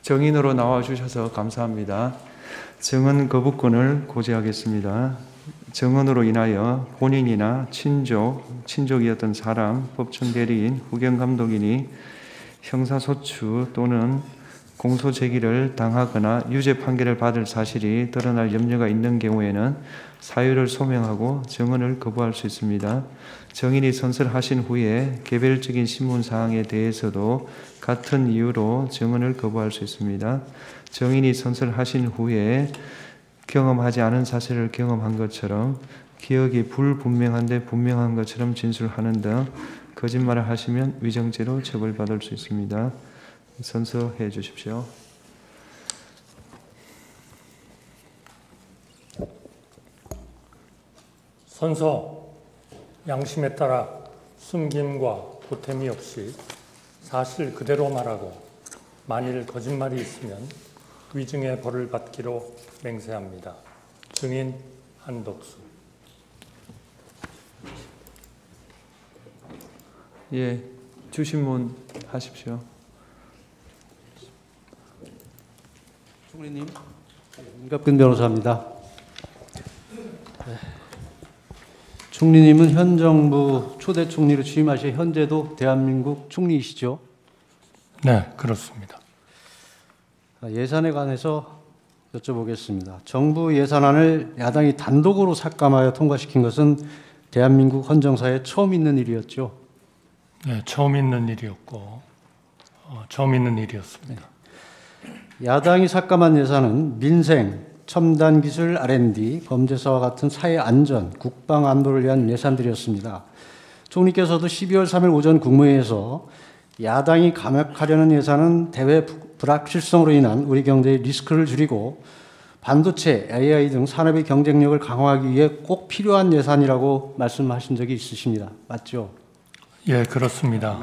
정인으로 나와주셔서 감사합니다. 정은 거부권을 고지하겠습니다. 정언으로 인하여 본인이나 친족이었던 사람, 법정 대리인, 후견감독인이 형사소추 또는 공소제기를 당하거나 유죄 판결을 받을 사실이 드러날 염려가 있는 경우에는 사유를 소명하고 정언을 거부할 수 있습니다. 정인이 선설하신 후에 개별적인 신문사항에 대해서도 같은 이유로 정언을 거부할 수 있습니다. 정인이 선설하신 후에 경험하지 않은 사실을 경험한 것처럼 기억이 불분명한데 분명한 것처럼 진술하는 등 거짓말을 하시면 위정죄로 처벌받을 수 있습니다. 선서해 주십시오. 선서, 양심에 따라 숨김과 보탬이 없이 사실 그대로 말하고 만일 거짓말이 있으면 위증의 벌을 받기로 맹세합니다. 증인 한덕수. 예, 주신문 하십시오. 총리님, 임갑근 변호사입니다. 총리님은 현 정부 초대 총리로 취임하셔 현재도 대한민국 총리이시죠? 네, 그렇습니다. 예산에 관해서 여쭤보겠습니다. 정부 예산안을 야당이 단독으로 삭감하여 통과시킨 것은 대한민국 헌정사에 처음 있는 일이었죠? 네, 처음 있는 일이었고 처음 있는 일이었습니다. 야당이 삭감한 예산은 민생, 첨단기술 R&D, 범죄사와 같은 사회안전, 국방안보를 위한 예산들이었습니다. 총리께서도 12월 3일 오전 국무회의에서 야당이 감액하려는 예산은 대외 불확실성으로 인한 우리 경제의 리스크를 줄이고 반도체, AI 등 산업의 경쟁력을 강화하기 위해 꼭 필요한 예산이라고 말씀하신 적이 있으십니다. 맞죠? 예, 그렇습니다.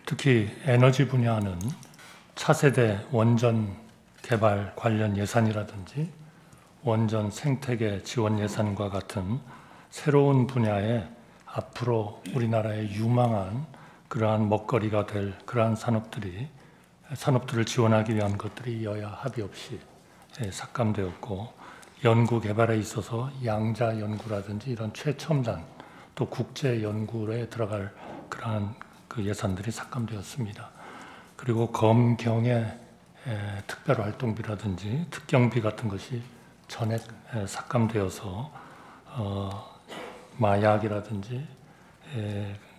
특히 에너지 분야는 차세대 원전 개발 관련 예산이라든지 원전 생태계 지원 예산과 같은 새로운 분야에 앞으로 우리나라의 유망한 그러한 먹거리가 될 그러한 산업들을 지원하기 위한 것들이 여야 합의 없이 삭감되었고, 연구 개발에 있어서 양자 연구라든지 이런 최첨단 또 국제 연구에 들어갈 그러한 그 예산들이 삭감되었습니다. 그리고 검경의 특별활동비라든지 특경비 같은 것이 전액 삭감되어서 마약이라든지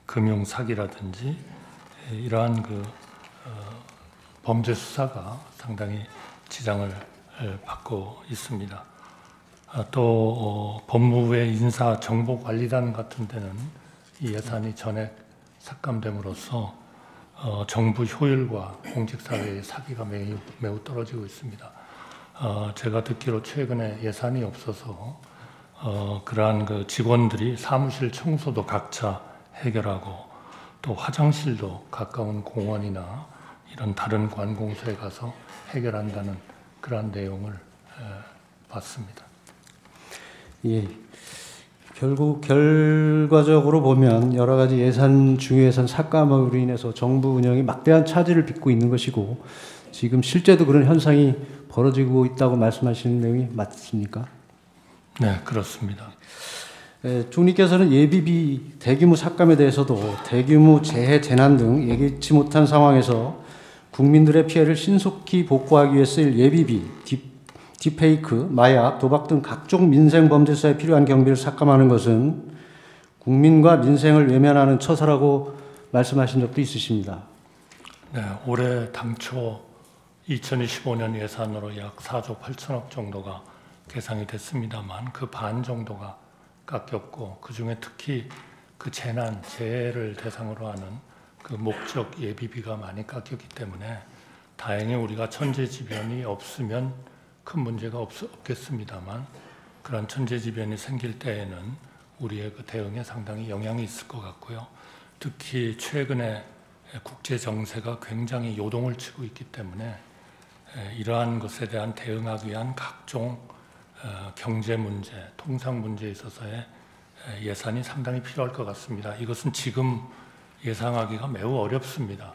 금융 사기라든지 이러한 그 범죄 수사가 상당히 지장을 받고 있습니다. 또 법무부의 인사정보관리단 같은 데는 이 예산이 전액 삭감됨으로써 정부 효율과 공직사회의 사기가 매우 떨어지고 있습니다. 제가 듣기로 최근에 예산이 없어서 그러한 그 직원들이 사무실 청소도 각자 해결하고 또 화장실도 가까운 공원이나 이런 다른 관공서에 가서 해결한다는 그러한 내용을 봤습니다. 예. 결국 결과적으로 보면 여러 가지 예산 중요예산 삭감으로 인해서 정부 운영이 막대한 차질을 빚고 있는 것이고 지금 실제도 그런 현상이 벌어지고 있다고 말씀하시는 내용이 맞습니까? 네, 그렇습니다. 총리께서는 예비비 대규모 삭감에 대해서도 대규모 재해, 재난 등 예기치 못한 상황에서 국민들의 피해를 신속히 복구하기 위해 쓰일 예비비, 딥페이크, 마약, 도박 등 각종 민생 범죄사에 필요한 경비를 삭감하는 것은 국민과 민생을 외면하는 처사라고 말씀하신 적도 있으십니다. 네, 올해 당초 2025년 예산으로 약 4조 8천억 정도가 계상이 됐습니다만 그 반 정도가 깎였고, 그중에 특히 그 재해를 대상으로 하는 그 목적 예비비가 많이 깎였기 때문에 다행히 우리가 천재지변이 없으면 큰 문제가 없겠습니다만 그런 천재지변이 생길 때에는 우리의 그 대응에 상당히 영향이 있을 것 같고요. 특히 최근에 국제 정세가 굉장히 요동을 치고 있기 때문에 이러한 것에 대한 대응하기 위한 각종 경제 문제, 통상 문제에 있어서의 예산이 상당히 필요할 것 같습니다. 이것은 지금 예상하기가 매우 어렵습니다.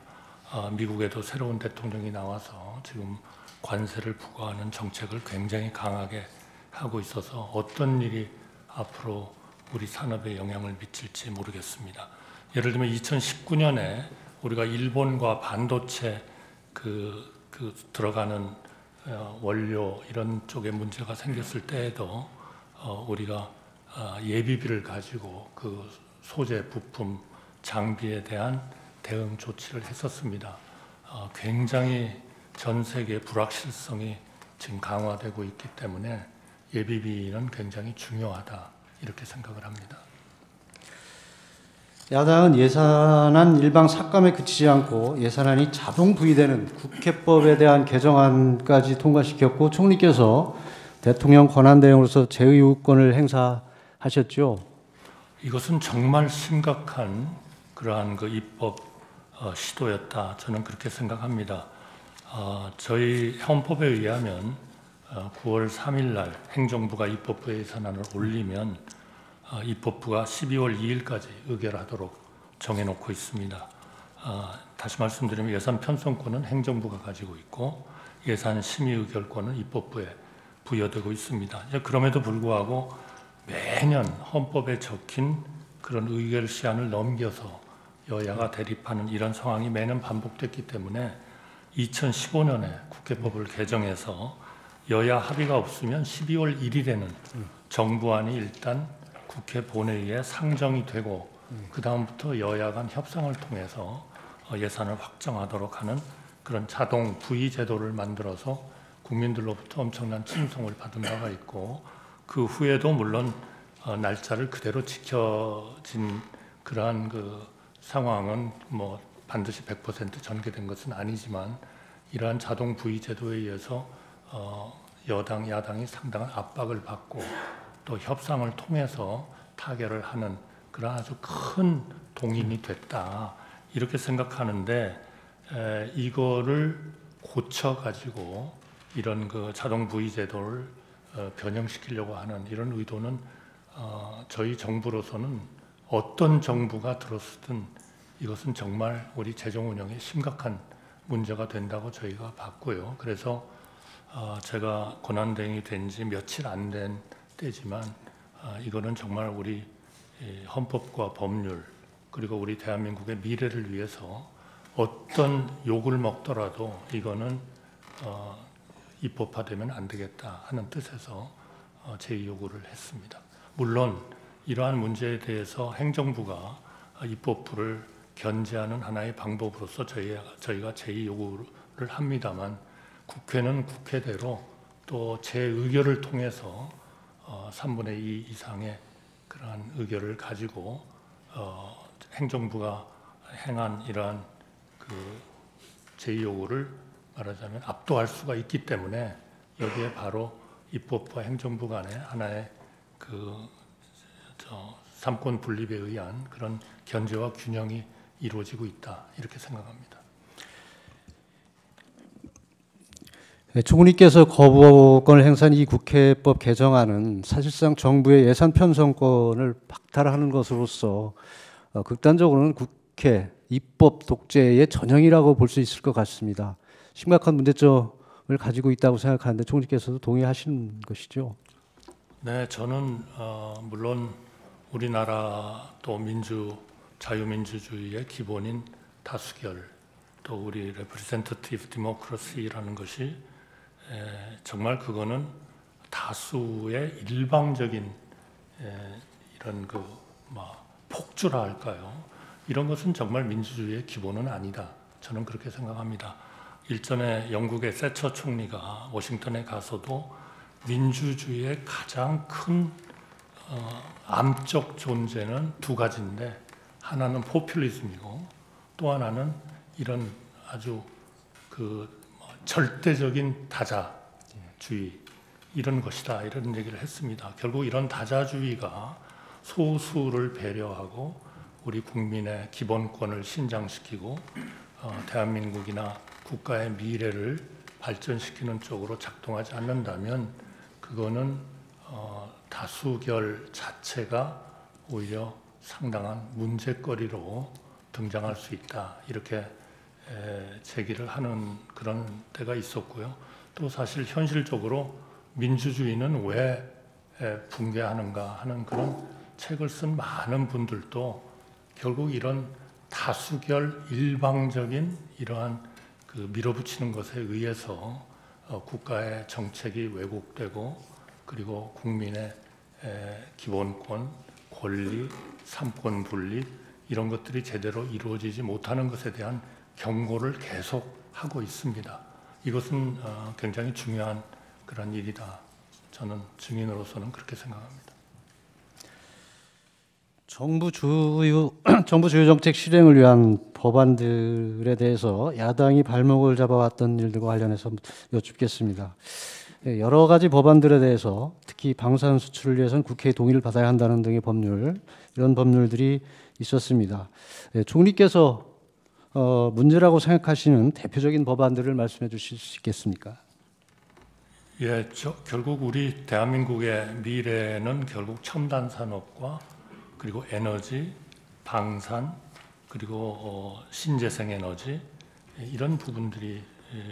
미국에도 새로운 대통령이 나와서 지금 관세를 부과하는 정책을 굉장히 강하게 하고 있어서 어떤 일이 앞으로 우리 산업에 영향을 미칠지 모르겠습니다. 예를 들면 2019년에 우리가 일본과 반도체 들어가는 원료 이런 쪽에 문제가 생겼을 때에도 우리가 예비비를 가지고 그 소재, 부품, 장비에 대한 대응 조치를 했었습니다. 굉장히 전 세계 불확실성이 지금 강화되고 있기 때문에 예비비는 굉장히 중요하다 이렇게 생각을 합니다. 야당은 예산안 일방 삭감에 그치지 않고 예산안이 자동 부의되는 국회법에 대한 개정안까지 통과시켰고 총리께서 대통령 권한대행으로서 제의우권을 행사하셨죠. 이것은 정말 심각한 그러한 그 입법 시도였다. 저는 그렇게 생각합니다. 저희 헌법에 의하면 9월 3일 날 행정부가 입법부 예산안을 올리면 입법부가 12월 2일까지 의결하도록 정해놓고 있습니다. 다시 말씀드리면 예산 편성권은 행정부가 가지고 있고 예산 심의 의결권은 입법부에 부여되고 있습니다. 그럼에도 불구하고 매년 헌법에 적힌 그런 의결 시한을 넘겨서 여야가 대립하는 이런 상황이 매년 반복됐기 때문에 2015년에 국회법을 개정해서 여야 합의가 없으면 12월 1일에는 정부안이 일단 국회 본회의에 상정이 되고 그 다음부터 여야 간 협상을 통해서 예산을 확정하도록 하는 그런 자동 부의 제도를 만들어서 국민들로부터 엄청난 칭송을 받은 바가 있고 그 후에도 물론 날짜를 그대로 지켜진 그러한 그 상황은 뭐 반드시 100% 전개된 것은 아니지만 이러한 자동 부의 제도에 의해서 여당, 야당이 상당한 압박을 받고 또 협상을 통해서 타결을 하는 그런 아주 큰 동인이 됐다 이렇게 생각하는데 이거를 고쳐가지고 이런 그 자동 부의 제도를 변형시키려고 하는 이런 의도는 저희 정부로서는 어떤 정부가 들었든 이것은 정말 우리 재정 운영에 심각한 문제가 된다고 저희가 봤고요. 그래서 제가 권한대행이 된 지 며칠 안 된 때지만 이거는 정말 우리 헌법과 법률 그리고 우리 대한민국의 미래를 위해서 어떤 욕을 먹더라도 이거는 입법화되면 안 되겠다 하는 뜻에서 제의요구를 했습니다. 물론 이러한 문제에 대해서 행정부가 입법부를 견제하는 하나의 방법으로서 저희가 제의요구를 합니다만 국회는 국회대로 또 제 의결을 통해서 3분의 2 이상의 그러한 의결을 가지고 행정부가 행한 이러한 그 제의요구를 말하자면 압도할 수가 있기 때문에 여기에 바로 입법부와 행정부 간의 하나의 삼권 분립에 의한 그런 견제와 균형이 이루어지고 있다 이렇게 생각합니다. 네, 총리께서 거부권을 행사한 이 국회법 개정안은 사실상 정부의 예산 편성권을 박탈하는 것으로서 극단적으로는 국회 입법 독재의 전형이라고 볼 수 있을 것 같습니다. 심각한 문제점을 가지고 있다고 생각하는데 총리께서도 동의하시는 것이죠? 네, 저는 물론 우리나라 또 자유민주주의의 기본인 다수결 또 우리 representative democracy라는 것이 정말 그거는 다수의 일방적인 이런 폭주라 할까요? 이런 것은 정말 민주주의의 기본은 아니다. 저는 그렇게 생각합니다. 일전에 영국의 세처 총리가 워싱턴에 가서도 민주주의의 가장 큰 암적 존재는 두 가지인데 하나는 포퓰리즘이고 또 하나는 이런 아주 절대적인 다자주의 이런 것이다 이런 얘기를 했습니다. 결국 이런 다자주의가 소수를 배려하고 우리 국민의 기본권을 신장시키고 대한민국이나 국가의 미래를 발전시키는 쪽으로 작동하지 않는다면 그거는 다수결 자체가 오히려 상당한 문제거리로 등장할 수 있다 이렇게 제기를 하는 그런 때가 있었고요. 또 사실 현실적으로 민주주의는 왜 붕괴하는가 하는 그런 책을 쓴 많은 분들도 결국 이런 다수결 일방적인 이러한 그 밀어붙이는 것에 의해서 국가의 정책이 왜곡되고 그리고 국민의 기본권, 권리, 삼권 분립 이런 것들이 제대로 이루어지지 못하는 것에 대한 경고를 계속 하고 있습니다. 이것은 굉장히 중요한 그런 일이다. 저는 증인으로서는 그렇게 생각합니다. 정부 주요 정책 실행을 위한 법안들에 대해서 야당이 발목을 잡아왔던 일들과 관련해서 여쭙겠습니다. 여러 가지 법안들에 대해서 특히 방사선 수출을 위해서는 국회의 동의를 받아야 한다는 등의 법률, 이런 법률들이 있었습니다. 총리께서 문제라고 생각하시는 대표적인 법안들을 말씀해 주실 수 있겠습니까? 예, 결국 우리 대한민국의 미래는 결국 첨단 산업과 그리고 에너지, 방산, 그리고 신재생 에너지 이런 부분들이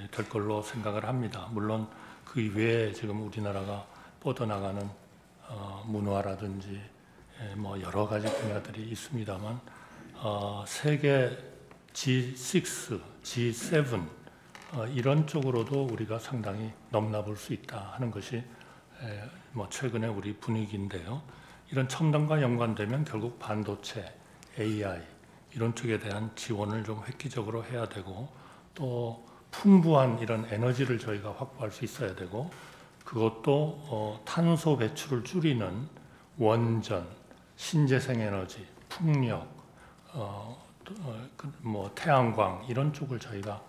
될 걸로 생각을 합니다. 물론 그 이외에 지금 우리나라가 뻗어나가는 문화라든지 뭐 여러 가지 분야들이 있습니다만 세계 G6, G7 이런 쪽으로도 우리가 상당히 넘나볼 수 있다 하는 것이 뭐 최근에 우리 분위기인데요. 이런 첨단과 연관되면 결국 반도체, AI 이런 쪽에 대한 지원을 좀 획기적으로 해야 되고 또 풍부한 이런 에너지를 저희가 확보할 수 있어야 되고 그것도 탄소 배출을 줄이는 원전, 신재생 에너지, 풍력, 뭐 태양광 이런 쪽을 저희가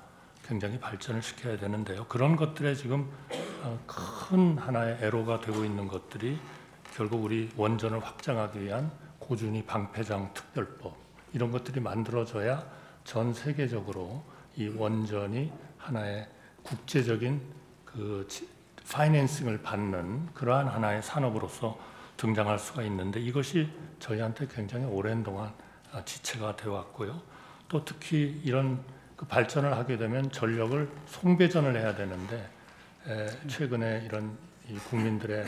굉장히 발전을 시켜야 되는데요. 그런 것들에 지금 큰 하나의 애로가 되고 있는 것들이 결국 우리 원전을 확장하기 위한 고준위 방패장 특별법 이런 것들이 만들어져야 전 세계적으로 이 원전이 하나의 국제적인 그 파이낸싱을 받는 그러한 하나의 산업으로서 등장할 수가 있는데 이것이 저희한테 굉장히 오랜 동안 지체가 되어 왔고요. 또 특히 이런 그 발전을 하게 되면 전력을 송배전을 해야 되는데 최근에 이런 이 국민들의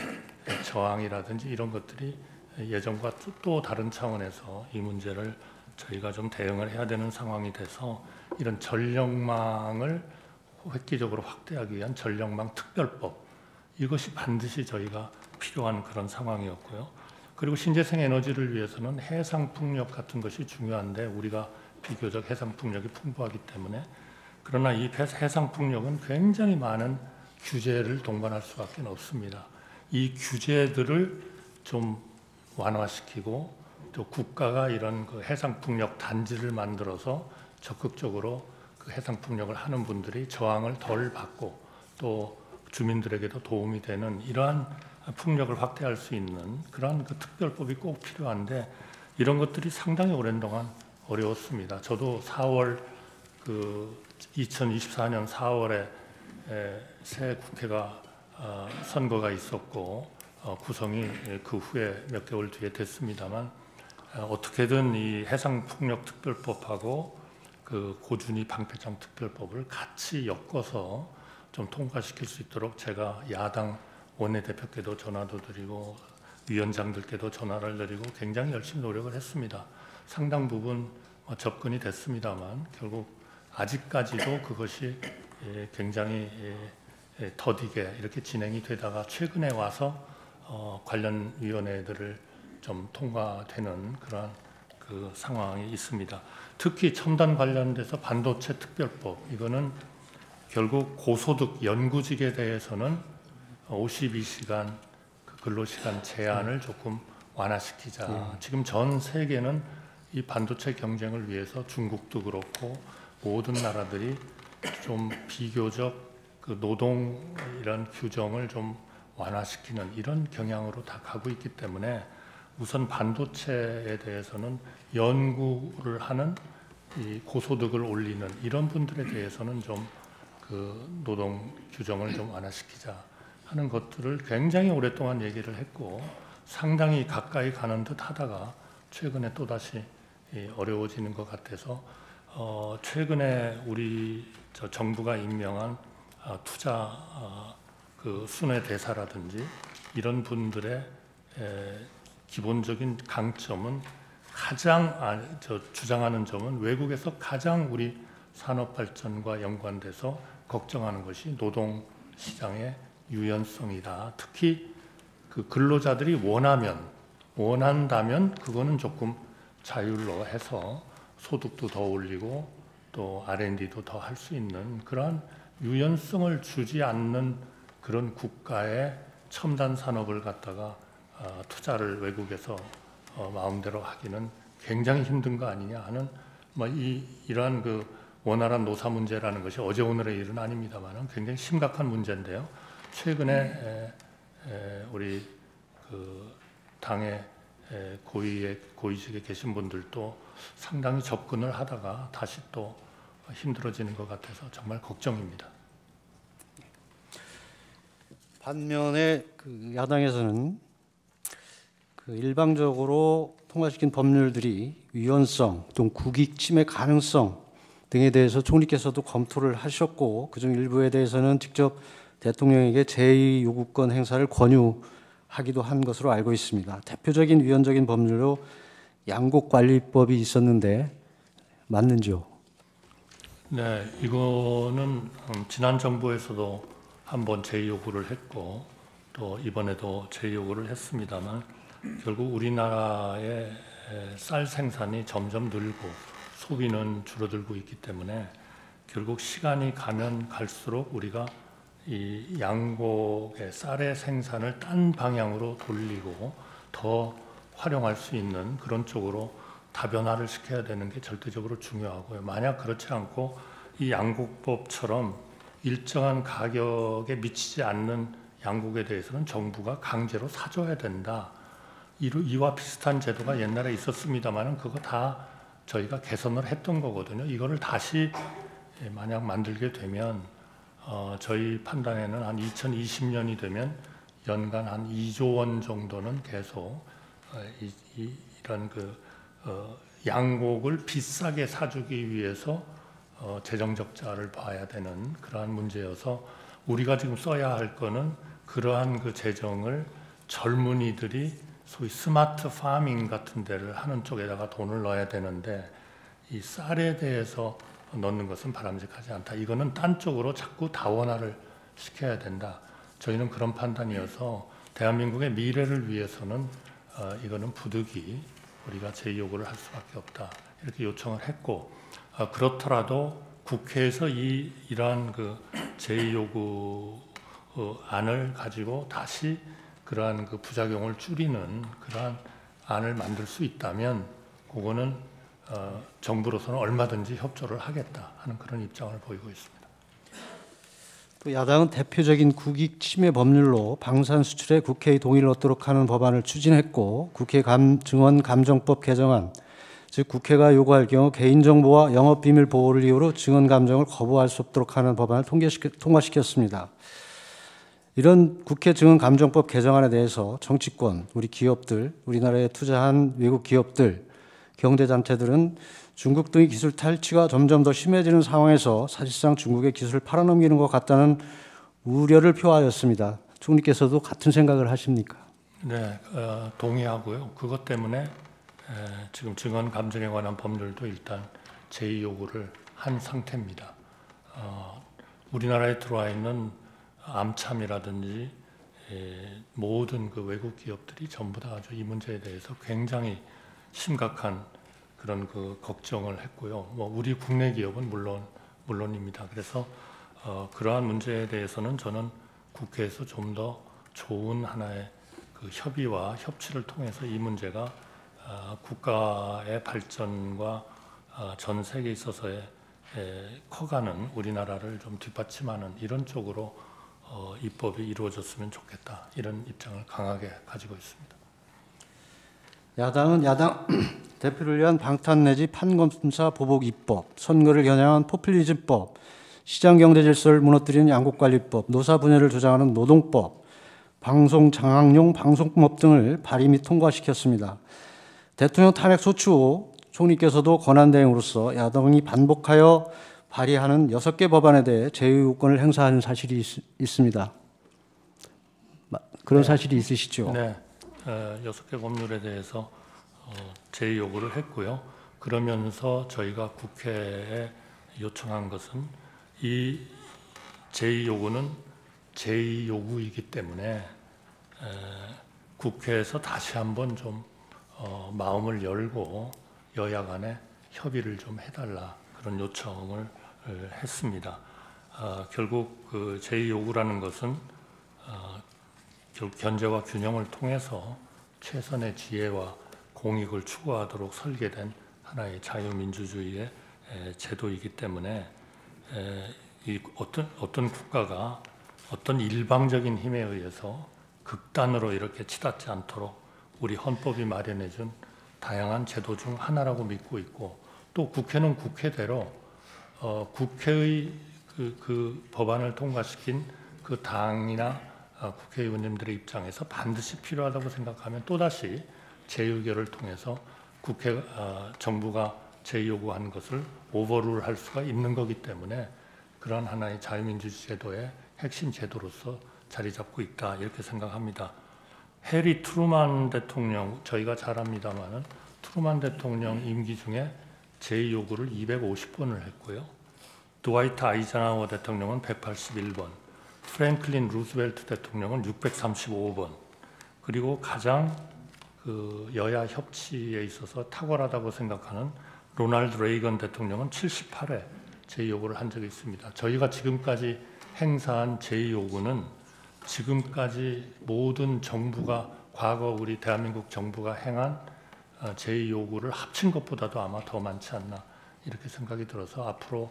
저항이라든지 이런 것들이 예전과 또 다른 차원에서 이 문제를 저희가 좀 대응을 해야 되는 상황이 돼서 이런 전력망을 획기적으로 확대하기 위한 전력망 특별법 이것이 반드시 저희가 필요한 그런 상황이었고요. 그리고 신재생 에너지를 위해서는 해상 풍력 같은 것이 중요한데 우리가 비교적 해상 풍력이 풍부하기 때문에 그러나 이 해상 풍력은 굉장히 많은 규제를 동반할 수밖에 없습니다. 이 규제들을 좀 완화시키고 또 국가가 이런 그 해상 풍력 단지를 만들어서 적극적으로 그 해상 풍력을 하는 분들이 저항을 덜 받고 또 주민들에게도 도움이 되는 이러한 풍력을 확대할 수 있는 그러한 그 특별법이 꼭 필요한데 이런 것들이 상당히 오랜 동안 어려웠습니다. 저도 4월 그 2024년 4월에 새 국회가 선거가 있었고 구성이 그 후에 몇 개월 뒤에 됐습니다만 어떻게든 이 해상풍력특별법하고 그 고준위 방패장 특별법을 같이 엮어서 좀 통과시킬 수 있도록 제가 야당 원내대표께도 전화도 드리고 위원장들께도 전화를 드리고 굉장히 열심히 노력을 했습니다. 상당 부분 접근이 됐습니다만 결국 아직까지도 그것이 굉장히 더디게 이렇게 진행이 되다가 최근에 와서 관련 위원회들을 좀 통과되는 그러한 그 상황이 있습니다. 특히 첨단 관련돼서 반도체 특별법 이거는 결국 고소득 연구직에 대해서는 52시간 그 근로시간 제한을 조금 완화시키자. 지금 전 세계는 이 반도체 경쟁을 위해서 중국도 그렇고 모든 나라들이 좀 비교적 그 노동 이런 규정을 좀 완화시키는 이런 경향으로 다 가고 있기 때문에 우선 반도체에 대해서는 연구를 하는 이 고소득을 올리는 이런 분들에 대해서는 좀 그 노동 규정을 좀 완화시키자 하는 것들을 굉장히 오랫동안 얘기를 했고 상당히 가까이 가는 듯 하다가 최근에 또다시 어려워지는 것 같아서 최근에 우리 정부가 임명한 투자 그 순회 대사라든지 이런 분들의 기본적인 강점은 주장하는 점은 외국에서 가장 우리 산업 발전과 연관돼서 걱정하는 것이 노동 시장의 유연성이다. 특히 그 근로자들이 원한다면 그거는 조금 자율로 해서 소득도 더 올리고 또 R&D도 더 할 수 있는 그러한 유연성을 주지 않는 그런 국가의 첨단 산업을 갖다가 투자를 외국에서 마음대로 하기는 굉장히 힘든 거 아니냐 하는 이러한 그 원활한 노사 문제라는 것이 어제 오늘의 일은 아닙니다만 굉장히 심각한 문제인데요. 최근에 우리 그 당의 고위직에 계신 분들도 상당히 접근을 하다가 다시 또 힘들어지는 것 같아서 정말 걱정입니다. 반면에 그 야당에서는 그 일방적으로 통과시킨 법률들이 위헌성, 또 국익 침해 가능성 등에 대해서 총리께서도 검토를 하셨고 그중 일부에 대해서는 직접 대통령에게 제2 요구권 행사를 권유하기도 한 것으로 알고 있습니다. 대표적인 위헌적인 법률로 양곡관리법이 있었는데 맞는지요? 네, 이거는 지난 정부에서도 한번 제2요구를 했고 또 이번에도 제2요구를 했습니다만 결국 우리나라의 쌀 생산이 점점 늘고 소비는 줄어들고 있기 때문에 결국 시간이 가면 갈수록 우리가 이 양곡의 쌀의 생산을 딴 방향으로 돌리고 더 활용할 수 있는 그런 쪽으로 다변화를 시켜야 되는 게 절대적으로 중요하고요. 만약 그렇지 않고 이 양곡법처럼 일정한 가격에 미치지 않는 양곡에 대해서는 정부가 강제로 사줘야 된다. 이와 비슷한 제도가 옛날에 있었습니다만 그거 다 저희가 개선을 했던 거거든요. 이거를 다시 만약 만들게 되면 저희 판단에는 한 2020년이 되면 연간 한 2조 원 정도는 계속 이런 양곡을 비싸게 사주기 위해서 재정 적자를 봐야 되는 그러한 문제여서 우리가 지금 써야 할 거는 그러한 그 재정을 젊은이들이 소위 스마트 파밍 같은 데를 하는 쪽에다가 돈을 넣어야 되는데 이 쌀에 대해서 넣는 것은 바람직하지 않다. 이거는 딴 쪽으로 자꾸 다원화를 시켜야 된다. 저희는 그런 판단이어서 대한민국의 미래를 위해서는 이거는 부득이 우리가 제2요구를 할 수밖에 없다. 이렇게 요청을 했고 그렇더라도 국회에서 이러한 그 제2요구 안을 가지고 다시 그러한 그 부작용을 줄이는 그러한 안을 만들 수 있다면 그거는 정부로서는 얼마든지 협조를 하겠다 하는 그런 입장을 보이고 있습니다. 또 야당은 대표적인 국익 침해 법률로 방산 수출에 국회의 동의를 얻도록 하는 법안을 추진했고 국회 증언감정법 개정안, 즉 국회가 요구할 경우 개인정보와 영업비밀 보호를 이유로 증언감정을 거부할 수 없도록 하는 법안을 통과시켰습니다. 이런 국회 증언감정법 개정안에 대해서 정치권, 우리 기업들, 우리나라에 투자한 외국 기업들, 경제단체들은 중국 등의 기술 탈취가 점점 더 심해지는 상황에서 사실상 중국의 기술을 팔아넘기는 것 같다는 우려를 표하였습니다. 총리께서도 같은 생각을 하십니까? 네, 동의하고요. 그것 때문에 지금 증언 감정에 관한 법률도 일단 제2요구를 한 상태입니다. 우리나라에 들어와 있는 암참이라든지 모든 그 외국 기업들이 전부 다 아주 이 문제에 대해서 굉장히 심각한 그런 그 걱정을 했고요. 우리 국내 기업은 물론입니다. 그래서 그러한 문제에 대해서는 저는 국회에서 좀 더 좋은 하나의 그 협의와 협치를 통해서 이 문제가 국가의 발전과 전 세계에 있어서의 커가는 우리나라를 좀 뒷받침하는 이런 쪽으로 입법이 이루어졌으면 좋겠다. 이런 입장을 강하게 가지고 있습니다. 야당은 야당 대표를 위한 방탄 내지 판검사 보복 입법, 선거를 겨냥한 포퓰리즘법, 시장경제 질서를 무너뜨리는 양곡관리법, 노사 분열을 조장하는 노동법, 방송 장악용 방송법 등을 발의 및 통과시켰습니다. 대통령 탄핵 소추 후 총리께서도 권한대행으로서 야당이 반복하여 발의하는 6개 법안에 대해 제의요건을 행사하는 사실이 있습니다. 그런 사실이 있으시죠? 네, 6개 법률에 대해서 제의 요구를 했고요. 그러면서 저희가 국회에 요청한 것은 이 제의 요구는 제의 요구이기 때문에 국회에서 다시 한번 좀 마음을 열고 여야 간에 협의를 좀 해달라 그런 요청을 했습니다. 결국 그 제의 요구라는 것은 결국 견제와 균형을 통해서 최선의 지혜와 공익을 추구하도록 설계된 하나의 자유민주주의의 제도이기 때문에 이 어떤 국가가 어떤 일방적인 힘에 의해서 극단으로 이렇게 치닫지 않도록 우리 헌법이 마련해준 다양한 제도 중 하나라고 믿고 있고, 또 국회는 국회대로 국회의 그 법안을 통과시킨 그 당이나 국회의원님들의 입장에서 반드시 필요하다고 생각하면 또다시 재의결을 통해서 정부가 제요구한 것을 오버룰할 수가 있는 거기 때문에 그러한 하나의 자유민주주의 제도의 핵심 제도로서 자리 잡고 있다 이렇게 생각합니다. 해리 트루만 대통령, 저희가 잘 압니다마는 트루만 대통령 임기 중에 제요구를 250번을 했고요. 드와이트 아이젠하워 대통령은 181번, 프랭클린 루스벨트 대통령은 635번, 그리고 가장 그 여야 협치에 있어서 탁월하다고 생각하는 로널드 레이건 대통령은 78회 제의요구를 한 적이 있습니다. 저희가 지금까지 행사한 제의요구는 지금까지 모든 정부가 과거 우리 대한민국 정부가 행한 제의요구를 합친 것보다도 아마 더 많지 않나 이렇게 생각이 들어서 앞으로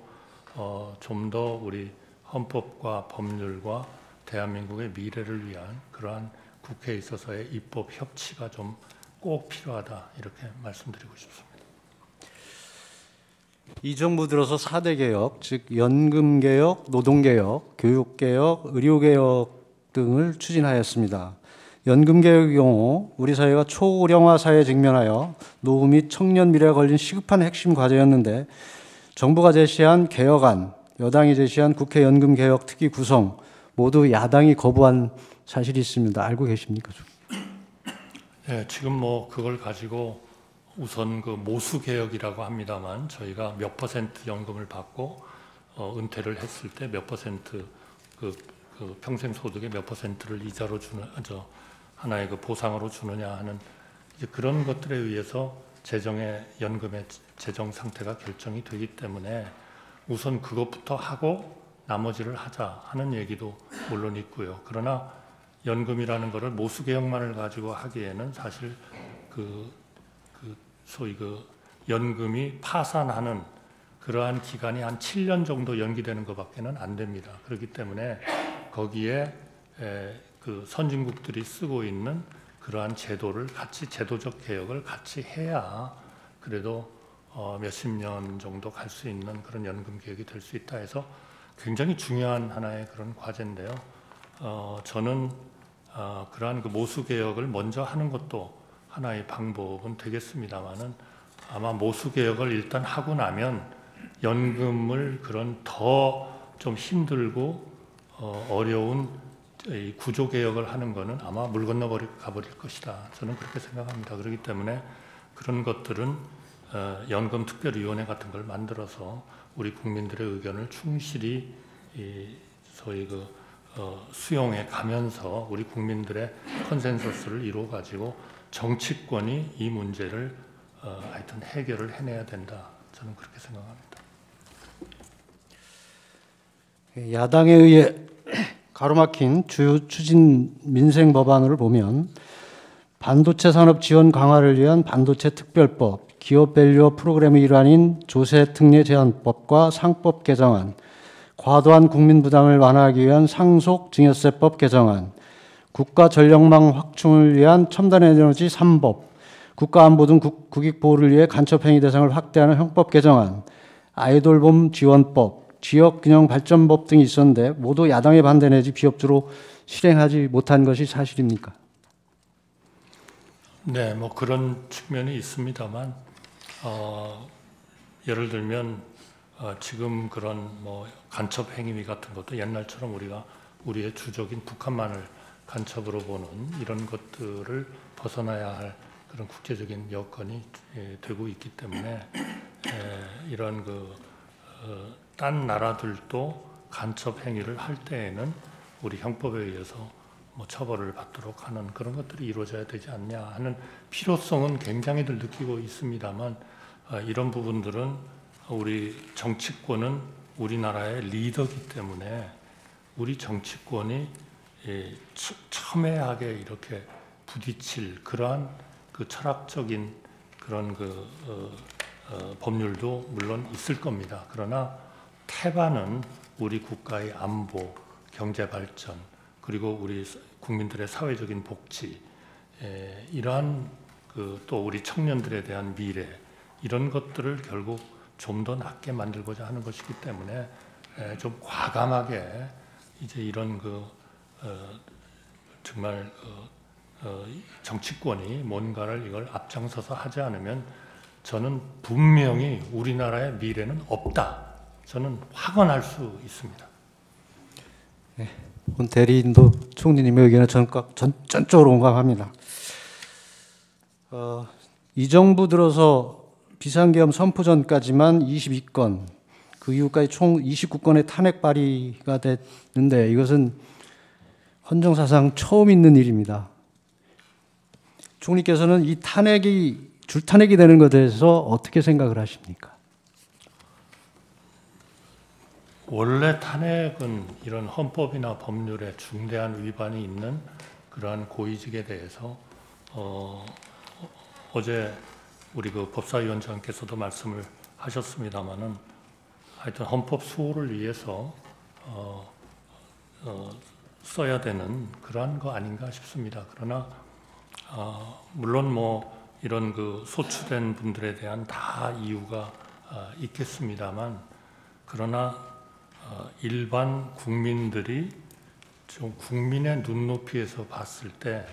좀 더 우리 헌법과 법률과 대한민국의 미래를 위한 그러한 국회에 있어서의 입법 협치가 좀 꼭 필요하다 이렇게 말씀드리고 싶습니다. 이 정부 들어서 4대 개혁, 즉 연금 개혁, 노동 개혁, 교육 개혁, 의료 개혁 등을 추진하였습니다. 연금 개혁의 경우 우리 사회가 초고령화 사회에 직면하여 노후 및 청년 미래가 걸린 시급한 핵심 과제였는데, 정부가 제시한 개혁안, 여당이 제시한 국회 연금 개혁 특위 구성 모두 야당이 거부한 사실이 있습니다. 알고 계십니까? 네, 지금 뭐 그걸 가지고 우선 그 모수 개혁이라고 합니다만 저희가 몇 퍼센트 연금을 받고 은퇴를 했을 때 몇 퍼센트 그 평생 소득의 몇 퍼센트를 이자로 주는 하나의 그 보상으로 주느냐 하는 이제 그런 것들에 의해서 연금의 재정 상태가 결정이 되기 때문에 우선 그것부터 하고 나머지를 하자 하는 얘기도 물론 있고요. 그러나 연금이라는 것을 모수 개혁만을 가지고 하기에는 사실 소위 연금이 파산하는 그러한 기간이 한 7년 정도 연기되는 것밖에는 안 됩니다. 그렇기 때문에 거기에 그 선진국들이 쓰고 있는 그러한 제도를 같이 제도적 개혁을 같이 해야 그래도 몇십 년 정도 갈 수 있는 그런 연금 개혁이 될 수 있다 해서 굉장히 중요한 하나의 그런 과제인데요. 저는 그러한 그 모수 개혁을 먼저 하는 것도 하나의 방법은 되겠습니다만은 아마 모수 개혁을 일단 하고 나면 연금을 그런 더 좀 힘들고 어려운 이 구조 개혁을 하는 것은 아마 물 건너 가버릴 것이다. 저는 그렇게 생각합니다. 그렇기 때문에 그런 것들은 연금특별위원회 같은 걸 만들어서 우리 국민들의 의견을 충실히 소위 수용해 가면서 우리 국민들의 컨센서스를 이루어 가지고 정치권이 이 문제를 하여튼 해결을 해내야 된다. 저는 그렇게 생각합니다. 야당에 의해 가로막힌 주요 추진 민생 법안을 보면 반도체 산업 지원 강화를 위한 반도체 특별법, 기업 밸류업 프로그램의 일환인 조세 특례 제한법과 상법 개정안, 과도한 국민 부담을 완화하기 위한 상속 증여세법 개정안, 국가 전력망 확충을 위한 첨단 에너지 3법, 국가 안보 등 국익 보호를 위해 간첩행위 대상을 확대하는 형법 개정안, 아이돌봄 지원법, 지역균형발전법 등이 있었는데 모두 야당의 반대 내지 비협조로 실행하지 못한 것이 사실입니까? 네, 뭐 그런 측면이 있습니다만 예를 들면 지금 그런 뭐 간첩 행위 같은 것도 옛날처럼 우리가 우리의 주적인 북한만을 간첩으로 보는 이런 것들을 벗어나야 할 그런 국제적인 여건이 되고 있기 때문에 이런 딴 나라들도 간첩 행위를 할 때에는 우리 형법에 의해서 뭐 처벌을 받도록 하는 그런 것들이 이루어져야 되지 않냐 하는 필요성은 굉장히들 느끼고 있습니다만 이런 부분들은 우리 정치권은 우리나라의 리더이기 때문에 우리 정치권이 첨예하게 이렇게 부딪힐 그러한 그 철학적인 그런 법률도 물론 있을 겁니다. 그러나 태반은 우리 국가의 안보, 경제 발전, 그리고 우리 국민들의 사회적인 복지, 이러한 또 우리 청년들에 대한 미래, 이런 것들을 결국 좀 더 낫게 만들고자 하는 것이기 때문에 좀 과감하게 이제 이런 정말 정치권이 뭔가를 이걸 앞장서서 하지 않으면 저는 분명히 우리나라의 미래는 없다. 저는 확언할 수 있습니다. 네, 본 대리인도 총리님의 의견에 전적으로 공감합니다. 이 정부 들어서 비상계엄 선포 전까지만 22건, 그 이후까지 총 29건의 탄핵 발의가 됐는데 이것은 헌정사상 처음 있는 일입니다. 총리께서는 이 줄탄핵이 되는 것에 대해서 어떻게 생각을 하십니까? 원래 탄핵은 이런 헌법이나 법률에 중대한 위반이 있는 그러한 고위직에 대해서 어제 우리 법사위원장께서도 말씀을 하셨습니다마는 하여튼 헌법 수호를 위해서 써야 되는 그러한 거 아닌가 싶습니다. 그러나 물론 뭐 이런 소추된 분들에 대한 다 이유가 있겠습니다만 그러나 일반 국민들이 좀 국민의 눈높이에서 봤을 때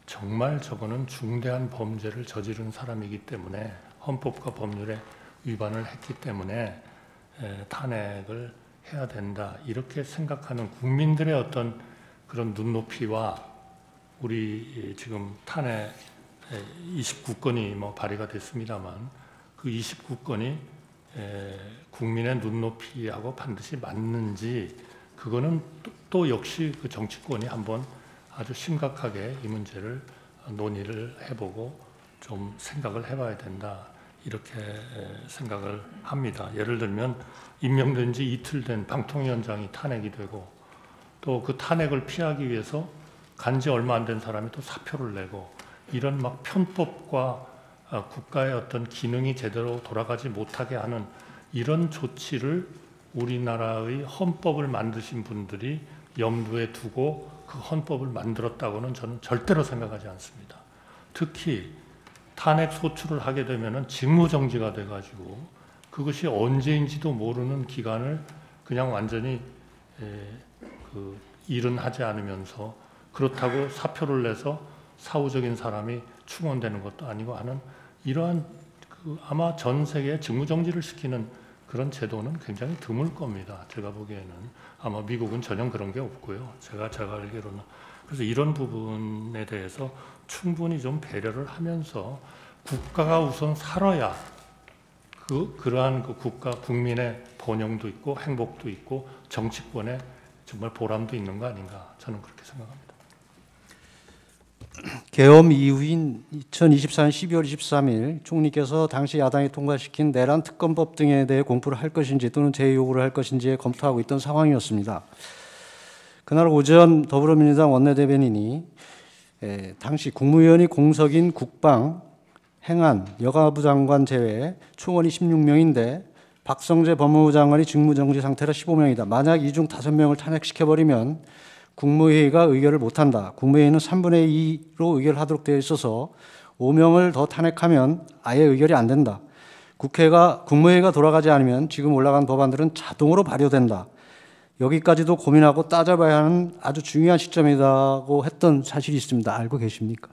정말 저거는 중대한 범죄를 저지른 사람이기 때문에 헌법과 법률에 위반을 했기 때문에 탄핵을 해야 된다 이렇게 생각하는 국민들의 어떤 그런 눈높이와 우리 지금 탄핵 29건이 뭐 발의가 됐습니다만 그 29건이 국민의 눈높이하고 반드시 맞는지 그거는 또 역시 그 정치권이 한번 아주 심각하게 이 문제를 논의를 해보고 좀 생각을 해봐야 된다 이렇게 생각을 합니다. 예를 들면 임명된 지 이틀 된 방통위원장이 탄핵이 되고 또 그 탄핵을 피하기 위해서 간지 얼마 안 된 사람이 또 사표를 내고 이런 막 편법과 국가의 어떤 기능이 제대로 돌아가지 못하게 하는 이런 조치를 우리나라의 헌법을 만드신 분들이 염두에 두고 그 헌법을 만들었다고는 저는 절대로 생각하지 않습니다. 특히 탄핵 소추를 하게 되면은 직무정지가 돼가지고 그것이 언제인지도 모르는 기간을 그냥 완전히 일은 하지 않으면서 그렇다고 사표를 내서 사후적인 사람이 충원되는 것도 아니고 하는 이러한 아마 전 세계에 직무정지를 시키는 그런 제도는 굉장히 드물 겁니다. 제가 보기에는 아마 미국은 전혀 그런 게 없고요. 제가 알기로는 그래서 이런 부분에 대해서 충분히 좀 배려를 하면서 국가가 우선 살아야 그러한 국가 국민의 번영도 있고 행복도 있고 정치권에 정말 보람도 있는 거 아닌가 저는 그렇게 생각합니다. 계엄 이후인 2024년 12월 23일 총리께서 당시 야당이 통과시킨 내란 특검법 등에 대해 공포를 할 것인지 또는 재요구를 할 것인지에 검토하고 있던 상황이었습니다. 그날 오전 더불어민주당 원내대변인이 당시 국무위원이 공석인 국방, 행안, 여가부 장관 제외 총원이 16명인데 박성재 법무부 장관이 직무정지 상태라 15명이다. 만약 이 중 5명을 탄핵시켜버리면 국무회의가 의결을 못한다. 국무회의는 3분의 2로 의결하도록 되어 있어서 5명을 더 탄핵하면 아예 의결이 안 된다. 국무회의가 돌아가지 않으면 지금 올라간 법안들은 자동으로 발효된다. 여기까지도 고민하고 따져봐야 하는 아주 중요한 시점이라고 했던 사실이 있습니다. 알고 계십니까?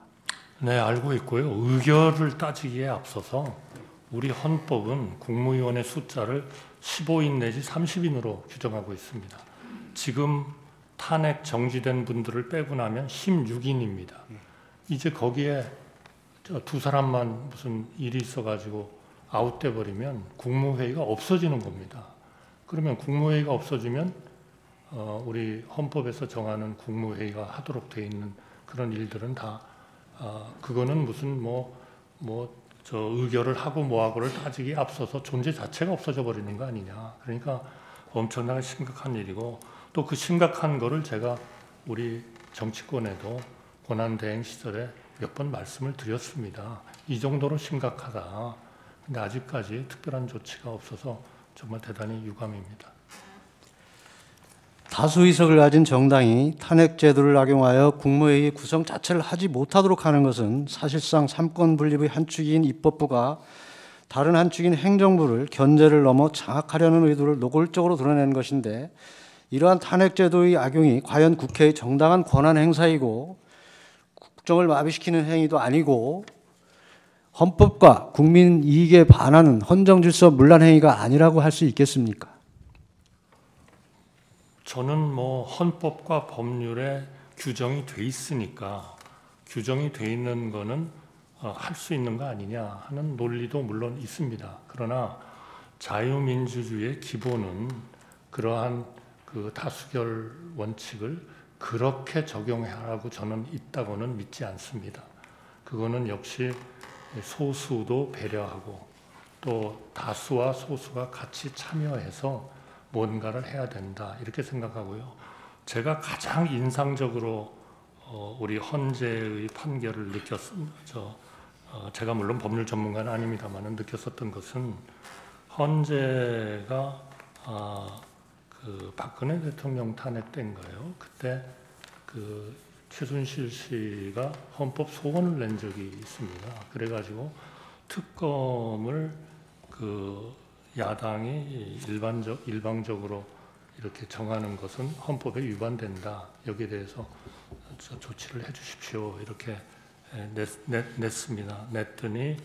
네, 알고 있고요. 의결을 따지기에 앞서서 우리 헌법은 국무위원의 숫자를 15인 내지 30인으로 규정하고 있습니다. 지금 탄핵 정지된 분들을 빼고 나면 16인입니다. 이제 거기에 두 사람만 무슨 일이 있어가지고 아웃돼 버리면 국무회의가 없어지는 겁니다. 그러면 국무회의가 없어지면 우리 헌법에서 정하는 국무회의가 하도록 돼 있는 그런 일들은 다 그거는 무슨 저 의결을 하고 뭐하고를 따지기 앞서서 존재 자체가 없어져 버리는 거 아니냐. 그러니까 엄청나게 심각한 일이고 또 그 심각한 거를 제가 우리 정치권에도 고난대행 시절에 몇 번 말씀을 드렸습니다. 이 정도로 심각하다. 근데 아직까지 특별한 조치가 없어서 정말 대단히 유감입니다. 다수 의석을 가진 정당이 탄핵 제도를 악용하여 국무회의 구성 자체를 하지 못하도록 하는 것은 사실상 삼권 분립의 한 축인 입법부가 다른 한 축인 행정부를 견제를 넘어 장악하려는 의도를 노골적으로 드러내는 것인데, 이러한 탄핵 제도의 악용이 과연 국회의 정당한 권한 행사이고 국정을 마비시키는 행위도 아니고 헌법과 국민 이익에 반하는 헌정질서 문란 행위가 아니라고 할 수 있겠습니까? 저는 헌법과 법률에 규정이 돼 있으니까 규정이 돼 있는 거는 할 수 있는 거 아니냐 하는 논리도 물론 있습니다. 그러나 자유민주주의의 기본은 그러한 그 다수결 원칙을 그렇게 적용하라고 저는 있다고는 믿지 않습니다. 그거는 역시 소수도 배려하고 또 다수와 소수가 같이 참여해서 뭔가를 해야 된다 이렇게 생각하고요. 제가 가장 인상적으로 우리 헌재의 판결을 제가 물론 법률 전문가는 아닙니다만 느꼈었던 것은 헌재가 그 박근혜 대통령 탄핵된가요? 그때 그 최순실 씨가 헌법 소원을 낸 적이 있습니다. 그래가지고 특검을 그 야당이 일방적으로 이렇게 정하는 것은 헌법에 위반된다. 여기에 대해서 조치를 해주십시오. 이렇게 냈습니다. 냈더니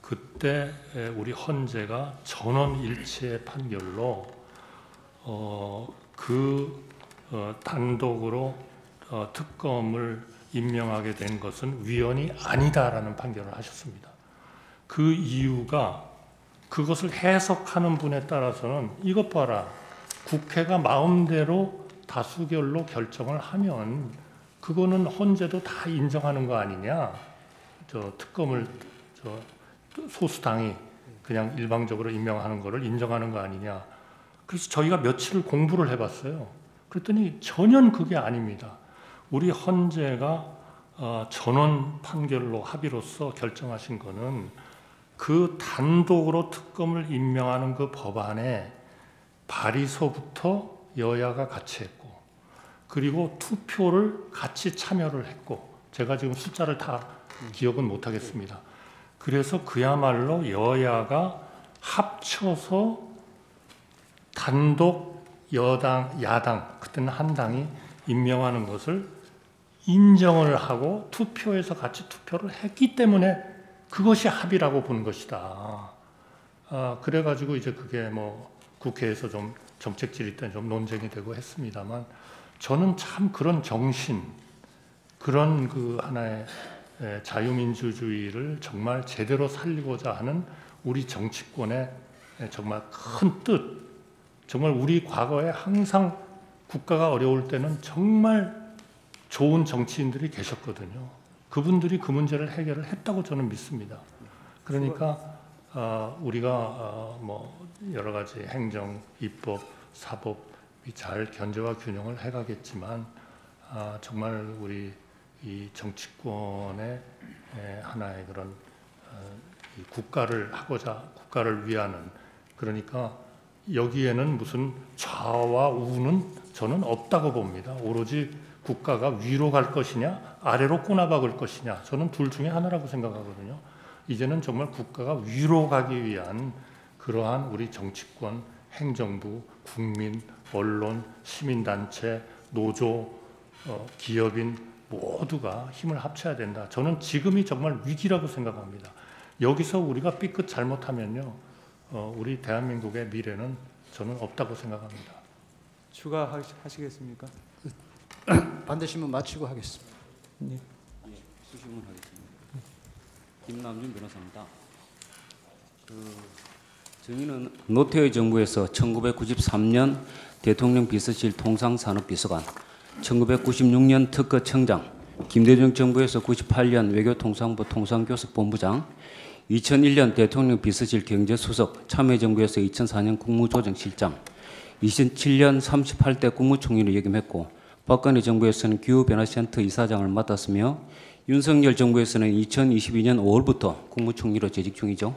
그때 우리 헌재가 전원일치의 판결로 단독으로 특검을 임명하게 된 것은 위헌이 아니다라는 판결을 하셨습니다. 그 이유가 그것을 해석하는 분에 따라서는 이것 봐라. 국회가 마음대로 다수결로 결정을 하면 그거는 헌재도 다 인정하는 거 아니냐. 특검을 소수당이 그냥 일방적으로 임명하는 거를 인정하는 거 아니냐. 그래서 저희가 며칠을 공부를 해봤어요. 그랬더니 전혀 그게 아닙니다. 우리 헌재가 전원 판결로 합의로서 결정하신 거는 그 단독으로 특검을 임명하는 그 법안에 발의서부터 여야가 같이 했고 그리고 투표를 같이 참여를 했고 제가 지금 숫자를 다 기억은 못하겠습니다. 그래서 그야말로 여야가 합쳐서 단독 야당 그때는 한 당이 임명하는 것을 인정을 하고 투표에서 같이 투표를 했기 때문에 그것이 합의라고 보는 것이다. 그래가지고 이제 그게 국회에서 좀 정책 질의 때 좀 논쟁이 되고 했습니다만 저는 참 그런 정신, 그런 그 하나의 자유민주주의를 정말 제대로 살리고자 하는 우리 정치권의 정말 큰 뜻, 정말 우리 과거에 항상 국가가 어려울 때는 정말 좋은 정치인들이 계셨거든요. 그분들이 그 문제를 해결을 했다고 저는 믿습니다. 그러니까 우리가 여러 가지 행정, 입법, 사법이 잘 견제와 균형을 해가겠지만 정말 우리 이 정치권의 하나의 그런 국가를 위하는 그러니까 여기에는 무슨 좌와 우는 저는 없다고 봅니다. 오로지 국가가 위로 갈 것이냐 아래로 꼬나박을 것이냐 저는 둘 중에 하나라고 생각하거든요. 이제는 정말 국가가 위로 가기 위한 그러한 우리 정치권, 행정부, 국민, 언론, 시민단체, 노조, 기업인 모두가 힘을 합쳐야 된다. 저는 지금이 정말 위기라고 생각합니다. 여기서 우리가 삐끗 잘못하면요, 우리 대한민국의 미래는 저는 없다고 생각합니다. 추가하시겠습니까? 반대 신문 마치고 하겠습니다. 네. 수시문 하겠습니다. 김남준 변호사입니다. 정의는 노태우 정부에서 1993년 대통령 비서실 통상산업비서관, 1996년 특허청장, 김대중 정부에서 98년 외교통상부 통상교섭본부장, 2001년 대통령 비서실 경제수석, 참여정부에서 2004년 국무조정실장, 2007년 38대 국무총리를 역임했고 박근혜 정부에서는 기후변화센터 이사장을 맡았으며 윤석열 정부에서는 2022년 5월부터 국무총리로 재직 중이죠.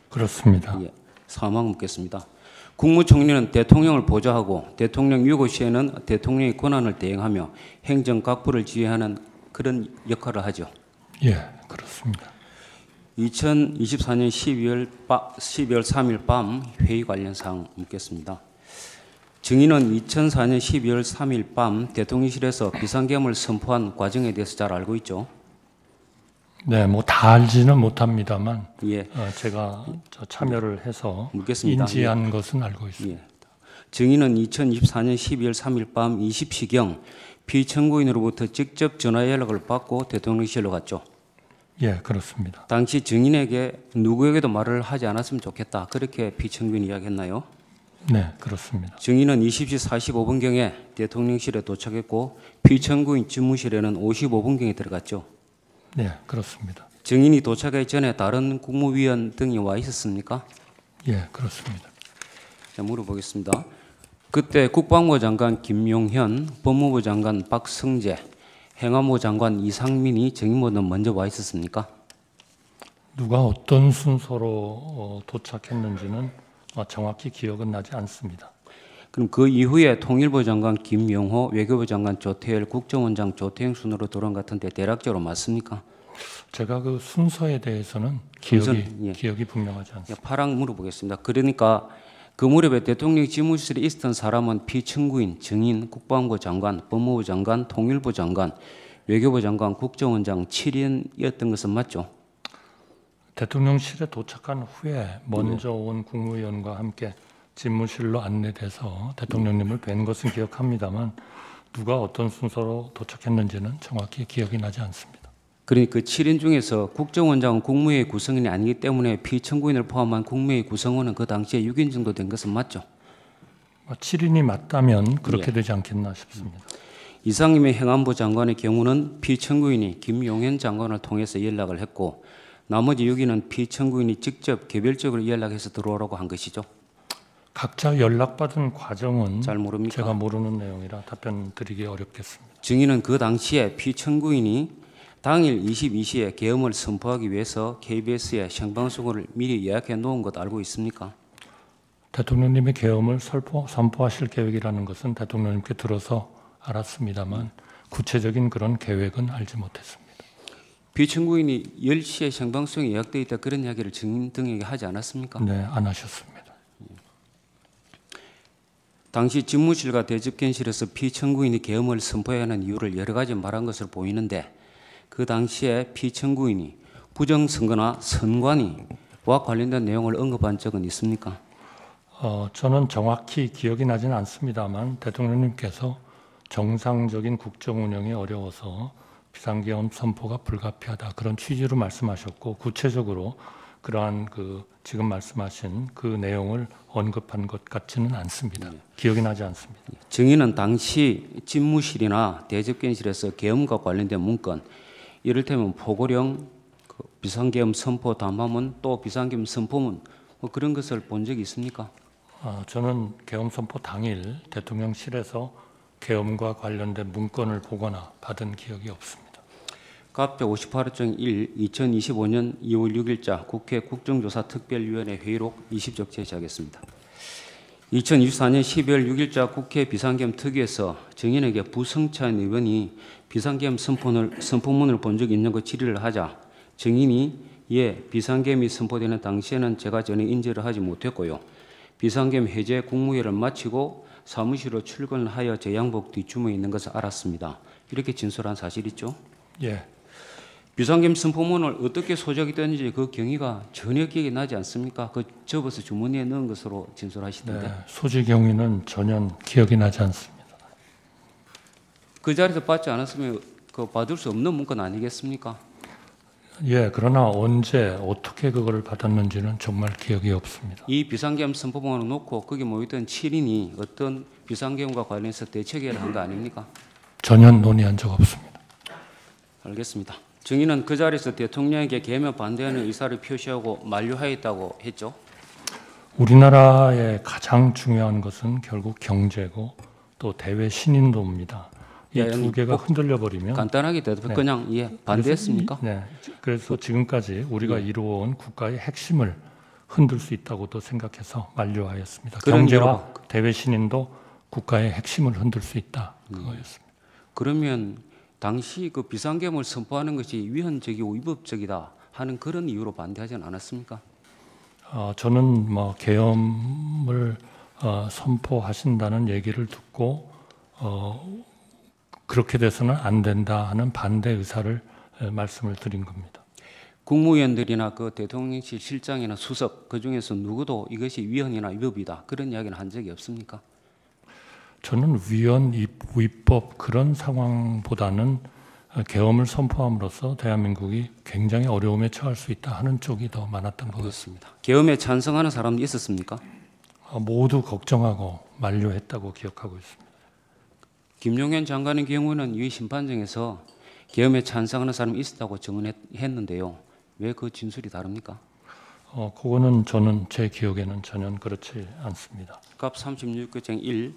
그렇습니다. 예, 사망 묻겠습니다. 국무총리는 대통령을 보좌하고 대통령 유고 시에는 대통령의 권한을 대행하며 행정 각부를 지휘하는 그런 역할을 하죠. 예, 그렇습니다. 2024년 12월 3일 밤 회의 관련 사항 묻겠습니다. 증인은 2004년 12월 3일 밤 대통령실에서 비상계엄을 선포한 과정에 대해서 잘 알고 있죠? 네, 뭐 다 알지는 못합니다만 예. 제가 참여를 해서 묻겠습니다. 인지한 것은 알고 있습니다. 예. 증인은 2024년 12월 3일 밤 20시경 피청구인으로부터 직접 전화 연락을 받고 대통령실로 갔죠. 예, 그렇습니다. 당시 증인에게 누구에게도 말을 하지 않았으면 좋겠다. 그렇게 피청구인이 이야기했나요? 네, 그렇습니다. 증인은 20시 45분경에 대통령실에 도착했고 피청구인 집무실에는 55분경에 들어갔죠. 네, 그렇습니다. 증인이 도착하기 전에 다른 국무위원 등이 와 있었습니까? 예, 그렇습니다. 자, 물어보겠습니다. 그때 국방부 장관 김용현, 법무부 장관 박성재, 행안부 장관 이상민이 증인보다 먼저 와 있었습니까? 누가 어떤 순서로 도착했는지는 정확히 기억은 나지 않습니다. 그럼 그 이후에 통일부 장관 김용호, 외교부 장관 조태열, 국정원장 조태영 순으로 돌아온 것 같은데 대략적으로 맞습니까? 제가 그 순서에 대해서는 예. 기억이 분명하지 않습니다. 파랑 물어보겠습니다. 그러니까 그 무렵에 대통령 집무실에 있었던 사람은 피청구인, 증인, 국방부 장관, 법무부 장관, 통일부 장관, 외교부 장관, 국정원장 7인이었던 것은 맞죠? 대통령실에 도착한 후에 먼저 온 국무위원과 함께 집무실로 안내돼서 대통령님을 뵌 것은 기억합니다만 누가 어떤 순서로 도착했는지는 정확히 기억이 나지 않습니다. 그러니 그 7인 중에서 국정원장은 국무회의 구성원이 아니기 때문에 피청구인을 포함한 국무회의 구성원은 그 당시에 6인 정도 된 것은 맞죠? 7인이 맞다면 그렇게 예. 되지 않겠나 싶습니다. 이상임의 행안부 장관의 경우는 피청구인이 김용현 장관을 통해서 연락을 했고 나머지 6인은 피청구인이 직접 개별적으로 연락해서 들어오라고 한 것이죠. 각자 연락받은 과정은 잘 모릅니까? 제가 모르는 내용이라 답변 드리기 어렵겠습니다. 증인은 그 당시에 피청구인이 당일 22시에 계엄을 선포하기 위해서 KBS에 생방송을 미리 예약해 놓은 것 알고 있습니까? 대통령님의 계엄을 선포하실 계획이라는 것은 대통령님께 들어서 알았습니다만 구체적인 그런 계획은 알지 못했습니다. 피청구인이 10시에 생방송이 예약되어 있다 그런 이야기를 증인 등에게 하지 않았습니까? 네, 안 하셨습니다. 당시 집무실과 대집견실에서 피청구인이 계엄을 선포해야 하는 이유를 여러 가지 말한 것으로 보이는데 그 당시에 피청구인이 부정선거나 선관위와 관련된 내용을 언급한 적은 있습니까? 저는 정확히 기억이 나지는 않습니다만 대통령님께서 정상적인 국정 운영이 어려워서 비상계엄 선포가 불가피하다 그런 취지로 말씀하셨고 구체적으로 그러한 지금 말씀하신 그 내용을 언급한 것 같지는 않습니다. 기억이 나지 않습니다. 증인은 당시 집무실이나 대집견실에서 계엄과 관련된 문건 이를테면 포고령, 비상계엄 선포 담화문 또 비상계엄 선포문 뭐 그런 것을 본 적이 있습니까? 저는 계엄 선포 당일 대통령실에서 계엄과 관련된 문건을 보거나 받은 기억이 없습니다. 카페 58호증 1 2025년 2월 6일자 국회 국정조사특별위원회 회의록 20쪽 제시하겠습니다. 2024년 12월 6일자 국회 비상계엄 특위에서 증인에게 부성찬 의원이 비상계엄 선포문을 본 적이 있는 것 질의를 하자 증인이 예, 비상계엄이 선포되는 당시에는 제가 전혀 인지를 하지 못했고요. 비상계엄 해제 국무회의를 마치고 사무실로 출근을 하여 제 양복 뒷주머니에 있는 것을 알았습니다. 이렇게 진술한 사실 있죠? 예. 비상계엄 선포문을 어떻게 소작이 됐는지 그 경위가 전혀 기억이 나지 않습니까? 그 접어서 주머니에 넣은 것으로 진술하시던데. 네, 소지 경위는 전혀 기억이 나지 않습니다. 그 자리에서 받지 않았으면 그 받을 수 없는 문건 아니겠습니까? 예, 그러나 언제 어떻게 그거를 받았는지는 정말 기억이 없습니다. 이 비상계엄 선포문을 놓고 거기 모였던 7인이 어떤 비상계엄과 관련해서 대책회의를 한 거 아닙니까? 전혀 논의한 적 없습니다. 알겠습니다. 증인은 그 자리에서 대통령에게 계엄에 반대하는 의사를 표시하고 만류하였다고 했죠. 우리나라의 가장 중요한 것은 결국 경제고 또 대외 신인도입니다. 이 예, 두 개가 흔들려 버리면 간단하게 대답해 네. 그냥 반대했습니까? 그래서 지금까지 우리가 이루어온 국가의 핵심을 흔들 수 있다고도 생각해서 만류하였습니다. 그런 경제와 대외 신인도 국가의 핵심을 흔들 수 있다. 그거였습니다. 그러면 당시 그 비상계엄을 선포하는 것이 위헌적이고 위법적이다 하는 그런 이유로 반대하지는 않았습니까? 저는 뭐 계엄을 선포하신다는 얘기를 듣고 그렇게 돼서는 안 된다 하는 반대 의사를 말씀을 드린 겁니다. 국무위원들이나 그 대통령실 실장이나 수석 그 중에서 누구도 이것이 위헌이나 위법이다 그런 이야기는 한 적이 없습니까? 저는 위헌, 위법 그런 상황보다는 계엄을 선포함으로써 대한민국이 굉장히 어려움에 처할 수 있다 하는 쪽이 더 많았던 것 같습니다. 계엄에 찬성하는 사람도 있었습니까? 모두 걱정하고 만류했다고 기억하고 있습니다. 김용현 장관의 경우는 이 심판정에서 계엄에 찬성하는 사람이 있었다고 증언했는데요. 왜 그 진술이 다릅니까? 그거는 저는 제 기억에는 전혀 그렇지 않습니다. 갑 36교장 1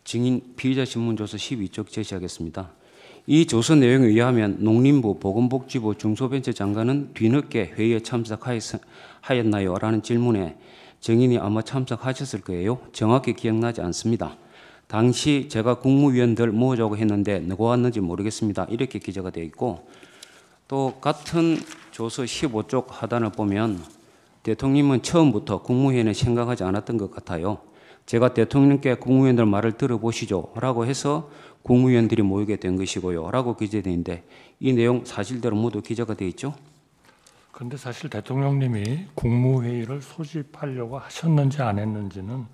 증인 피의자 신문조서 12쪽 제시하겠습니다. 이 조서 내용에 의하면 농림부, 보건복지부, 중소벤처장관은 뒤늦게 회의에 참석하였나요? 라는 질문에 증인이 아마 참석하셨을 거예요. 정확히 기억나지 않습니다. 당시 제가 국무위원들 모으자고 했는데 누가 왔는지 모르겠습니다. 이렇게 기재가 되어 있고 또 같은 조서 15쪽 하단을 보면 대통령은 처음부터 국무회의는 생각하지 않았던 것 같아요. 제가 대통령께 국무위원들 말을 들어보시죠 라고 해서 국무위원들이 모이게 된 것이고요 라고 기재되어 있는데 이 내용 사실대로 모두 기재가 되어 있죠? 그런데 사실 대통령님이 국무회의를 소집하려고 하셨는지 안 했는지는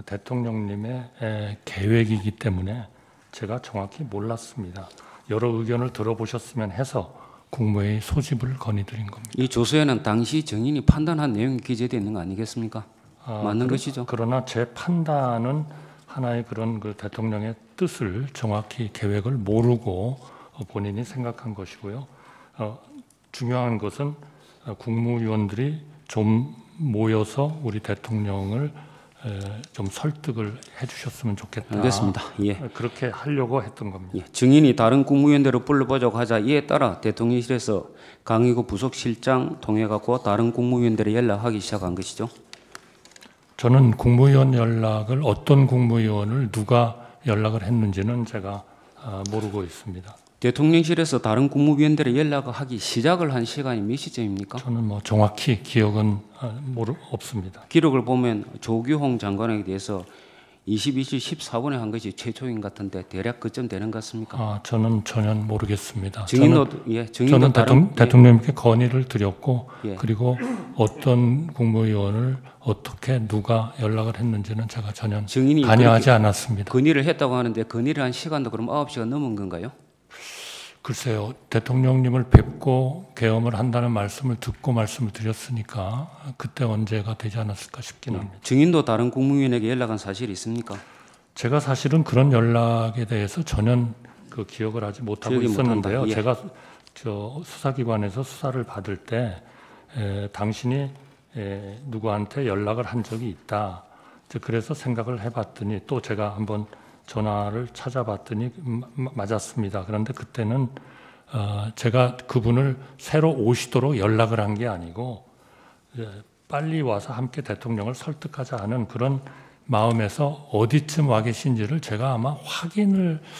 대통령님의 계획이기 때문에 제가 정확히 몰랐습니다. 여러 의견을 들어보셨으면 해서 국무회의 소집을 건의드린 겁니다. 이 조서에는 당시 증인이 판단한 내용이 기재되어 있는 거 아니겠습니까? 맞는 것이죠. 그러나 제 판단은 하나의 그런 그 대통령의 뜻을 정확히 계획을 모르고 본인이 생각한 것이고요. 중요한 것은 국무위원들이 좀 모여서 우리 대통령을 좀 설득을 해주셨으면 좋겠다. 알겠습니다. 예. 그렇게 하려고 했던 겁니다. 예. 증인이 다른 국무위원들을 불러보자고 하자 이에 따라 대통령실에서 강의구 부속실장 통해갖고 다른 국무위원들에 연락하기 시작한 것이죠. 저는 국무위원 연락을 어떤 국무위원을 누가 연락을 했는지는 제가 모르고 있습니다. 대통령실에서 다른 국무위원들에 연락을 하기 시작을 한 시간이 몇 시점입니까? 저는 뭐 정확히 기억은 없습니다. 기록을 보면 조규홍 장관에 대해서 22시 14분에 한 것이 최초인 것 같은데 대략 그쯤 되는 것 같습니까? 저는 전혀 모르겠습니다. 증인도 저는 대통령님께 건의를 드렸고 예. 그리고 어떤 국무위원을 어떻게 누가 연락을 했는지는 제가 전혀 관여하지 않았습니다. 건의를 했다고 하는데 건의를 한 시간도 그럼 9시가 넘은 건가요? 글쎄요. 대통령님을 뵙고 계엄을 한다는 말씀을 듣고 말씀을 드렸으니까 그때 언제가 되지 않았을까 싶긴 합니다. 증인도 다른 국무위원에게 연락한 사실이 있습니까? 제가 사실은 그런 연락에 대해서 전혀 그 기억을 하지 못하고 있었는데요. 예. 제가 저 수사기관에서 수사를 받을 때 당신이 누구한테 연락을 한 적이 있다. 그래서 생각을 해봤더니 또 제가 한번 전화를 찾아봤더니 맞았습니다. 그런데 그때는 제가 그분을 새로 오시도록 연락을 한 게 아니고 빨리 와서 함께 대통령을 설득하자 하는 그런 마음에서 어디쯤 와 계신지를 제가 아마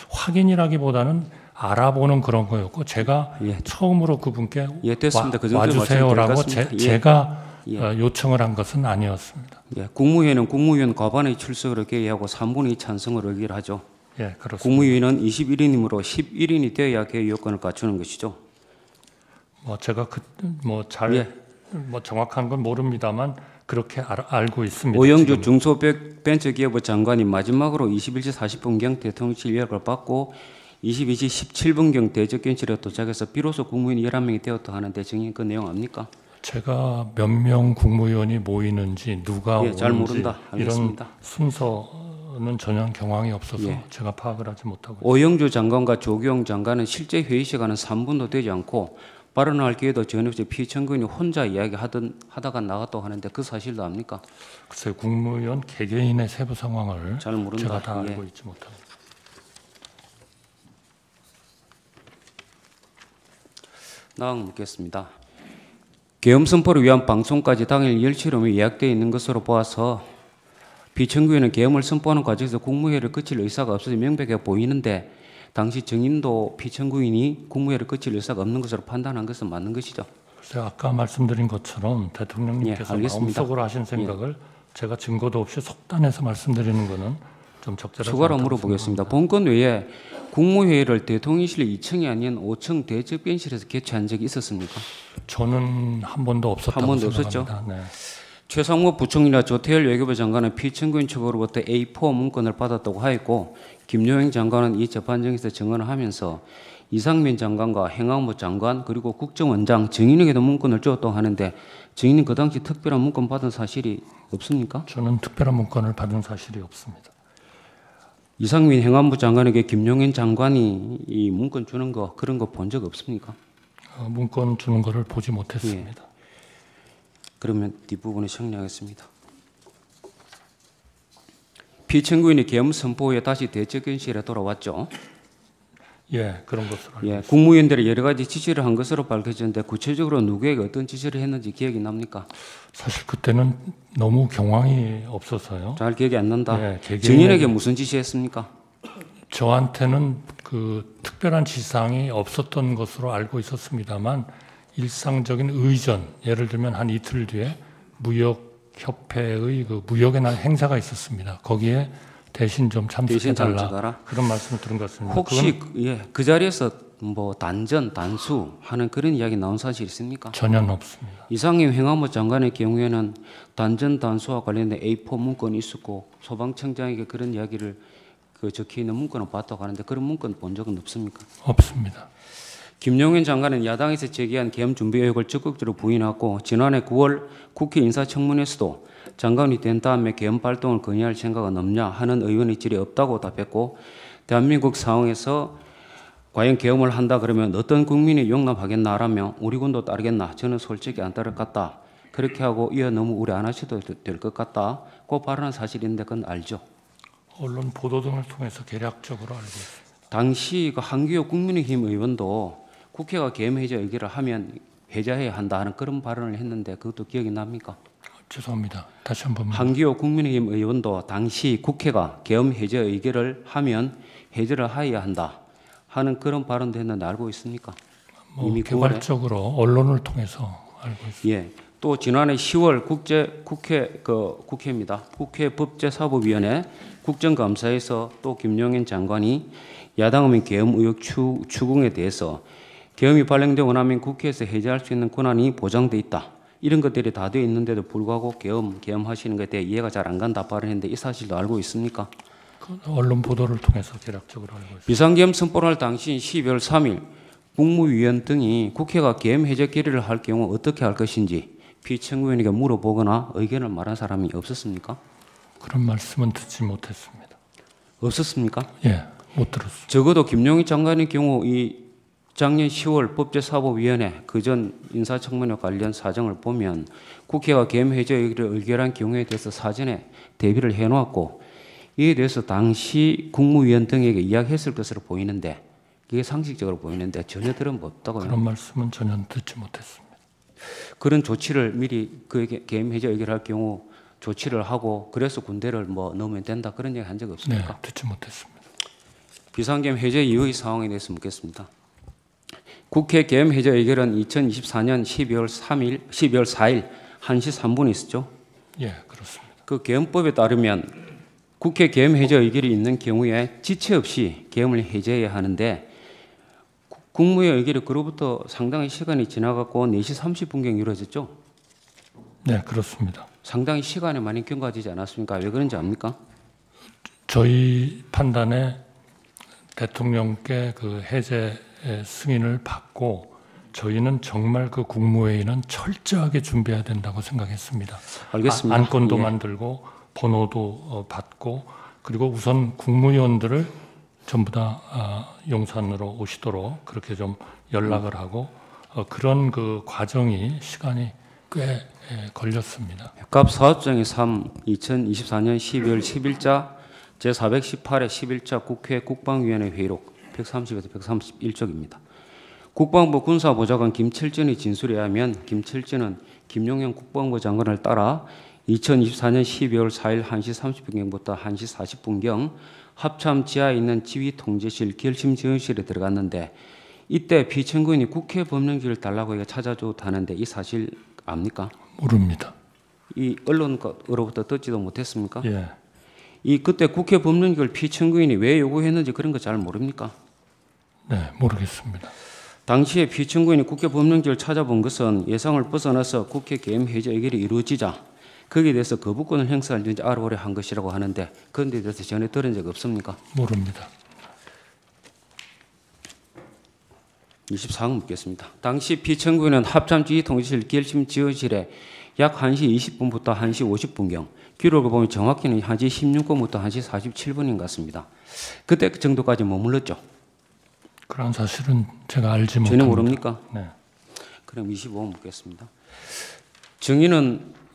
확인이라기보다는 알아보는 그런 거였고 제가 처음으로 그분께 와주세요라고 제가 요청을 한 것은 아니었습니다. 예, 국무회의는 국무위원 과반의 출석을 개의하고 3분의 2 찬성을 의결하죠. 예, 그렇습니다. 국무위원은 21인이므로 11인이 되어야 개의 요건을 갖추는 것이죠. 뭐 제가 잘 정확한 건 모릅니다만 그렇게 알고 있습니다. 오영주 지금. 중소벤처기업부 장관이 마지막으로 21시 40분경 대통령실 예약을 받고 22시 17분경 대접견실에 도착해서 비로소 국무위원 11명이 되었다 하는데 증인 그 내용 압니까? 제가 몇 명 국무위원이 모이는지 누가 오는지 잘 모른다. 이런 알겠습니다. 순서는 전혀 경황이 없어서 예. 제가 파악을 하지 못하고 있습니다. 오영주 장관과 조경 장관은 실제 회의 시간은 3분도 되지 않고 발언할 기회도 전혀 없이 피청구인이 혼자 이야기하다가 나갔다고 하는데 그 사실도 압니까? 글쎄 국무위원 개개인의 세부 상황을 잘 모른다. 제가 다 예. 알고 있지 못합니다. 다음 묻겠습니다. 계엄 선포를 위한 방송까지 당일 10시로 예약되어 있는 것으로 보아서 피청구인은 계엄을 선포하는 과정에서 국무회의를 거칠 의사가 없어서 명백해 보이는데 당시 증인도 피청구인이 국무회의를 거칠 의사가 없는 것으로 판단한 것은 맞는 것이죠? 글쎄 아까 말씀드린 것처럼 대통령님께서 예, 알겠습니다. 마음속으로 하신 생각을 제가 증거도 없이 속단해서 말씀드리는 것은 좀 적절하지 추가로 않다고 물어보겠습니다. 생각합니다. 본건 외에 국무회의를 대통령실 2층이 아닌 5층 대접변실에서 개최한 적이 있었습니까? 저는 한 번도 없었다고 한 번도 생각합니다. 네. 최상목 부총리나 조태열 외교부 장관은 피청구인 측으로부터 A4 문건을 받았다고 하였고 김용행 장관은 이 재판정에서 증언을 하면서 이상민 장관과 행안부 장관 그리고 국정원장 증인에게도 문건을 줬다고 하는데 증인은 그 당시 특별한 문건 받은 사실이 없습니까? 저는 특별한 문건을 받은 사실이 없습니다. 이상민 행안부 장관에게 김용행 장관이 이 문건 주는 거 그런 거 본 적 없습니까? 문건 주는 거를 보지 못했습니다. 그러면 뒷부분을 정리하겠습니다. 피청구인이 계엄 선포 후에 다시 대책견실에 돌아왔죠. 예, 그런 것으로 알고 예, 국무위원들이 여러 가지 지시를 한 것으로 밝혀졌는데 구체적으로 누구에게 어떤 지시를 했는지 기억이 납니까? 사실 그때는 너무 경황이 없어서요. 잘 기억이 안 난다. 예, 개개인에게- 증인에게 무슨 지시했습니까? 저한테는 그 특별한 지상이 없었던 것으로 알고 있었습니다만 일상적인 의전, 예를 들면 한 이틀 뒤에 무역협회의 그 무역의 날 행사가 있었습니다. 거기에 대신 좀 대신 참석해달라 참석하라. 그런 말씀을 들은 것 같습니다. 혹시 그 자리에서 뭐 단전, 단수 하는 그런 이야기 나온 사실 있습니까? 전혀 없습니다. 이상임 행안부 장관의 경우에는 단전, 단수와 관련된 A4 문건이 있었고 소방청장에게 그런 이야기를 그 적혀 있는 문건을 봤다고 하는데 그런 문건 본 적은 없습니까? 없습니다. 김용현 장관은 야당에서 제기한 계엄 준비 의혹을 적극적으로 부인하고 지난해 9월 국회 인사청문회에서도 장관이 된 다음에 계엄 발동을 건의할 생각은 없냐 하는 의원의 질이 없다고 답했고 대한민국 상황에서 과연 계엄을 한다 그러면 어떤 국민이 용납하겠나라며 우리 군도 따르겠나 저는 솔직히 안 따를 것 같다. 그렇게 하고 이어 너무 우려 안 하셔도 될 것 같다. 그 발언한 사실인데 그건 알죠. 언론 보도 등을 통해서 개략적으로 알고 있습니다. 당시 그 한기호 국민의힘 의원도 국회가 계엄 해제 의결을 하면 해제해야 한다 하는 그런 발언을 했는데 그것도 기억이 납니까? 죄송합니다. 다시 한번 한기호 국민의힘 의원도 당시 국회가 계엄 해제 의결을 하면 해제를 해야 한다 하는 그런 발언도 했는데 알고 있습니까? 뭐 이미 개괄적으로 언론을 통해서 알고 있습니다. 예. 또 지난해 10월 국회입니다. 국회 법제사법위원회 국정감사에서 또 김용현 장관이 야당의 계엄 의혹 추궁에 대해서 계엄이 발령되고 나면 국회에서 해제할 수 있는 권한이 보장돼 있다. 이런 것들이 다 되어 있는데도 불구하고 계엄하시는 것에 대해 이해가 잘 안 간다 발언했는데 이 사실도 알고 있습니까? 그 언론 보도를 통해서 개략적으로 알고 있습니다. 비상계엄 선포를 할 당시 12월 3일 국무위원 등이 국회가 계엄 해제 결의를 할 경우 어떻게 할 것인지 피청구인에게 물어보거나 의견을 말한 사람이 없었습니까? 그런 말씀은 듣지 못했습니다. 없었습니까? 예, 못 들었습니다. 적어도 김용희 장관의 경우 이 작년 10월 법제사법위원회 그전 인사청문회 관련 사정을 보면 국회가 계엄 해제 의결한 경우에 대해서 사전에 대비를 해놓았고 이에 대해서 당시 국무위원 등에게 이야기했을 것으로 보이는데 이게 상식적으로 보이는데 전혀 들은 법 없다고요. 그런 말씀은 전혀 듣지 못했습니다. 그런 조치를 미리 그 계엄 해제 의결할 경우 조치를 하고 그래서 군대를 뭐 넣으면 된다 그런 얘기 한 적 네, 없습니까? 듣지 못했습니다. 비상계엄 해제 이후의 상황에 대해서 묻겠습니다. 국회 계엄 해제 의결은 2024년 12월 4일 1시 3분에 있었죠. 예, 그렇습니다. 그 계엄법에 따르면 국회 계엄 해제 의결이 있는 경우에 지체 없이 계엄을 해제해야 하는데 국무회의 의결이 그로부터 상당히 시간이 지나갔고 4시 30분경 이루어졌죠? 네, 그렇습니다. 상당히 시간에 많이 경과되지 않았습니까? 왜 그런지 압니까? 저희 판단에 대통령께 그 해제 승인을 받고 저희는 정말 그 국무회의는 철저하게 준비해야 된다고 생각했습니다. 알겠습니다. 안건도 예. 만들고 번호도 받고 그리고 우선 국무위원들을 전부 다 용산으로 오시도록 그렇게 좀 연락을 하고 그런 그 과정이 시간이 꽤 걸렸습니다. 갑 사업장의 3, 2024년 12월 10일자 제418회 11차 국회 국방위원회 회의록 130에서 131쪽입니다. 국방부 군사보좌관 김철진의 진술에 의하면 김철진은 김용현 국방부 장관을 따라 2024년 12월 4일 1시 30분경부터 1시 40분경 합참 지하에 있는 지휘통제실 결심지원실에 들어갔는데 이때 피청구인이 국회 법령지를 달라고 찾아줬다는데 이 사실 압니까? 모릅니다. 이 언론으로부터 듣지도 못했습니까? 예. 이 그때 국회 법령지를 피청구인이 왜 요구했는지 그런 거 잘 모릅니까? 네, 모르겠습니다. 당시에 피청구인이 국회 법령지를 찾아본 것은 예상을 벗어나서 국회 계엄 해제 의결이 이루어지자 거기에 대해서 거부권을 행사하는지 알아보려 한 것이라고 하는데 그런 데 대해서 전에 들은 적 없습니까? 모릅니다. 24억 묻겠습니다. 당시 피청구인은 합참지휘통제실 결심지원실에 약 1시 20분부터 1시 50분경 기록을 보면 정확히는 1시 16분부터 1시 47분인 것 같습니다. 그때 그 정도까지 머물렀죠? 그런 사실은 제가 알지 못합니다. 전혀 모릅니까? 네. 그럼 25억 묻겠습니다. 증인은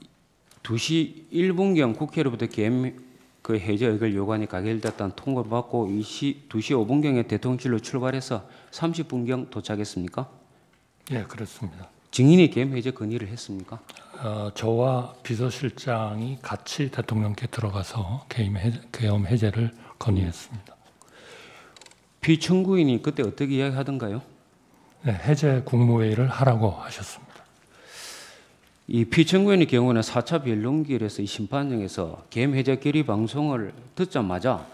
2시 1분경 국회로부터 계엄 그 해제 의결 요구안이 가결됐다는 통보를 받고 2시 5분경에 대통령실로 출발해서 30분경 도착했습니까? 예, 그렇습니다. 증인이 계엄 해제 건의를 했습니까? 저와 비서실장이 같이 대통령께 들어가서 계엄 해제를 건의했습니다. 피청구인이 그때 어떻게 이야기하던가요? 네, 해제 국무회의를 하라고 하셨습니다. 이 피청구인의 경우는 4차 변론기일에서 이 심판정에서 계엄 해제 결의 방송을 듣자마자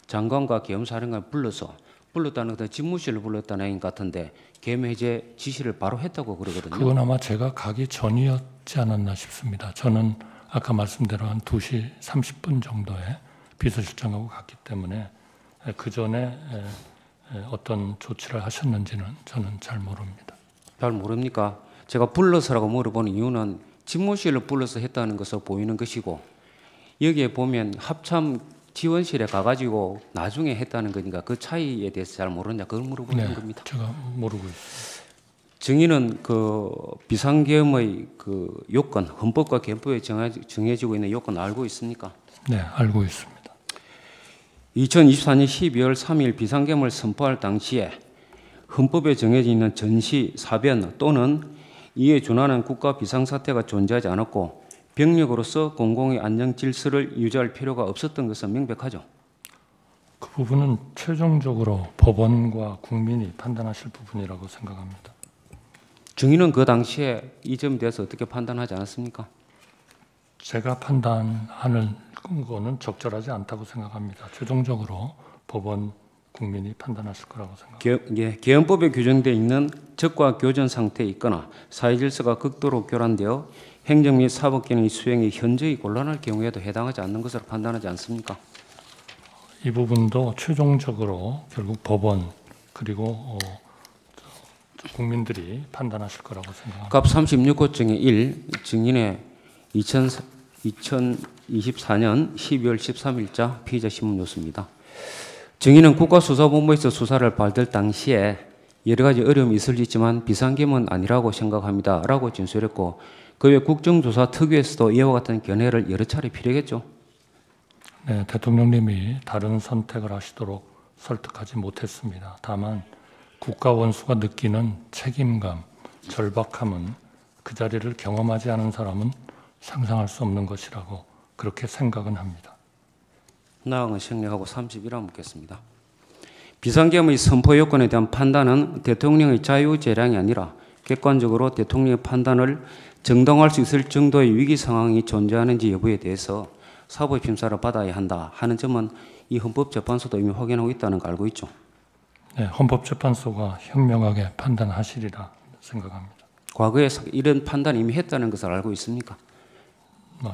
장관과 계엄사령관을 불렀다는 것은 집무실을 불렀다는 것 같은데 계엄 해제 지시를 바로 했다고 그러거든요. 그건 아마 제가 가기 전이었지 않았나 싶습니다. 저는 아까 말씀대로 한 2시 30분 정도에 비서실장하고 갔기 때문에 그 전에 어떤 조치를 하셨는지는 저는 잘 모릅니다. 잘 모릅니까? 제가 불러서라고 물어보는 이유는 집무실을 불러서 했다는 것으로 보이는 것이고 여기에 보면 합참 지원실에 가가지고 나중에 했다는 거니까 그 차이에 대해서 잘 모르냐 그걸 물어보는 겁니다. 제가 모르고 있습니다. 증인은 그 비상계엄의 그 요건, 헌법과憲법에 정해지고 있는 요건 알고 있습니까? 네, 알고 있습니다. 2024년 12월 3일 비상계엄을 선포할 당시에 헌법에 정해져 있는 전시, 사변 또는 이에 준하는 국가 비상사태가 존재하지 않았고 병력으로서 공공의 안정 질서를 유지할 필요가 없었던 것은 명백하죠. 그 부분은 최종적으로 법원과 국민이 판단하실 부분이라고 생각합니다. 증인은 그 당시에 이 점에 대해서 어떻게 판단하지 않았습니까? 제가 판단하는 거는 적절하지 않다고 생각합니다. 최종적으로 법원, 국민이 판단하실 거라고 생각합니다. 계엄법에 규정되어 있는 적과 교전 상태에 있거나 사회질서가 극도로 교란되어 행정 및 사법기능의 수행이 현저히 곤란할 경우에도 해당하지 않는 것으로 판단하지 않습니까? 이 부분도 최종적으로 결국 법원 그리고 국민들이 판단하실 거라고 생각합니다. 갑 36호 중에 1 증인의 2024년 12월 13일자 피의자 신문 뉴스입니다. 증인은 국가수사본부에서 수사를 받을 당시에 여러 가지 어려움이 있을 수 있지만 비상계엄은 아니라고 생각합니다. 라고 진술했고 그 외 국정조사 특위에서도 이와 같은 견해를 여러 차례 필요했죠. 네, 대통령님이 다른 선택을 하시도록 설득하지 못했습니다. 다만 국가 원수가 느끼는 책임감, 절박함은 그 자리를 경험하지 않은 사람은 상상할 수 없는 것이라고 그렇게 생각은 합니다. 나강은 생략하고 31화 묻겠습니다. 비상계엄의 선포 요건에 대한 판단은 대통령의 자유재량이 아니라 객관적으로 대통령의 판단을 정당화할 수 있을 정도의 위기 상황이 존재하는지 여부에 대해서 사법심사를 받아야 한다 하는 점은 이 헌법재판소도 이미 확인하고 있다는 거 알고 있죠? 네, 헌법재판소가 현명하게 판단하시리라 생각합니다. 과거에 이런 판단을 이미 했다는 것을 알고 있습니까?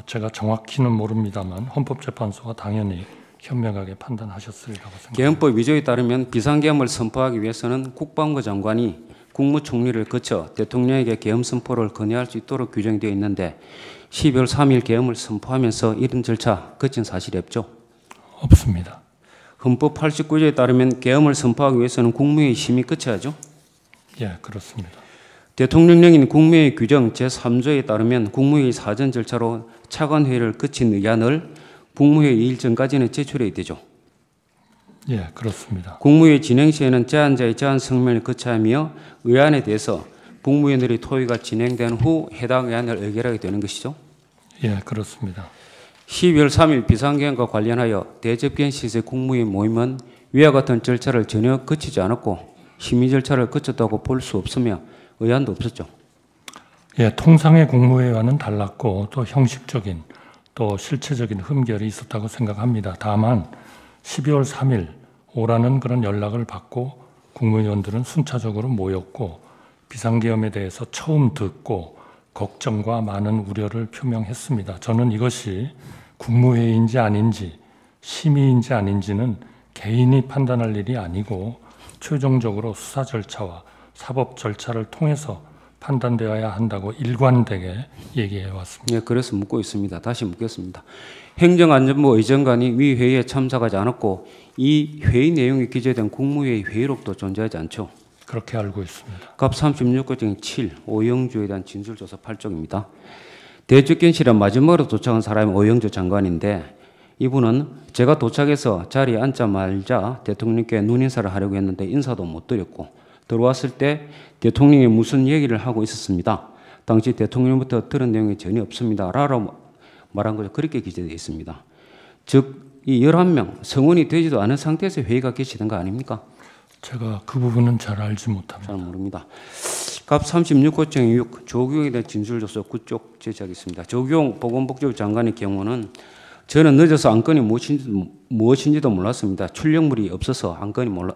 제가 정확히는 모릅니다만 헌법재판소가 당연히 현명하게 판단하셨으리라고 생각합니다. 계엄법 위조에 따르면 비상계엄을 선포하기 위해서는 국방부 장관이 국무총리를 거쳐 대통령에게 계엄 선포를 건의할 수 있도록 규정되어 있는데 12월 3일 계엄을 선포하면서 이런 절차 거친 사실이 없죠? 없습니다. 헌법 89조에 따르면 계엄을 선포하기 위해서는 국무회의 심의 거쳐야죠? 예, 그렇습니다. 대통령령인 국무회의 규정 제3조에 따르면 국무회의 사전 절차로 차관회의를 거친 의안을 국무회의 일정까지는 제출해야 되죠. 예, 그렇습니다. 국무회의 진행 시에는 제안자의 제안 성명을 거쳐야 하며 의안에 대해서 국무위원들의 토의가 진행된 후 해당 의안을 의결하게 되는 것이죠. 예, 그렇습니다. 12월 3일 비상계엄과 관련하여 대접견 시세 국무회의 모임은 위와 같은 절차를 전혀 거치지 않았고 심의 절차를 거쳤다고 볼 수 없으며 의안도 없었죠. 예, 통상의 국무회의와는 달랐고 또 형식적인 또 실체적인 흠결이 있었다고 생각합니다. 다만 12월 3일 오라는 그런 연락을 받고 국무위원들은 순차적으로 모였고 비상계엄에 대해서 처음 듣고 걱정과 많은 우려를 표명했습니다. 저는 이것이 국무회의인지 아닌지 심의인지 아닌지는 개인이 판단할 일이 아니고 최종적으로 수사 절차와 사법 절차를 통해서 판단되어야 한다고 일관되게 얘기해 왔습니다. 네, 그래서 묻고 있습니다. 다시 묻겠습니다. 행정안전부 의정관이 위 회의에 참석하지 않았고 이 회의 내용이 기재된 국무회의 회의록도 존재하지 않죠. 그렇게 알고 있습니다. 갑 36조 7 오영주에 대한 진술조사 8쪽입니다. 대접견실에 마지막으로 도착한 사람이 오영주 장관인데 이분은 제가 도착해서 자리에 앉자마자 대통령께 눈인사를 하려고 했는데 인사도 못 드렸고 들어왔을 때 대통령이 무슨 얘기를 하고 있었습니다. 당시 대통령부터 들은 내용이 전혀 없습니다. 라고 말한 거죠. 그렇게 기재되어 있습니다. 즉, 이 11명 성원이 되지도 않은 상태에서 회의가 개시된 거 아닙니까? 제가 그 부분은 잘 알지 못합니다. 잘 모릅니다. 갑 36호증 6 조경에 대한 진술조사 9쪽 제시하겠습니다. 조경 보건복지부 장관의 경우는 저는 늦어서 안건이 무엇인지도 몰랐습니다. 출력물이 없어서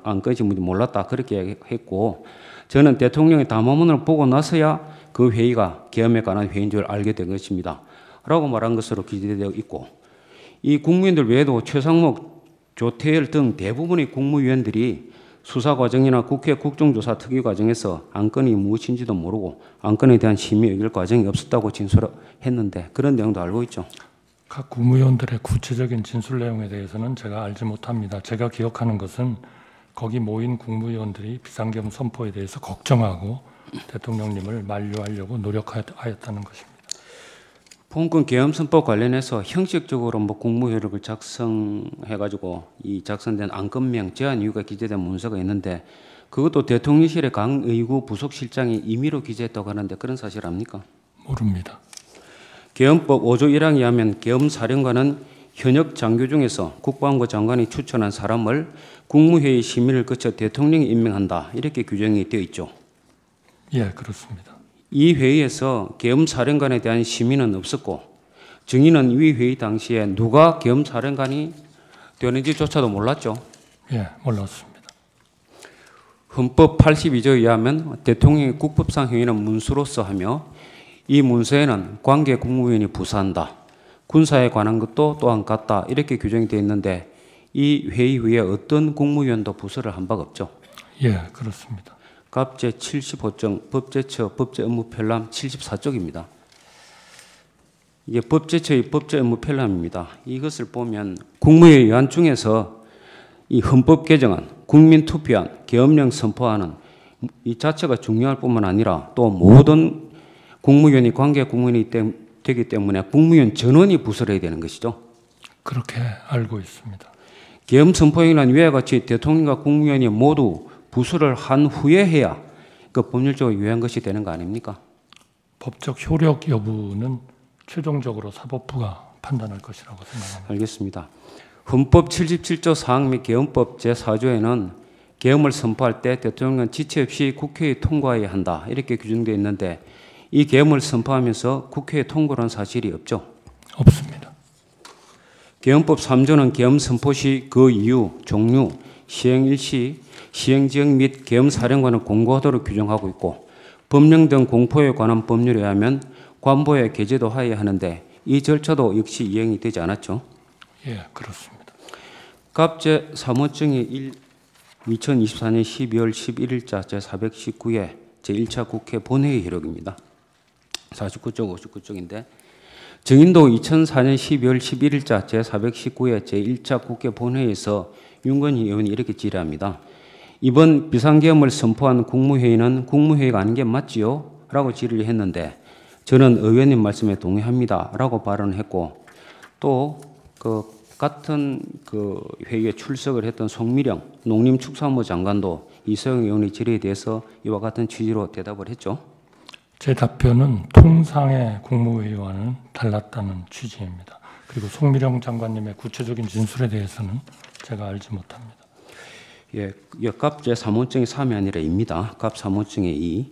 안건인지 몰랐다 그렇게 했고 저는 대통령의 담화문을 보고 나서야 그 회의가 계엄에 관한 회의인 줄 알게 된 것입니다. 라고 말한 것으로 기재되어 있고 이 국무위원들 외에도 최상목, 조태열 등 대부분의 국무위원들이 수사 과정이나 국회 국정조사 특위 과정에서 안건이 무엇인지도 모르고 안건에 대한 심의 의결 과정이 없었다고 진술했는데 그런 내용도 알고 있죠. 각 국무위원들의 구체적인 진술 내용에 대해서는 제가 알지 못합니다. 제가 기억하는 것은 거기 모인 국무위원들이 비상계엄 선포에 대해서 걱정하고 대통령님을 만류하려고 노력하였다는 것입니다. 본건 계엄 선포 관련해서 형식적으로 국무회의록을 작성해가지고 이 작성된 안건명 제안 이유가 기재된 문서가 있는데 그것도 대통령실의 강의구 부속실장이 임의로 기재했다고 하는데 그런 사실 압니까? 모릅니다. 계엄법 5조 1항에 하면 계엄사령관은 현역 장교 중에서 국방부 장관이 추천한 사람을 국무회의 심의를 거쳐 대통령이 임명한다 이렇게 규정이 되어 있죠. 예, 그렇습니다. 이 회의에서 계엄사령관에 대한 심의는 없었고 증인은 이 회의 당시에 누가 계엄사령관이 되는지조차도 몰랐죠. 예, 몰랐습니다. 헌법 82조에 의하면 대통령의 국법상 행위는 문수로서 하며 이 문서에는 관계 국무위원이 부사한다. 군사에 관한 것도 또한 같다. 이렇게 규정이 되어 있는데 이 회의 후에 어떤 국무위원도 부서를 한 바가 없죠. 예, 그렇습니다. 갑 제75정 법제처 법제업무편람 74쪽입니다. 이게 법제처의 법제업무편람입니다. 이것을 보면 국무회의 의안 중에서 이 헌법 개정안, 국민투표안, 계엄령 선포안은 이 자체가 중요할 뿐만 아니라 또 모든 국무위원이 관계 국무위원이 되기 때문에 국무위원 전원이 부서를 해야 되는 것이죠. 그렇게 알고 있습니다. 계엄 선포행위는 위와 같이 대통령과 국무위원이 모두 부서를 한 후에 해야 그 법률적으로 유효한 것이 되는 거 아닙니까? 법적 효력 여부는 최종적으로 사법부가 판단할 것이라고 생각합니다. 알겠습니다. 헌법 77조 4항 및 계엄법 제4조에는 계엄을 선포할 때 대통령은 지체 없이 국회에 통과해야 한다 이렇게 규정되어 있는데 이 계엄을 선포하면서 국회에 통과를 한 사실이 없죠? 없습니다. 계엄법 3조는 계엄 선포 시 그 이유, 종류, 시행 일시, 시행지역 및 계엄 사령관을 공고하도록 규정하고 있고 법령 등 공포에 관한 법률에 의하면 관보에 게재도 하여야 하는데 이 절차도 역시 이행이 되지 않았죠. 예, 그렇습니다. 갑제 사무증의 2024년 12월 11일자 제419회 제1차 국회 본회의 기록입니다. 49쪽, 59쪽인데 정인도 2004년 12월 11일자 제419회 제1차 국회 본회의에서 윤건희 의원이 이렇게 질의합니다. 이번 비상계엄을 선포한 국무회의는 국무회의가 아닌 게 맞지요? 라고 질의를 했는데 저는 의원님 말씀에 동의합니다. 라고 발언을 했고 또 같은 회의에 출석을 했던 송미령 농림축산부 장관도 이소영 의원의 질의에 대해서 이와 같은 취지로 대답을 했죠. 제 답변은 통상의 국무회의와는 달랐다는 취지입니다. 그리고 송미령 장관님의 구체적인 진술에 대해서는 제가 알지 못합니다. 예, 갑 제3호증이 3이 아니라 2입니다. 갑 3호증의 2.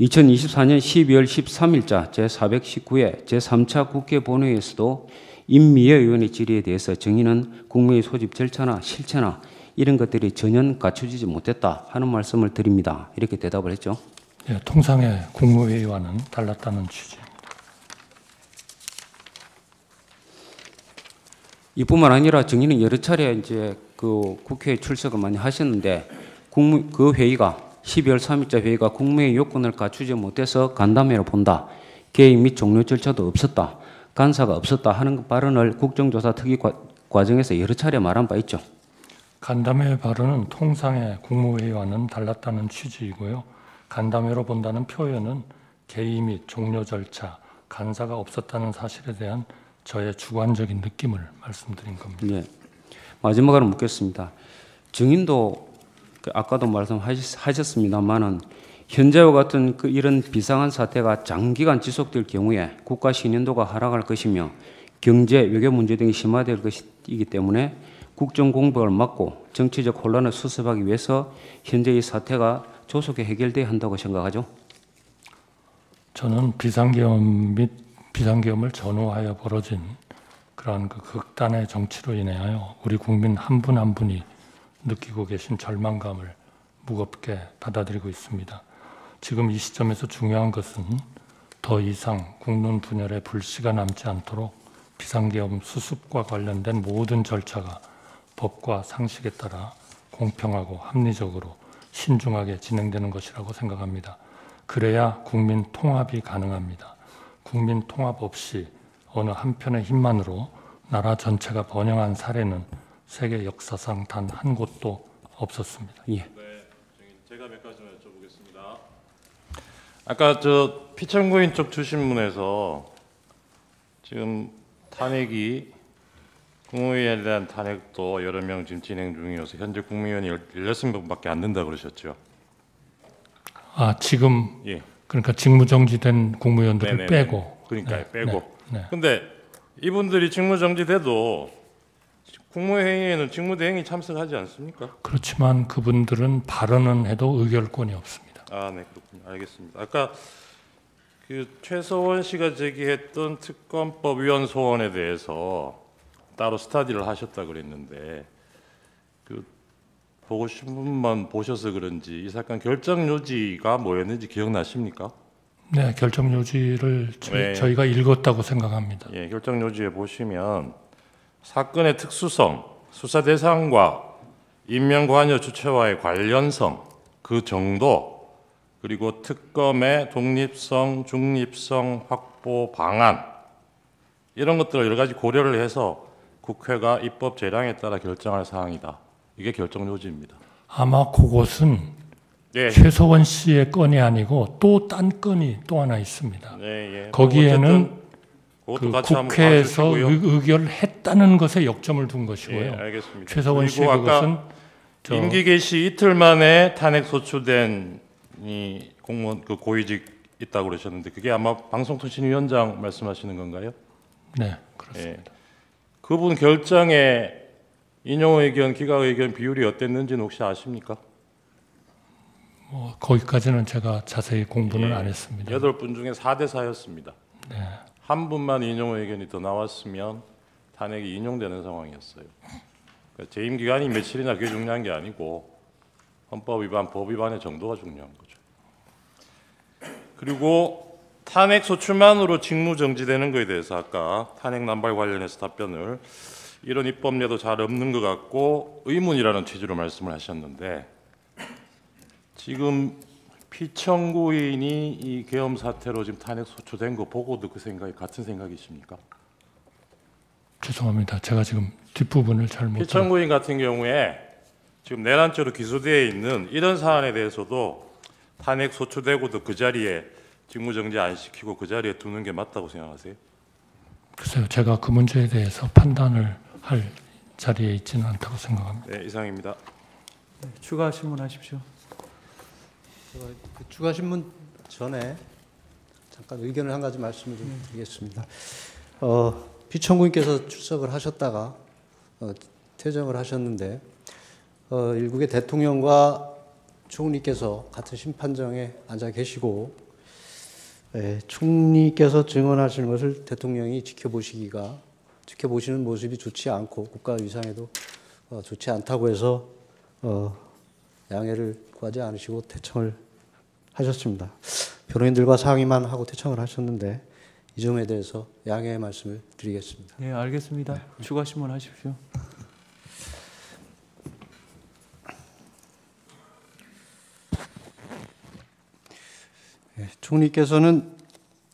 2024년 12월 13일자 제419회 제3차 국회 본회의에서도 임미애 의원의 질의에 대해서 정의는 국무회의 소집 절차나 실체나 이런 것들이 전혀 갖춰지지 못했다 하는 말씀을 드립니다. 이렇게 대답을 했죠. 예, 통상의 국무회의와는 달랐다는 취지입니다. 이뿐만 아니라 정의는 여러 차례 이제 국회에 출석을 많이 하셨는데 그 회의가 12월 3일자 회의가 국무회의 요건을 갖추지 못해서 간담회로 본다. 개입 및 종료 절차도 없었다. 간사가 없었다 하는 발언을 국정조사 특위 과정에서 여러 차례 말한 바 있죠. 간담회 발언은 통상의 국무회의와는 달랐다는 취지이고요. 간담회로 본다는 표현은 개의 및 종료 절차, 간사가 없었다는 사실에 대한 저의 주관적인 느낌을 말씀드린 겁니다. 네. 마지막으로 묻겠습니다. 증인도 아까도 말씀하셨습니다만은 현재와 같은 이런 비상한 사태가 장기간 지속될 경우에 국가 신뢰도가 하락할 것이며 경제, 외교 문제 등이 심화될 것이기 때문에 국정 공백을 막고 정치적 혼란을 수습하기 위해서 현재 이 사태가 조속히 해결돼야 한다고 생각하죠. 저는 비상계엄 및 비상계엄을 전후하여 벌어진 그러한 극단의 정치로 인하여 우리 국민 한 분 한 분이 느끼고 계신 절망감을 무겁게 받아들이고 있습니다. 지금 이 시점에서 중요한 것은 더 이상 국론 분열의 불씨가 남지 않도록 비상계엄 수습과 관련된 모든 절차가 법과 상식에 따라 공평하고 합리적으로 신중하게 진행되는 것이라고 생각합니다. 그래야 국민 통합이 가능합니다. 국민 통합 없이 어느 한편의 힘만으로 나라 전체가 번영한 사례는 세계 역사상 단 한 곳도 없었습니다. 예. 네, 제가 몇 가지만 여쭤보겠습니다. 아까 피청구인 쪽 주신문에서 지금 탄핵이 국무위원에 대한 탄핵도 여러 명 지금 진행 중이어서 현재 국무위원이 16명밖에 안 된다 그러셨죠? 지금 예. 그러니까 직무정지된 국무위원들을 네네네. 빼고. 그러니까요, 네, 빼고. 네. 근데 이분들이 직무정지돼도 국무회의에는 직무대행이 참석하지 않습니까? 그렇지만 그분들은 발언은 해도 의결권이 없습니다. 네, 그렇군요. 알겠습니다. 아까 최서원 씨가 제기했던 특검법 위원 소원에 대해서 따로 스터디를 하셨다 그랬는데 보고 신문만 보셔서 그런지 이 사건 결정 요지가 뭐였는지 기억나십니까? 네, 결정 요지를 네. 저희가 읽었다고 생각합니다. 예, 결정 요지에 보시면 사건의 특수성, 수사 대상과 인명 관여 주체와의 관련성, 그 정도, 그리고 특검의 독립성, 중립성 확보 방안 이런 것들을 여러 가지 고려를 해서 국회가 입법 재량에 따라 결정할 사항이다. 이게 결정 요지입니다. 아마 그것은 네. 최서원 씨의 건이 아니고 또 딴 건이 또 하나 있습니다. 네, 예. 거기에는 그것도 같이 한번 국회에서 봐주시고요. 의결했다는 것에 역점을 둔 것이고요. 예, 알겠습니다. 최서원 씨의 그리고 아까 그것은 임기 개시 이틀 만에 탄핵 소추된 이 공무원 고위직 있다고 그러셨는데 그게 아마 방송통신위원장 말씀하시는 건가요? 네, 그렇습니다. 예. 그분 결정에 인용 의견, 기각 의견 비율이 어땠는지는 혹시 아십니까? 거기까지는 제가 자세히 공부는 예. 안 했습니다. 8분 중에 4대 4였습니다. 네. 한 분만 인용 의견이 더 나왔으면 탄핵이 인용되는 상황이었어요. 그러니까 재임 기간이 며칠이나 그게 중요한 게 아니고 헌법 위반, 법 위반의 정도가 중요한 거죠. 그리고 탄핵 소추만으로 직무 정지되는 것에 대해서 아까 탄핵 남발 관련해서 답변을 이런 입법례도 잘 없는 것 같고 의문이라는 취지로 말씀을 하셨는데 지금 피청구인이 이 계엄 사태로 지금 탄핵 소추된 거 보고도 그 생각이 같은 생각이십니까? 죄송합니다. 제가 지금 뒷부분을 잘 못. 피청구인 같은 경우에 지금 내란죄로 기소되어 있는 이런 사안에 대해서도 탄핵 소추되고도 그 자리에 직무정지 안 시키고 그 자리에 두는 게 맞다고 생각하세요? 글쎄요. 제가 그 문제에 대해서 판단을 할 자리에 있지는 않다고 생각합니다. 네, 이상입니다. 네, 추가 질문하십시오. 제가 그 추가 신문 전에 잠깐 의견을 한 가지 말씀을 좀 드리겠습니다. 피청구인께서 출석을 하셨다가 퇴정을 하셨는데 일국의 대통령과 총리께서 같은 심판정에 앉아 계시고 총리께서 증언하시는 것을 대통령이 지켜보시는 모습이 좋지 않고 국가 위상에도 좋지 않다고 해서 양해를 구하지 않으시고 퇴청을 하셨습니다. 변호인들과 상의만 하고 퇴청을 하셨는데 이 점에 대해서 양해의 말씀을 드리겠습니다. 네, 알겠습니다. 네. 추가 질문하십시오. 총리께서는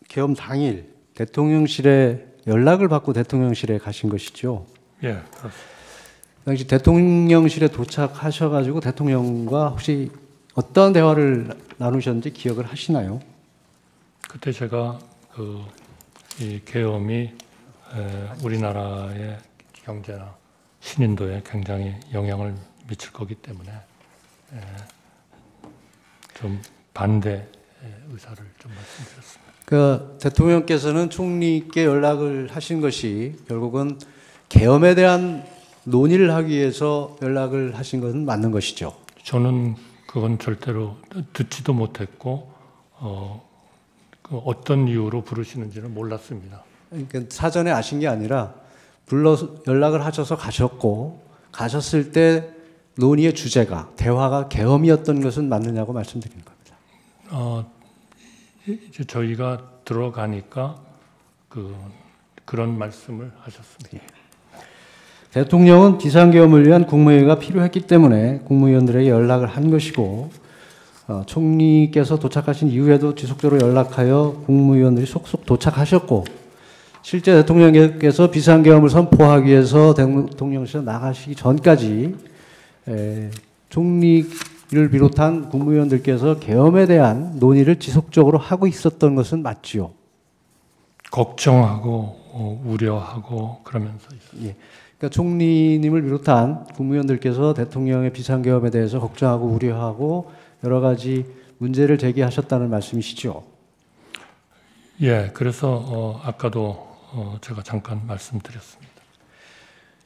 계엄 당일 대통령실에 연락을 받고 대통령실에 가신 것이죠. 예, 그렇습니다. 당시 대통령실에 도착하셔가지고 대통령과 혹시 어떤 대화를 나누셨는지 기억을 하시나요? 그때 제가 이 계엄이 우리나라의 경제나 신인도에 굉장히 영향을 미칠 거기 때문에 좀 반대 의사를 좀 말씀드렸습니다. 그 대통령께서는 총리께 연락을 하신 것이 결국은 계엄에 대한 논의를 하기 위해서 연락을 하신 것은 맞는 것이죠. 저는 그건 절대로 듣지도 못했고 어떤 이유로 부르시는지는 몰랐습니다. 그러니까 사전에 아신 게 아니라 불러서 연락을 하셔서 가셨고 가셨을 때 논의의 주제가 대화가 계엄이었던 것은 맞느냐고 말씀드리는 겁니다. 이제 저희가 들어가니까 그런 말씀을 하셨습니다. 대통령은 비상계엄을 위한 국무회의가 필요했기 때문에 국무위원들에게 연락을 한 것이고 총리께서 도착하신 이후에도 지속적으로 연락하여 국무위원들이 속속 도착하셨고 실제 대통령께서 비상계엄을 선포하기 위해서 대통령실에 나가시기 전까지 총리를 비롯한 국무위원들께서 계엄에 대한 논의를 지속적으로 하고 있었던 것은 맞지요. 걱정하고 우려하고 그러면서 있어요. 예. 그러니까 총리님을 비롯한 국무위원들께서 대통령의 비상계엄에 대해서 걱정하고 우려하고 여러 가지 문제를 제기하셨다는 말씀이시죠? 예, 그래서 아까도 제가 잠깐 말씀드렸습니다.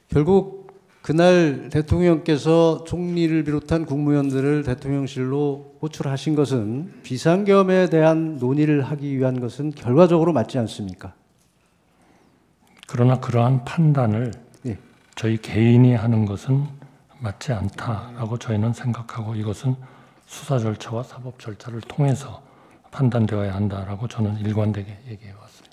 결국 그날 대통령께서 총리를 비롯한 국무위원들을 대통령실로 호출하신 것은 비상계엄에 대한 논의를 하기 위한 것은 결과적으로 맞지 않습니까? 그러나 그러한 판단을 예. 저희 개인이 하는 것은 맞지 않다라고 저희는 생각하고 이것은 수사 절차와 사법 절차를 통해서 판단되어야 한다라고 저는 일관되게 얘기해 왔습니다.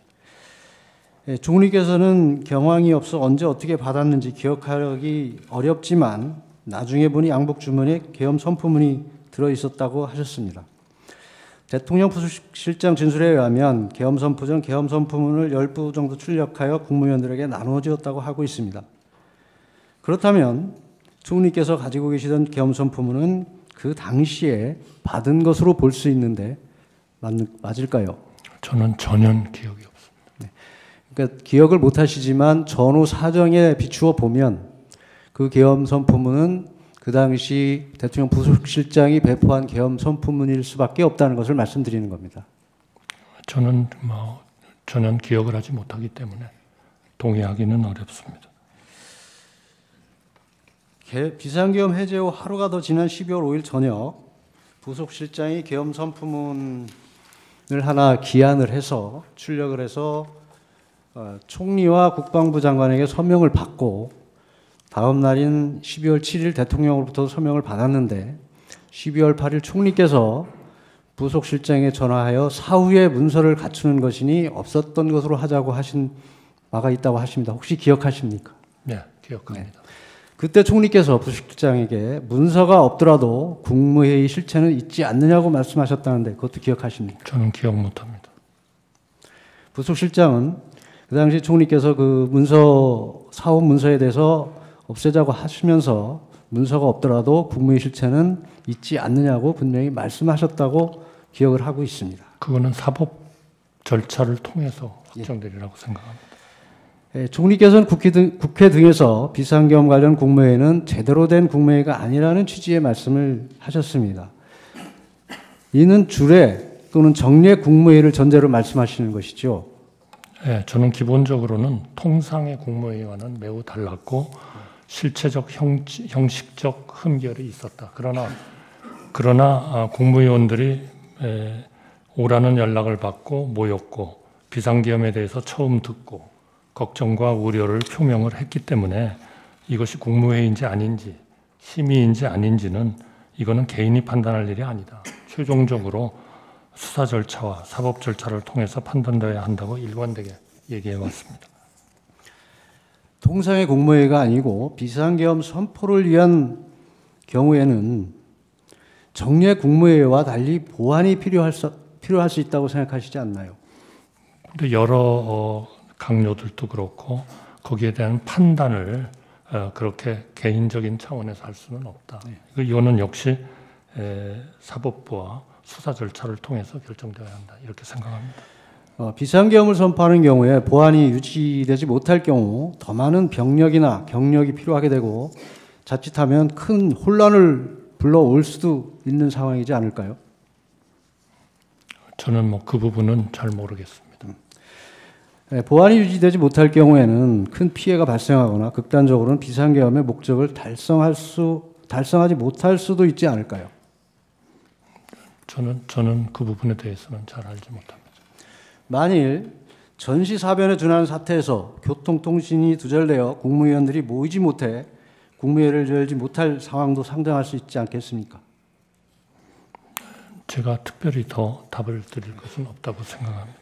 예, 총리께서는 경황이 없어 언제 어떻게 받았는지 기억하기 어렵지만 나중에 보니 양복 주머니에 계엄 선포문이 들어있었다고 하셨습니다. 대통령 부실장 진술에 의하면 계엄 선포 전 계엄 선포문을 10부 정도 출력하여 국무위원들에게 나눠주었다고 하고 있습니다. 그렇다면 총리께서 가지고 계시던 계엄 선포문은 그 당시에 받은 것으로 볼 수 있는데 맞을까요? 저는 전혀 기억이 없습니다. 그러니까 기억을 못 하시지만 전후 사정에 비추어 보면 그 계엄 선포문은 그 당시 대통령 부속실장이 배포한 계엄 선포문일 수밖에 없다는 것을 말씀드리는 겁니다. 저는 전혀 기억을 하지 못하기 때문에 동의하기는 어렵습니다. 비상계엄 해제 후 하루가 더 지난 12월 5일 저녁 부속실장이 계엄 선포문을 하나 기한을 해서 출력을 해서 총리와 국방부 장관에게 서명을 받고 다음 날인 12월 7일 대통령으로부터 서명을 받았는데 12월 8일 총리께서 부속실장에 전화하여 사후에 문서를 갖추는 것이니 없었던 것으로 하자고 하신 바가 있다고 하십니다. 혹시 기억하십니까? 네, 기억합니다. 그때 총리께서 부속실장에게 문서가 없더라도 국무회의 실체는 있지 않느냐고 말씀하셨다는데 그것도 기억하십니까? 저는 기억 못합니다. 부속실장은 그 당시 총리께서 그 사업 문서에 대해서 없애자고 하시면서 문서가 없더라도 국무회의 실체는 있지 않느냐고 분명히 말씀하셨다고 기억을 하고 있습니다. 그거는 사법 절차를 통해서 확정되리라고 생각합니다. 총리께서는 국회 등에서 비상계엄 관련 국무회의는 제대로 된 국무회의가 아니라는 취지의 말씀을 하셨습니다. 이는 주례 또는 정례 국무회의를 전제로 말씀하시는 것이죠. 네, 저는 기본적으로는 통상의 국무회의와는 매우 달랐고 실체적 형식적 흠결이 있었다. 그러나 국무위원들이 오라는 연락을 받고 모였고 비상계엄에 대해서 처음 듣고 걱정과 우려를 표명을 했기 때문에 이것이 국무회의인지 아닌지 심의인지 아닌지는 이거는 개인이 판단할 일이 아니다. 최종적으로 수사 절차와 사법 절차를 통해서 판단되어야 한다고 일관되게 얘기해 왔습니다. 통상의 국무회의가 아니고 비상계엄 선포를 위한 경우에는 정례 국무회의와 달리 보완이 필요할 수 있다고 생각하시지 않나요? 근데 여러 강요들도 그렇고 거기에 대한 판단을 그렇게 개인적인 차원에서 할 수는 없다. 이거는 역시 사법부와 수사 절차를 통해서 결정되어야 한다. 이렇게 생각합니다. 비상계엄을 선포하는 경우에 보안이 유지되지 못할 경우 더 많은 병력이나 경력이 필요하게 되고 자칫하면 큰 혼란을 불러올 수도 있는 상황이지 않을까요? 저는 그 부분은 잘 모르겠습니다. 보안이 유지되지 못할 경우에는 큰 피해가 발생하거나 극단적으로는 비상계엄의 목적을 달성하지 못할 수도 있지 않을까요? 저는 그 부분에 대해서는 잘 알지 못합니다. 만일 전시사변에 준하는 사태에서 교통통신이 두절되어 국무위원들이 모이지 못해 국무회의를 열지 못할 상황도 상정할 수 있지 않겠습니까? 제가 특별히 더 답을 드릴 것은 없다고 생각합니다.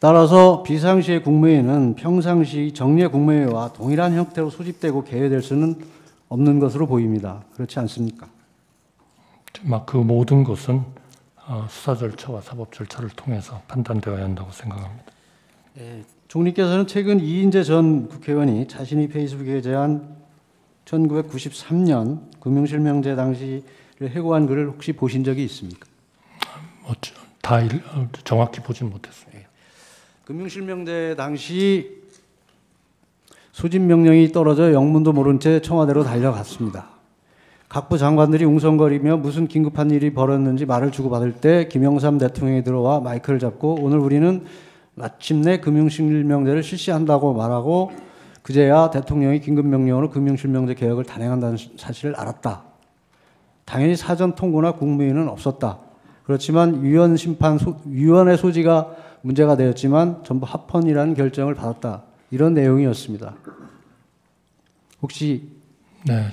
따라서 비상시의 국무회의는 평상시 정례 국무회의와 동일한 형태로 소집되고 개회될 수는 없는 것으로 보입니다. 그렇지 않습니까? 그 모든 것은 수사 절차와 사법 절차를 통해서 판단되어야 한다고 생각합니다. 총리께서는 최근 이인재 전 국회의원이 자신이 페이스북에 제한 1993년 금융실명제 당시를 해고한 글을 혹시 보신 적이 있습니까? 정확히 보진 못했습니다. 금융실명제 당시 소집 명령이 떨어져 영문도 모른 채 청와대로 달려갔습니다. 각부 장관들이 웅성거리며 무슨 긴급한 일이 벌어졌는지 말을 주고받을 때 김영삼 대통령이 들어와 마이크를 잡고 오늘 우리는 마침내 금융실명제를 실시한다고 말하고 그제야 대통령이 긴급명령으로 금융실명제 개혁을 단행한다는 사실을 알았다. 당연히 사전 통고나 국무회의는 없었다. 그렇지만 위원의 소지가 문제가 되었지만 전부 합헌이라는 결정을 받았다. 이런 내용이었습니다. 혹시 네,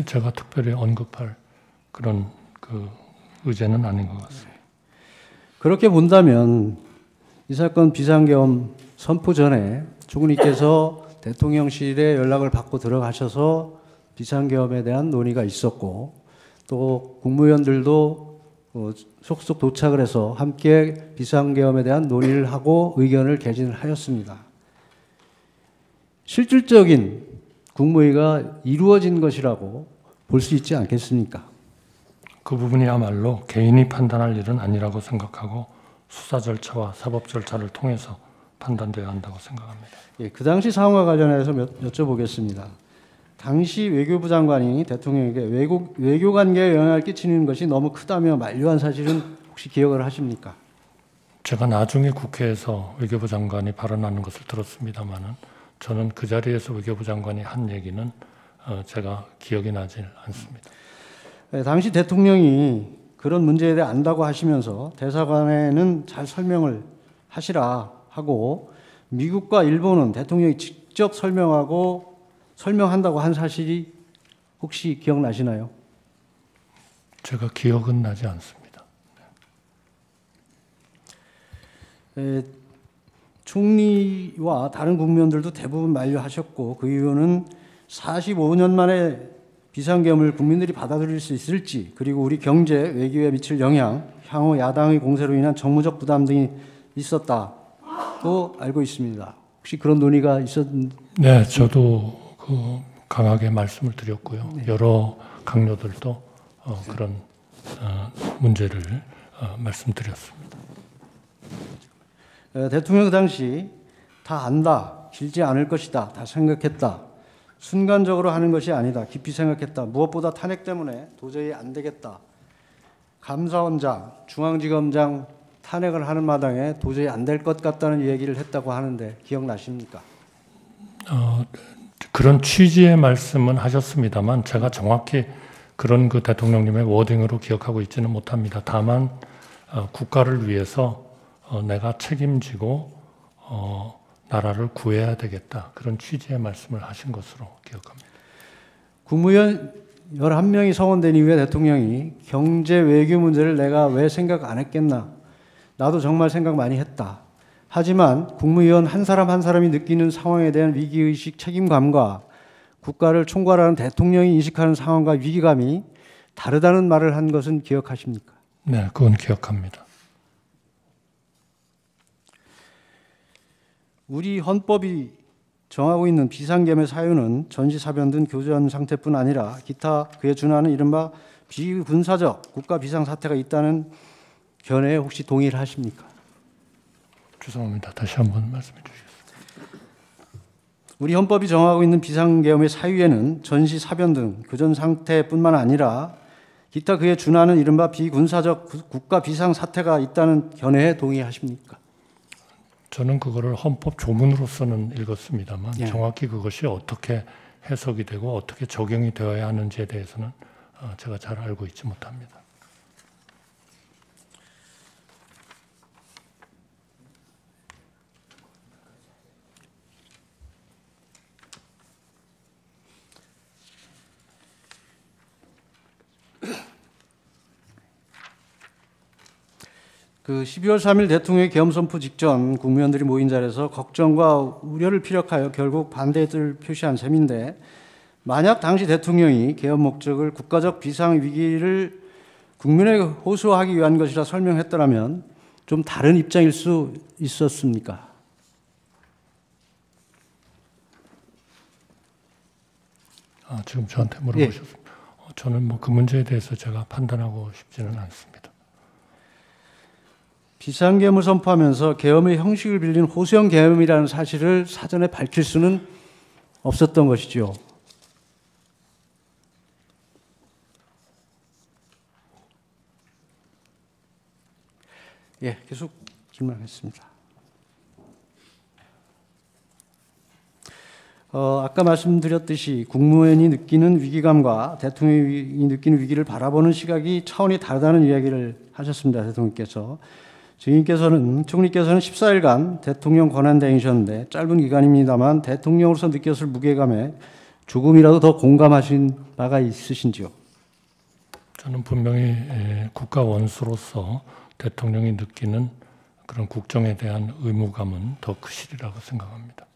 제가 특별히 언급할 그런 의제는 아닌 것 같습니다. 그렇게 본다면 이 사건 비상계엄 선포 전에 총리께서 대통령실에 연락을 받고 들어가셔서 비상계엄에 대한 논의가 있었고 또 국무위원들도 속속 도착을 해서 함께 비상계엄에 대한 논의를 하고 의견을 개진을 하였습니다. 실질적인 국무회의가 이루어진 것이라고 볼 수 있지 않겠습니까? 그 부분이야말로 개인이 판단할 일은 아니라고 생각하고 수사 절차와 사법 절차를 통해서 판단되어야 한다고 생각합니다. 그 당시 상황과 관련해서 여쭤보겠습니다. 당시 외교부 장관이 대통령에게 외교 관계에 영향을 끼치는 것이 너무 크다며 만류한 사실은 혹시 기억을 하십니까? 제가 나중에 국회에서 외교부 장관이 발언하는 것을 들었습니다마는 저는 그 자리에서 외교부 장관이 한 얘기는 제가 기억이 나질 않습니다. 당시 대통령이 그런 문제에 대해 안다고 하시면서 대사관에는 잘 설명을 하시라 하고 미국과 일본은 대통령이 직접 설명한다고 한 사실이 혹시 기억나시나요? 제가 기억은 나지 않습니다. 총리와 다른 국무위원들도 대부분 만류하셨고 그 이유는 45년 만에 비상계엄을 국민들이 받아들일 수 있을지, 그리고 우리 경제 외교에 미칠 영향, 향후 야당의 공세로 인한 정무적 부담 등이 있었다고 알고 있습니다. 혹시 그런 논의가 있었는지? 네, 저도 강하게 말씀을 드렸고요. 여러 강요들도 그런 문제를 말씀드렸습니다. 대통령 그 당시 다 안다, 길지 않을 것이다, 다 생각했다, 순간적으로 하는 것이 아니다, 깊이 생각했다, 무엇보다 탄핵 때문에 도저히 안 되겠다, 감사원장, 중앙지검장 탄핵을 하는 마당에 도저히 안 될 것 같다는 얘기를 했다고 하는데 기억나십니까? 그런 취지의 말씀은 하셨습니다만 제가 정확히 그런 그 대통령님의 워딩으로 기억하고 있지는 못합니다. 다만 국가를 위해서 내가 책임지고 나라를 구해야 되겠다, 그런 취지의 말씀을 하신 것으로 기억합니다. 국무위원 11명이 성원된 이후에 대통령이 경제 외교 문제를 내가 왜 생각 안 했겠나, 나도 정말 생각 많이 했다, 하지만 국무위원 한 사람 한 사람이 느끼는 상황에 대한 위기의식, 책임감과 국가를 총괄하는 대통령이 인식하는 상황과 위기감이 다르다는 말을 한 것은 기억하십니까? 네, 그건 기억합니다. 우리 헌법이 정하고 있는 비상계엄의 사유는 전시사변 등 교전 상태뿐 아니라 기타 그에 준하는 이른바 비군사적 국가 비상사태가 있다는 견해에 혹시 동의를 하십니까? 죄송합니다. 다시 한번 말씀해 주시겠습니다. 우리 헌법이 정하고 있는 비상계엄의 사유에는 전시사변 등 교전 상태뿐만 아니라 기타 그에 준하는 이른바 비군사적 국가 비상사태가 있다는 견해에 동의하십니까? 저는 그거를 헌법 조문으로서는 읽었습니다만 정확히 그것이 어떻게 해석이 되고 어떻게 적용이 되어야 하는지에 대해서는 제가 잘 알고 있지 못합니다. 그 12월 3일 대통령의 계엄 선포 직전 국무위원들이 모인 자리에서 걱정과 우려를 피력하여 결국 반대의 뜻을 표시한 셈인데, 만약 당시 대통령이 계엄 목적을 국가적 비상위기를 국민에게 호소하기 위한 것이라 설명했더라면 좀 다른 입장일 수 있었습니까? 지금 저한테 물어보셨습니다. 저는 그 문제에 대해서 제가 판단하고 싶지는 않습니다. 비상계엄을 선포하면서 계엄의 형식을 빌린 호소형 계엄이라는 사실을 사전에 밝힐 수는 없었던 것이죠. 계속 질문하겠습니다. 아까 말씀드렸듯이 국무위원이 느끼는 위기감과 대통령이 느끼는 위기를 바라보는 시각이 차원이 다르다는 이야기를 하셨습니다. 대통령께서. 총리께서는 14일간 대통령 권한대행이셨는데 짧은 기간입니다만 대통령으로서 느꼈을 무게감에 조금이라도 더 공감하신 바가 있으신지요? 저는 분명히 국가 원수로서 대통령이 느끼는 그런 국정에 대한 의무감은 더 크시리라고 생각합니다.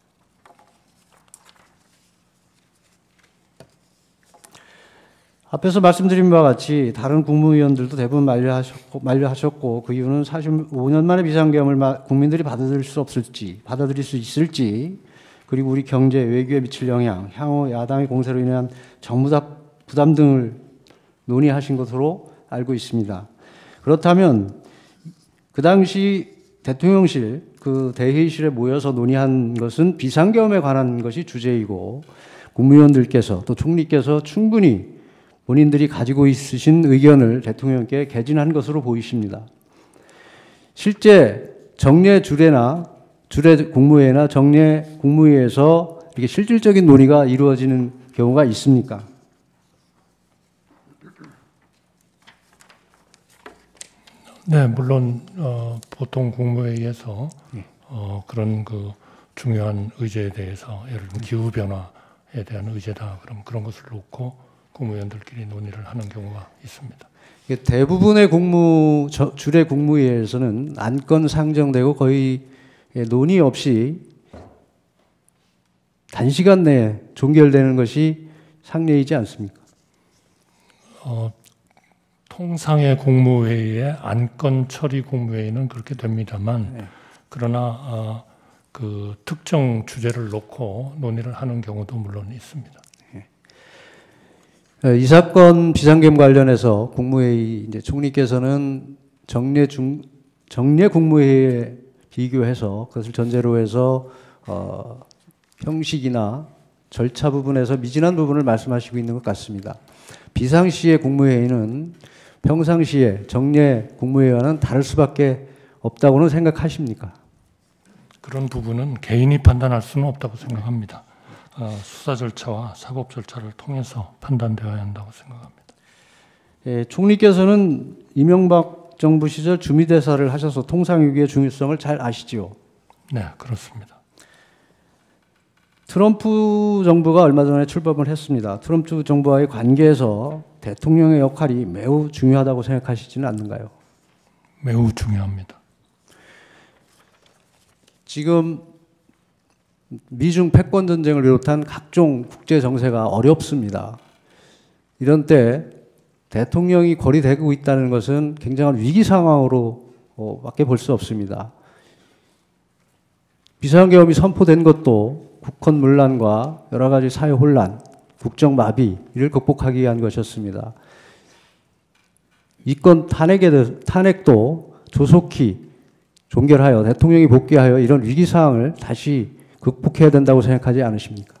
앞에서 말씀드린 바와 같이 다른 국무위원들도 대부분 만류하셨고 그 이유는 45년 만에 비상계엄을 국민들이 받아들일 수 있을지, 그리고 우리 경제 외교에 미칠 영향, 향후 야당의 공세로 인한 정무적 부담 등을 논의하신 것으로 알고 있습니다. 그렇다면 그 당시 대통령실 그 대회의실에 모여서 논의한 것은 비상계엄에 관한 것이 주제이고 국무위원들께서 또 총리께서 충분히 본인들이 가지고 있으신 의견을 대통령께 개진한 것으로 보이십니다. 실제 정례 국무회나 정례 국무회에서 이렇게 실질적인 논의가 이루어지는 경우가 있습니까? 네, 물론 보통 국무회의에서 그런 그 중요한 의제에 대해서, 예를 들면 기후 변화에 대한 의제다, 그럼 그런 것을 놓고 국무위원들끼리 논의를 하는 경우가 있습니다. 대부분의 주례 국무회의에서는 안건 상정되고 거의 논의 없이 단시간 내에 종결되는 것이 상례이지 않습니까? 통상의 국무회의에 안건 처리 국무회의는 그렇게 됩니다만 그러나 그 특정 주제를 놓고 논의를 하는 경우도 물론 있습니다. 이 사건 비상계엄 관련해서 국무회의 이제 총리께서는 정례 국무회의에 비교해서 그것을 전제로 해서 형식이나 절차 부분에서 미진한 부분을 말씀하시고 있는 것 같습니다. 비상시의 국무회의는 평상시에 정례 국무회의와는 다를 수밖에 없다고는 생각하십니까? 그런 부분은 개인이 판단할 수는 없다고 생각합니다. 수사 절차와 사법 절차를 통해서 판단되어야 한다고 생각합니다. 총리께서는 이명박 정부 시절 주미대사를 하셔서 통상위기의 중요성을 잘 아시지요? 네, 그렇습니다. 트럼프 정부가 얼마 전에 출범을 했습니다. 트럼프 정부와의 관계에서 대통령의 역할이 매우 중요하다고 생각하시지는 않는가요? 매우 중요합니다. 지금 미중 패권 전쟁을 비롯한 각종 국제 정세가 어렵습니다. 이런 때 대통령이 고리되고 있다는 것은 굉장한 위기 상황으로 밖에 볼 수 없습니다. 비상계엄이 선포된 것도 국헌 문란과 여러 가지 사회 혼란, 국정 마비 이를 극복하기 위한 것이었습니다. 이건 탄핵도 조속히 종결하여 대통령이 복귀하여 이런 위기 상황을 다시 극복해야 된다고 생각하지 않으십니까?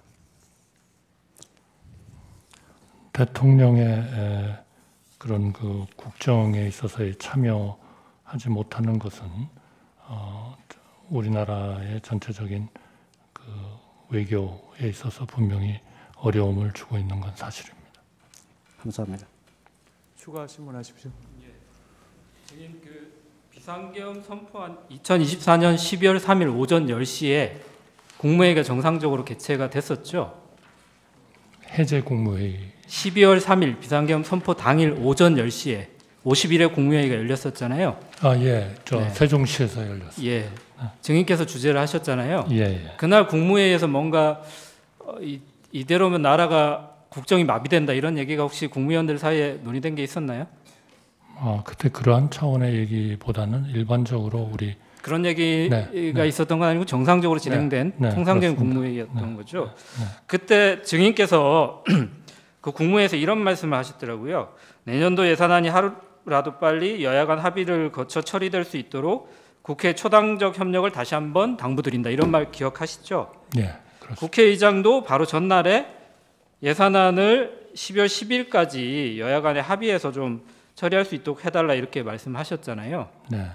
대통령의 그런 그 국정에 있어서의 참여하지 못하는 것은 우리나라의 전체적인 그 외교에 있어서 분명히 어려움을 주고 있는 건 사실입니다. 감사합니다. 추가 질문하십시오. 증인 비상계엄 선포한 2024년 12월 3일 오전 10시에 국무회의가 정상적으로 개최가 됐었죠. 해제 국무회의 12월 3일 비상계엄 선포 당일 오전 10시에 51회 국무회의가 열렸었잖아요. 예, 네. 세종시에서 열렸습니다. 예, 증인께서 주재를 하셨잖아요. 예. 그날 국무회의에서 뭔가 이대로면 나라가 국정이 마비된다 이런 얘기가 혹시 국무위원들 사이에 논의된 게 있었나요? 그때 그러한 차원의 얘기보다는 일반적으로 우리 그런 얘기가 있었던 건 아니고 정상적으로 진행된 통상적인 국무회의였던 거죠. 그때 증인께서 그 국무회에서 이런 말씀을 하셨더라고요. 내년도 예산안이 하루라도 빨리 여야 간 합의를 거쳐 처리될 수 있도록 국회 초당적 협력을 다시 한번 당부드린다. 이런 말 기억하시죠? 네, 그렇습니다. 국회의장도 바로 전날에 예산안을 12월 10일까지 여야 간에 합의해서 좀 처리할 수 있도록 해달라 이렇게 말씀하셨잖아요. 네.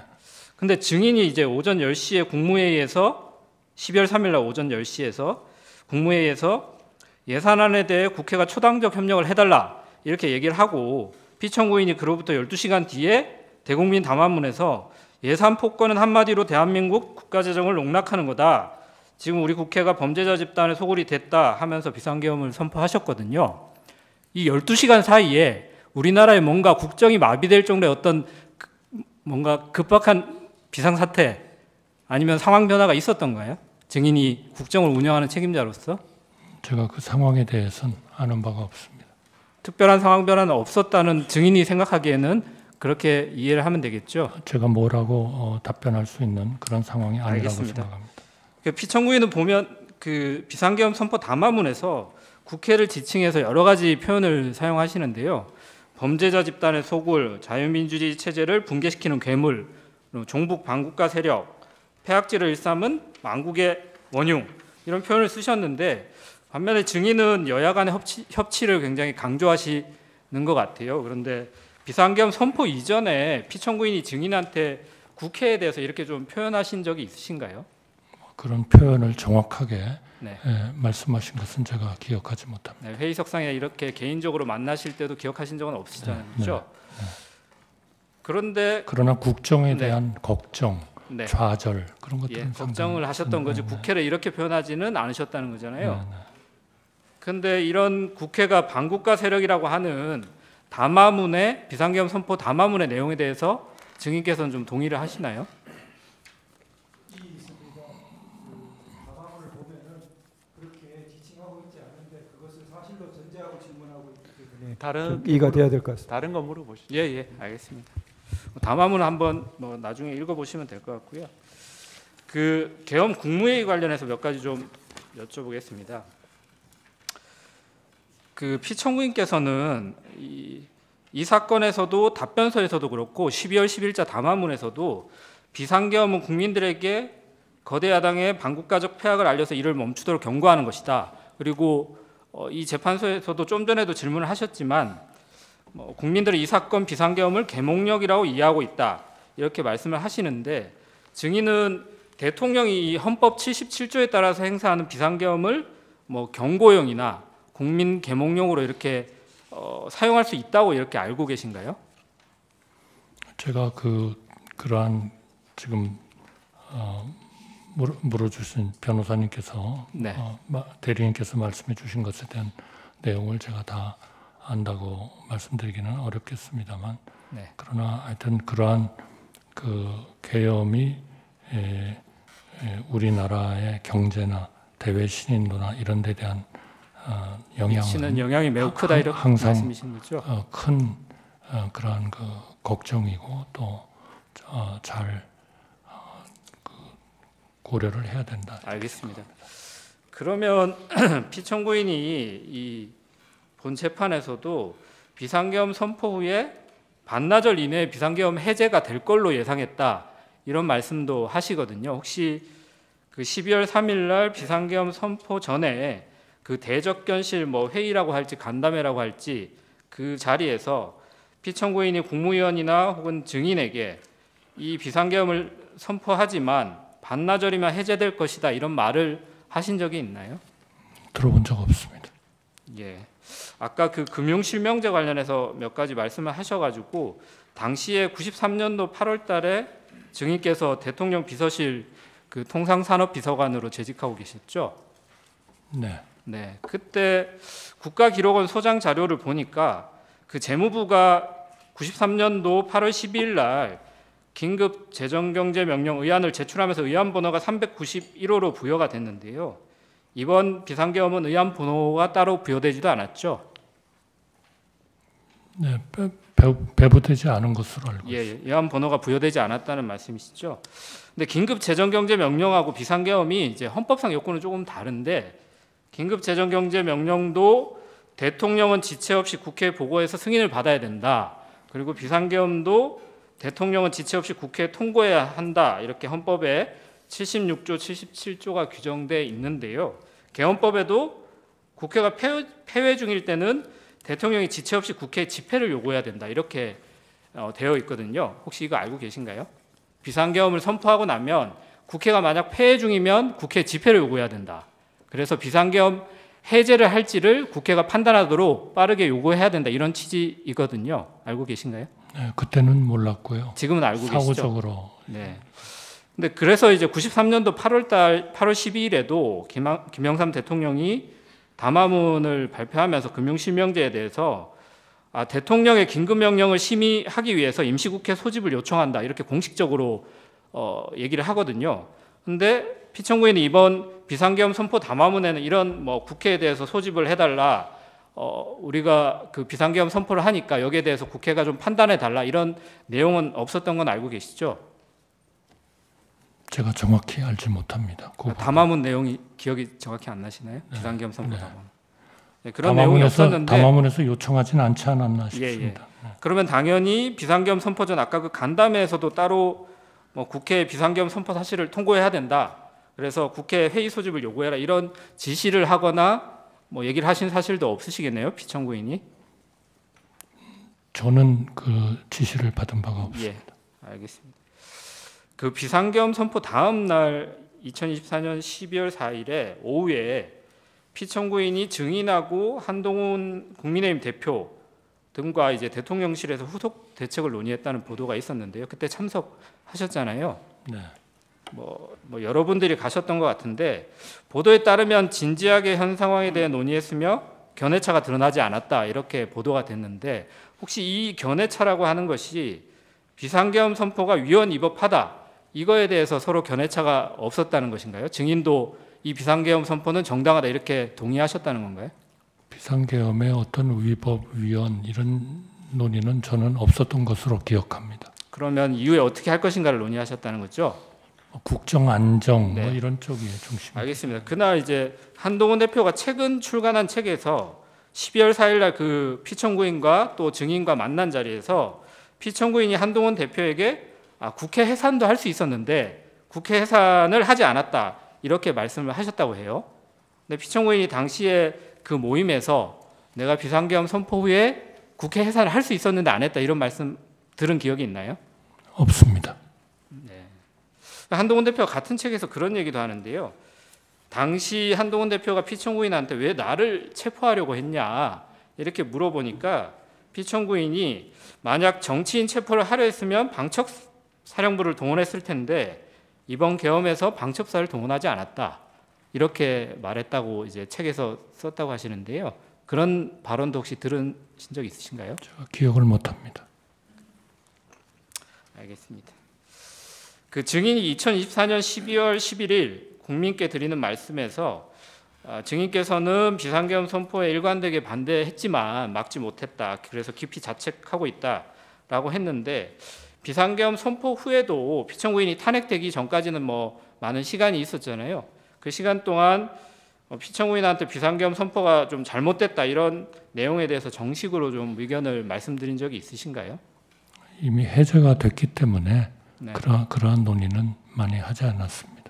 근데 증인이 이제 오전 10시에 국무회의에서 12월 3일 날 오전 10시에서 국무회의에서 예산안에 대해 국회가 초당적 협력을 해달라 이렇게 얘기를 하고 피청구인이 그로부터 12시간 뒤에 대국민 담화문에서 예산 폭거는 한마디로 대한민국 국가재정을 농락하는 거다. 지금 우리 국회가 범죄자 집단의 소굴이 됐다 하면서 비상계엄을 선포하셨거든요. 이 12시간 사이에 우리나라에 뭔가 국정이 마비될 정도의 어떤 뭔가 급박한 비상사태 아니면 상황 변화가 있었던가요? 증인이 국정을 운영하는 책임자로서? 제가 그 상황에 대해서는 아는 바가 없습니다. 특별한 상황 변화는 없었다는 증인이 생각하기에는 그렇게 이해를 하면 되겠죠? 제가 뭐라고 답변할 수 있는 그런 상황이 아니라고 알겠습니다. 생각합니다. 피청구인은 보면 그 비상계엄 선포 담화문에서 국회를 지칭해서 여러 가지 표현을 사용하시는데요. 범죄자 집단의 소굴, 자유민주주의 체제를 붕괴시키는 괴물, 종북 반국가 세력, 폐악질을 일삼은 망국의 원흉 이런 표현을 쓰셨는데 반면에 증인은 여야 간의 협치를 굉장히 강조하시는 것 같아요. 그런데 비상계엄 선포 이전에 피청구인이 증인한테 국회에 대해서 이렇게 좀 표현하신 적이 있으신가요? 그런 표현을 정확하게 네. 말씀하신 것은 제가 기억하지 못합니다. 네, 회의석상에 이렇게 개인적으로 만나실 때도 기억하신 적은 없으시잖아요. 그렇죠? 그런데 그러나 국정에 대한 걱정, 네. 좌절 그런 것들은 걱정을 하셨던 거지 국회를 이렇게 표현하지는 않으셨다는 거잖아요. 근데 이런 국회가 반국가 세력이라고 하는 담화문의 비상계엄 선포 담화문의 내용에 대해서 증인께서는 좀 동의를 하시나요? 네, 다른 이해가 돼야 될 것 같습니다. 다른 거 물어보시죠. 예, 알겠습니다. 담화문 한번 나중에 읽어보시면 될 것 같고요. 그 계엄 국무회의 관련해서 몇 가지 좀 여쭤보겠습니다. 그 피청구인께서는 이 사건에서도 답변서에서도 그렇고 12월 10일자 담화문에서도 비상계엄은 국민들에게 거대 야당의 반국가적 폐악을 알려서 이를 멈추도록 경고하는 것이다. 그리고 이 재판소에서도 좀 전에도 질문을 하셨지만 국민들은 이 사건 비상계엄을 계몽령이라고 이해하고 있다. 이렇게 말씀을 하시는데 증인은 대통령이 이 헌법 77조에 따라서 행사하는 비상계엄을 경고령이나 국민 계몽령으로 이렇게 사용할 수 있다고 이렇게 알고 계신가요? 제가 그러한 지금 물어주신 변호사님께서 네. 대리인께서 말씀해 주신 것에 대한 내용을 제가 다 안다고 말씀드리기는 어렵겠습니다만 네. 그러나 하여튼 그러한 그 계엄이 우리나라의 경제나 대외 신인도나 이런 데 대한 미치는 영향이 매우 크다 이렇게 항상 말씀이신 거죠? 큰 그러한 그 걱정이고 또 잘 고려를 해야 된다. 알겠습니다. 그러면 피청구인이 이 본 재판에서도 비상계엄 선포 후에 반나절 이내에 비상계엄 해제가 될 걸로 예상했다 이런 말씀도 하시거든요. 혹시 그 12월 3일 날 비상계엄 선포 전에 그 대적견실 회의라고 할지 간담회라고 할지 그 자리에서 피청구인이 국무위원이나 혹은 증인에게 이 비상계엄을 선포하지만 반나절이면 해제될 것이다 이런 말을 하신 적이 있나요? 들어본 적 없습니다. 예. 아까 그 금융실명제 관련해서 몇 가지 말씀을 하셔가지고 당시에 93년도 8월달에 증인께서 대통령 비서실 그 통상산업비서관으로 재직하고 계셨죠? 네. 네. 그때 국가기록원 소장 자료를 보니까 그 재무부가 93년도 8월 12일 날 긴급 재정경제명령 의안을 제출하면서 의안 번호가 391호로 부여가 됐는데요. 이번 비상계엄은 의안 번호가 따로 부여되지도 않았죠. 네, 배부되지 않은 것으로 알고 있습니다. 의안 번호가 부여되지 않았다는 말씀이시죠. 근데 긴급 재정경제명령하고 비상계엄이 이제 헌법상 요건은 조금 다른데 긴급 재정경제명령도 대통령은 지체 없이 국회에 보고해서 승인을 받아야 된다. 그리고 비상계엄도 대통령은 지체 없이 국회에 통고해야 한다. 이렇게 헌법에 76조, 77조가 규정돼 있는데요. 개헌법에도 국회가 폐회 중일 때는 대통령이 지체 없이 국회에 집회를 요구해야 된다. 이렇게 되어 있거든요. 혹시 이거 알고 계신가요? 비상계엄을 선포하고 나면 국회가 만약 폐회 중이면 국회에 집회를 요구해야 된다. 그래서 비상계엄 해제를 할지를 국회가 판단하도록 빠르게 요구해야 된다. 이런 취지이거든요. 알고 계신가요? 네, 그때는 몰랐고요. 지금은 알고 계시죠? 사고적으로. 네. 근데 그래서 이제 93년도 8월 12일에도 김영삼 대통령이 담화문을 발표하면서 금융실명제에 대해서 대통령의 긴급명령을 심의하기 위해서 임시국회 소집을 요청한다. 이렇게 공식적으로 얘기를 하거든요. 근데 피청구인이 이번 비상계엄 선포 담화문에는 이런 국회에 대해서 소집을 해달라. 우리가 그 비상계엄 선포를 하니까 여기에 대해서 국회가 좀 판단해 달라. 이런 내용은 없었던 건 알고 계시죠? 제가 정확히 알지 못합니다. 담화문 내용이 기억이 정확히 안 나시나요? 네. 비상계엄 선포 네. 담화문. 네, 그런 내용이 없었는데 담화문에서 요청하진 않지 않았나 싶습니다. 네. 그러면 당연히 비상계엄 선포 전 아까 그 간담회에서도 따로 국회 비상계엄 선포 사실을 통고해야 된다. 그래서 국회 회의 소집을 요구해라. 이런 지시를 하거나 얘기를 하신 사실도 없으시겠네요, 피청구인이? 저는 그 지시를 받은 바가 없습니다. 예, 알겠습니다. 그 비상계엄 선포 다음 날 2024년 12월 4일에 오후에 피청구인이 증인하고 한동훈 국민의힘 대표 등과 이제 대통령실에서 후속 대책을 논의했다는 보도가 있었는데요. 그때 참석하셨잖아요. 네. 뭐 여러분들이 가셨던 것 같은데 보도에 따르면 진지하게 현 상황에 대해 논의했으며 견해차가 드러나지 않았다 이렇게 보도가 됐는데 혹시 이 견해차라고 하는 것이 비상계엄 선포가 위헌위법하다 이거에 대해서 서로 견해차가 없었다는 것인가요? 증인도 이 비상계엄 선포는 정당하다 이렇게 동의하셨다는 건가요? 비상계엄의 어떤 위법, 위헌 이런 논의는 저는 없었던 것으로 기억합니다. 그러면 이후에 어떻게 할 것인가를 논의하셨다는 거죠? 국정 안정 뭐 네. 이런 쪽이 중심. 알겠습니다. 그날 이제 한동훈 대표가 최근 출간한 책에서 12월 4일 날 그 피청구인과 또 증인과 만난 자리에서 피청구인이 한동훈 대표에게 국회 해산도 할 수 있었는데 국회 해산을 하지 않았다 이렇게 말씀을 하셨다고 해요. 근데 피청구인이 당시에 그 모임에서 내가 비상계엄 선포 후에 국회 해산을 할 수 있었는데 안 했다 이런 말씀 들은 기억이 있나요? 없습니다. 한동훈 대표가 같은 책에서 그런 얘기도 하는데요. 당시 한동훈 대표가 피청구인한테 왜 나를 체포하려고 했냐 이렇게 물어보니까 피청구인이 만약 정치인 체포를 하려 했으면 방첩사령부를 동원했을 텐데 이번 계엄에서 방첩사를 동원하지 않았다 이렇게 말했다고 이제 책에서 썼다고 하시는데요. 그런 발언도 혹시 들으신 적 있으신가요? 제가 기억을 못합니다. 알겠습니다. 그 증인이 2024년 12월 11일 국민께 드리는 말씀에서 증인께서는 비상계엄 선포에 일관되게 반대했지만 막지 못했다. 그래서 깊이 자책하고 있다라고 했는데 비상계엄 선포 후에도 피청구인이 탄핵되기 전까지는 뭐 많은 시간이 있었잖아요. 그 시간 동안 피청구인한테 비상계엄 선포가 좀 잘못됐다 이런 내용에 대해서 정식으로 좀 의견을 말씀드린 적이 있으신가요? 이미 해제가 됐기 때문에 네. 그러한 논의는 많이 하지 않았습니다.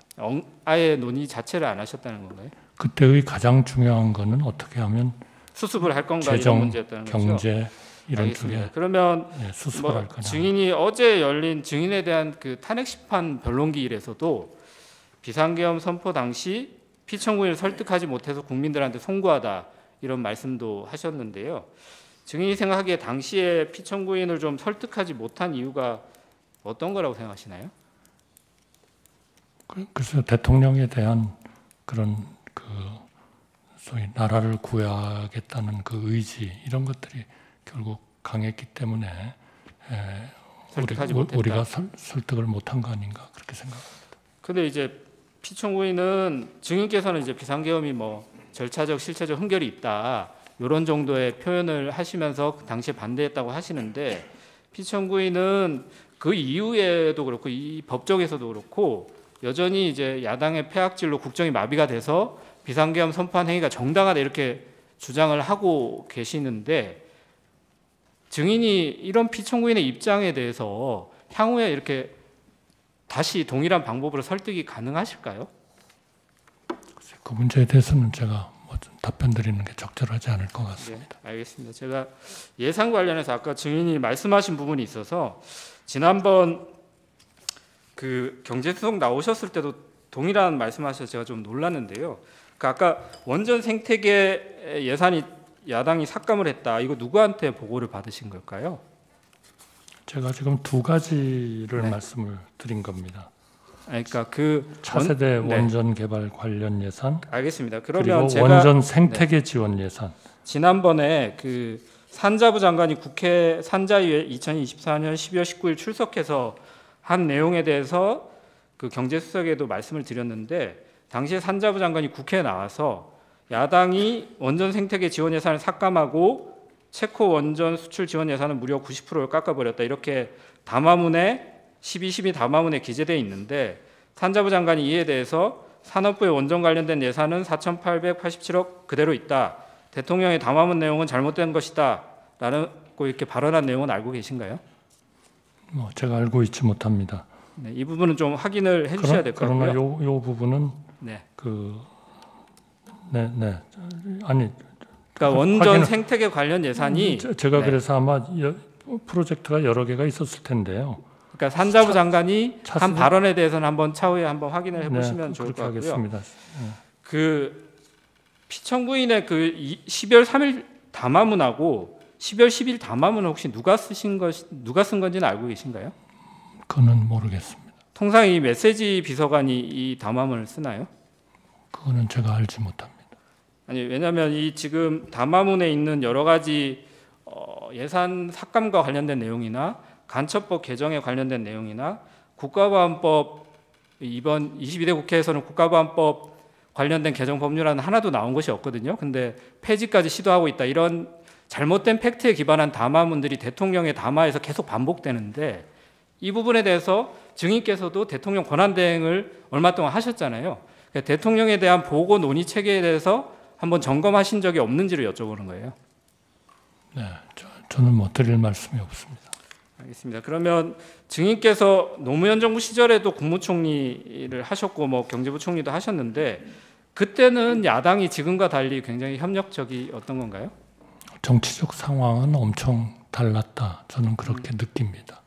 아예 논의 자체를 안 하셨다는 건가요? 그때의 가장 중요한 거는 어떻게 하면 수습을 할 건가 이런 재정, 문제였다는 거죠. 경제 이런 알겠습니다. 쪽에 그러면 수습을 할 거냐. 증인이 어제 열린 증인에 대한 그 탄핵 심판 변론기일에서도 비상계엄 선포 당시 피청구인을 설득하지 못해서 국민들한테 송구하다 이런 말씀도 하셨는데요. 증인이 생각하기에 당시에 피청구인을 좀 설득하지 못한 이유가 어떤 거라고 생각하시나요? 그래서 대통령에 대한 그런 그 소위 나라를 구해야겠다는 그 의지 이런 것들이 결국 강했기 때문에 설득하지 못했다. 우리가 설득을 못한 거 아닌가 그렇게 생각합니다. 근데 이제 피청구인은 증인께서는 이제 비상계엄이 뭐 절차적 실체적 흠결이 있다 이런 정도의 표현을 하시면서 당시에 반대했다고 하시는데 피청구인은 그 이후에도 그렇고 이 법정에서도 그렇고 여전히 이제 야당의 폐악질로 국정이 마비가 돼서 비상계엄 선포한 행위가 정당하다 이렇게 주장을 하고 계시는데 증인이 이런 피청구인의 입장에 대해서 향후에 이렇게 다시 동일한 방법으로 설득이 가능하실까요? 그 문제에 대해서는 제가 뭐 좀 답변 드리는 게 적절하지 않을 것 같습니다. 네, 알겠습니다. 제가 예산 관련해서 아까 증인이 말씀하신 부분이 있어서 지난번 그 경제수석 나오셨을 때도 동일한 말씀하셔서 제가 좀 놀랐는데요. 그 아까 원전 생태계 예산이 야당이 삭감을 했다. 이거 누구한테 보고를 받으신 걸까요? 제가 지금 두 가지를 말씀을 드린 겁니다. 그러니까 그 차세대 원전 개발 관련 예산, 알겠습니다. 그러면 그리고 제가 원전 생태계 지원 예산. 지난번에 그 산자부 장관이 국회 산자위에 2024년 12월 19일 출석해서 한 내용에 대해서 그 경제수석에도 말씀을 드렸는데 당시에 산자부 장관이 국회에 나와서 야당이 원전 생태계 지원 예산을 삭감하고 체코 원전 수출 지원 예산은 무려 90%를 깎아버렸다 이렇게 담화문에 12.12 담화문에 기재되어 있는데 산자부 장관이 이에 대해서 산업부의 원전 관련된 예산은 4,887억 그대로 있다. 대통령의 담화문 내용은 잘못된 것이다. 라고 이렇게 발언한 내용은 알고 계신가요? 뭐 제가 알고 있지 못합니다. 네, 이 부분은 좀 확인을 해주셔야 될 것 같고요. 그러나 요 부분은 네. 아니. 그러니까 원전 확인을- 생태계 관련 예산이 제가 네. 그래서 아마 프로젝트가 여러 개가 있었을 텐데요. 그러니까 산자부 장관이 한 차수는- 발언에 대해서는 한번 차후에 한번 확인을 해보시면 네, 좋을 것 그렇게 같고요. 하겠습니다. 그 피청구인의 그 12월 3일 담화문하고 12월 10일 담화문은 혹시 누가 쓴 건지는 알고 계신가요? 그건 모르겠습니다. 통상 이 메시지 비서관이 이 담화문을 쓰나요? 그거는 제가 알지 못합니다. 아니 왜냐하면 이 지금 담화문에 있는 여러 가지 예산 삭감과 관련된 내용이나 간첩법 개정에 관련된 내용이나 국가보안법 이번 22대 국회에서는 국가보안법 관련된 개정 법률안은 하나도 나온 것이 없거든요. 근데 폐지까지 시도하고 있다. 이런 잘못된 팩트에 기반한 담화문들이 대통령의 담화에서 계속 반복되는데 이 부분에 대해서 증인께서도 대통령 권한대행을 얼마 동안 하셨잖아요. 그러니까 대통령에 대한 보고 논의 체계에 대해서 한번 점검하신 적이 없는지를 여쭤보는 거예요. 네, 저는 뭐 드릴 말씀이 없습니다. 알겠습니다. 그러면 증인께서 노무현 정부 시절에도 국무총리를 하셨고 뭐 경제부총리도 하셨는데 그때는 야당이 지금과 달리 굉장히 협력적이었던 건가요? 정치적 상황은 엄청 달랐다. 저는 그렇게 느낍니다.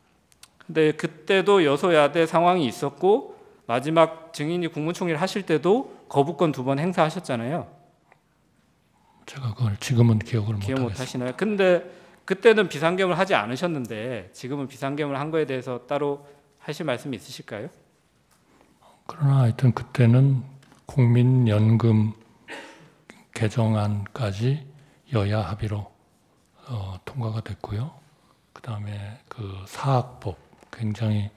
근데 그때도 여소야대 상황이 있었고 마지막 증인이 국무총리를 하실 때도 거부권 2번 행사하셨잖아요. 제가 그걸 지금은 기억을 기억 못 못하겠습니다. 하시나요? 근데 그때는 비상겸을 하지 않으셨는데 지금은 비상겸을 한 거에 대해서 따로 하실 말씀이 있으실까요? 그러나 하여튼 그때는 국민연금 개정안까지 여야 합의로 통과가 됐고요. 그다음에 그 사학법 굉장히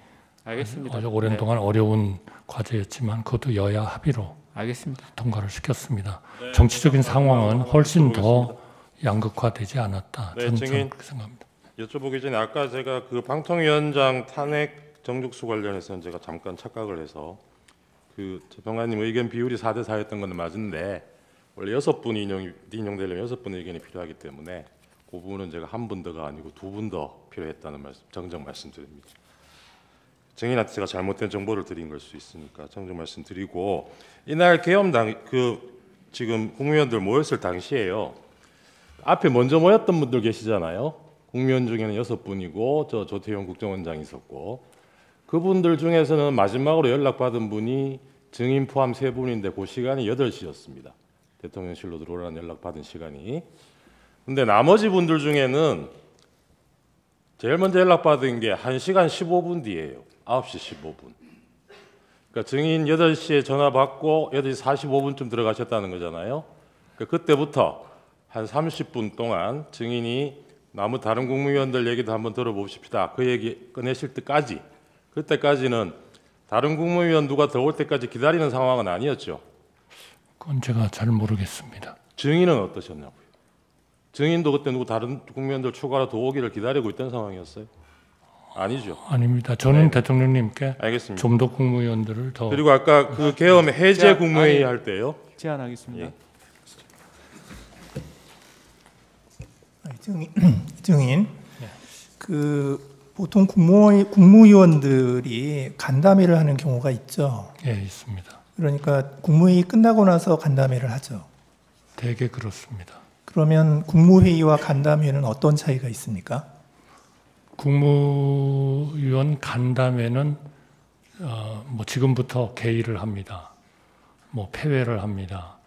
알겠습니다. 아주 오랜 동안 어려운 과제였지만 그것도 여야 합의로 알겠습니다. 통과를 시켰습니다. 정치적인 상황은 훨씬 더 양극화되지 않았다. 네, 저는 증인. 그렇게 생각합니다. 여쭤보기 전에 아까 제가 그 방통위원장 탄핵 정죽수 관련해서는 제가 잠깐 착각을 해서 그 재평가님 의견 비율이 4대 4였던 건 맞은데 원래 6분이 인용되려면 6분의 의견이 필요하기 때문에 그 부분은 제가 한 분 더가 아니고 2분 더 필요했다는 말씀 정정 말씀드립니다. 증인한테 제가 잘못된 정보를 드린 걸 수 있으니까 정정 말씀드리고 이날 계엄 지금 국무위원들 모였을 당시에요. 앞에 먼저 모였던 분들 계시잖아요. 국무위원 중에는 6분이고 조태용 국정원장이 있었고 그분들 중에서는 마지막으로 연락받은 분이 증인 포함 3분인데 그 시간이 8시였습니다. 대통령실로 들어오라는 연락받은 시간이. 근데 나머지 분들 중에는 제일 먼저 연락받은 게 1시간 15분 뒤에요. 9시 15분. 그러니까 증인 8시에 전화 받고 8시 45분쯤 들어가셨다는 거잖아요. 그러니까 그때부터 한 30분 동안 증인이 다른 국무위원들 얘기도 한번 들어봅시다. 그 얘기 꺼내실 때까지 그때까지는 다른 국무위원 누가 들어올 때까지 기다리는 상황은 아니었죠. 그건 제가 잘 모르겠습니다. 증인은 어떠셨냐고요? 증인도 그때 다른 국무위원들 추가로 더 오기를 기다리고 있던 상황이었어요? 아니죠. 아닙니다. 저는 네. 대통령님께 알겠습니다. 좀 더 국무위원들을 더 그리고 아까 그 계엄 해제 국무회의 할 때요. 제안하겠습니다. 예. 증인, 그 보통 국무위원들이 간담회를 하는 경우가 있죠. 예, 있습니다. 그러니까 국무회의 끝나고 나서 간담회를 하죠. 대개 그렇습니다. 그러면 국무회의와 간담회는 어떤 차이가 있습니까? 국무위원 간담회는 뭐 지금부터 개의를 합니다. 뭐 폐회를 합니다.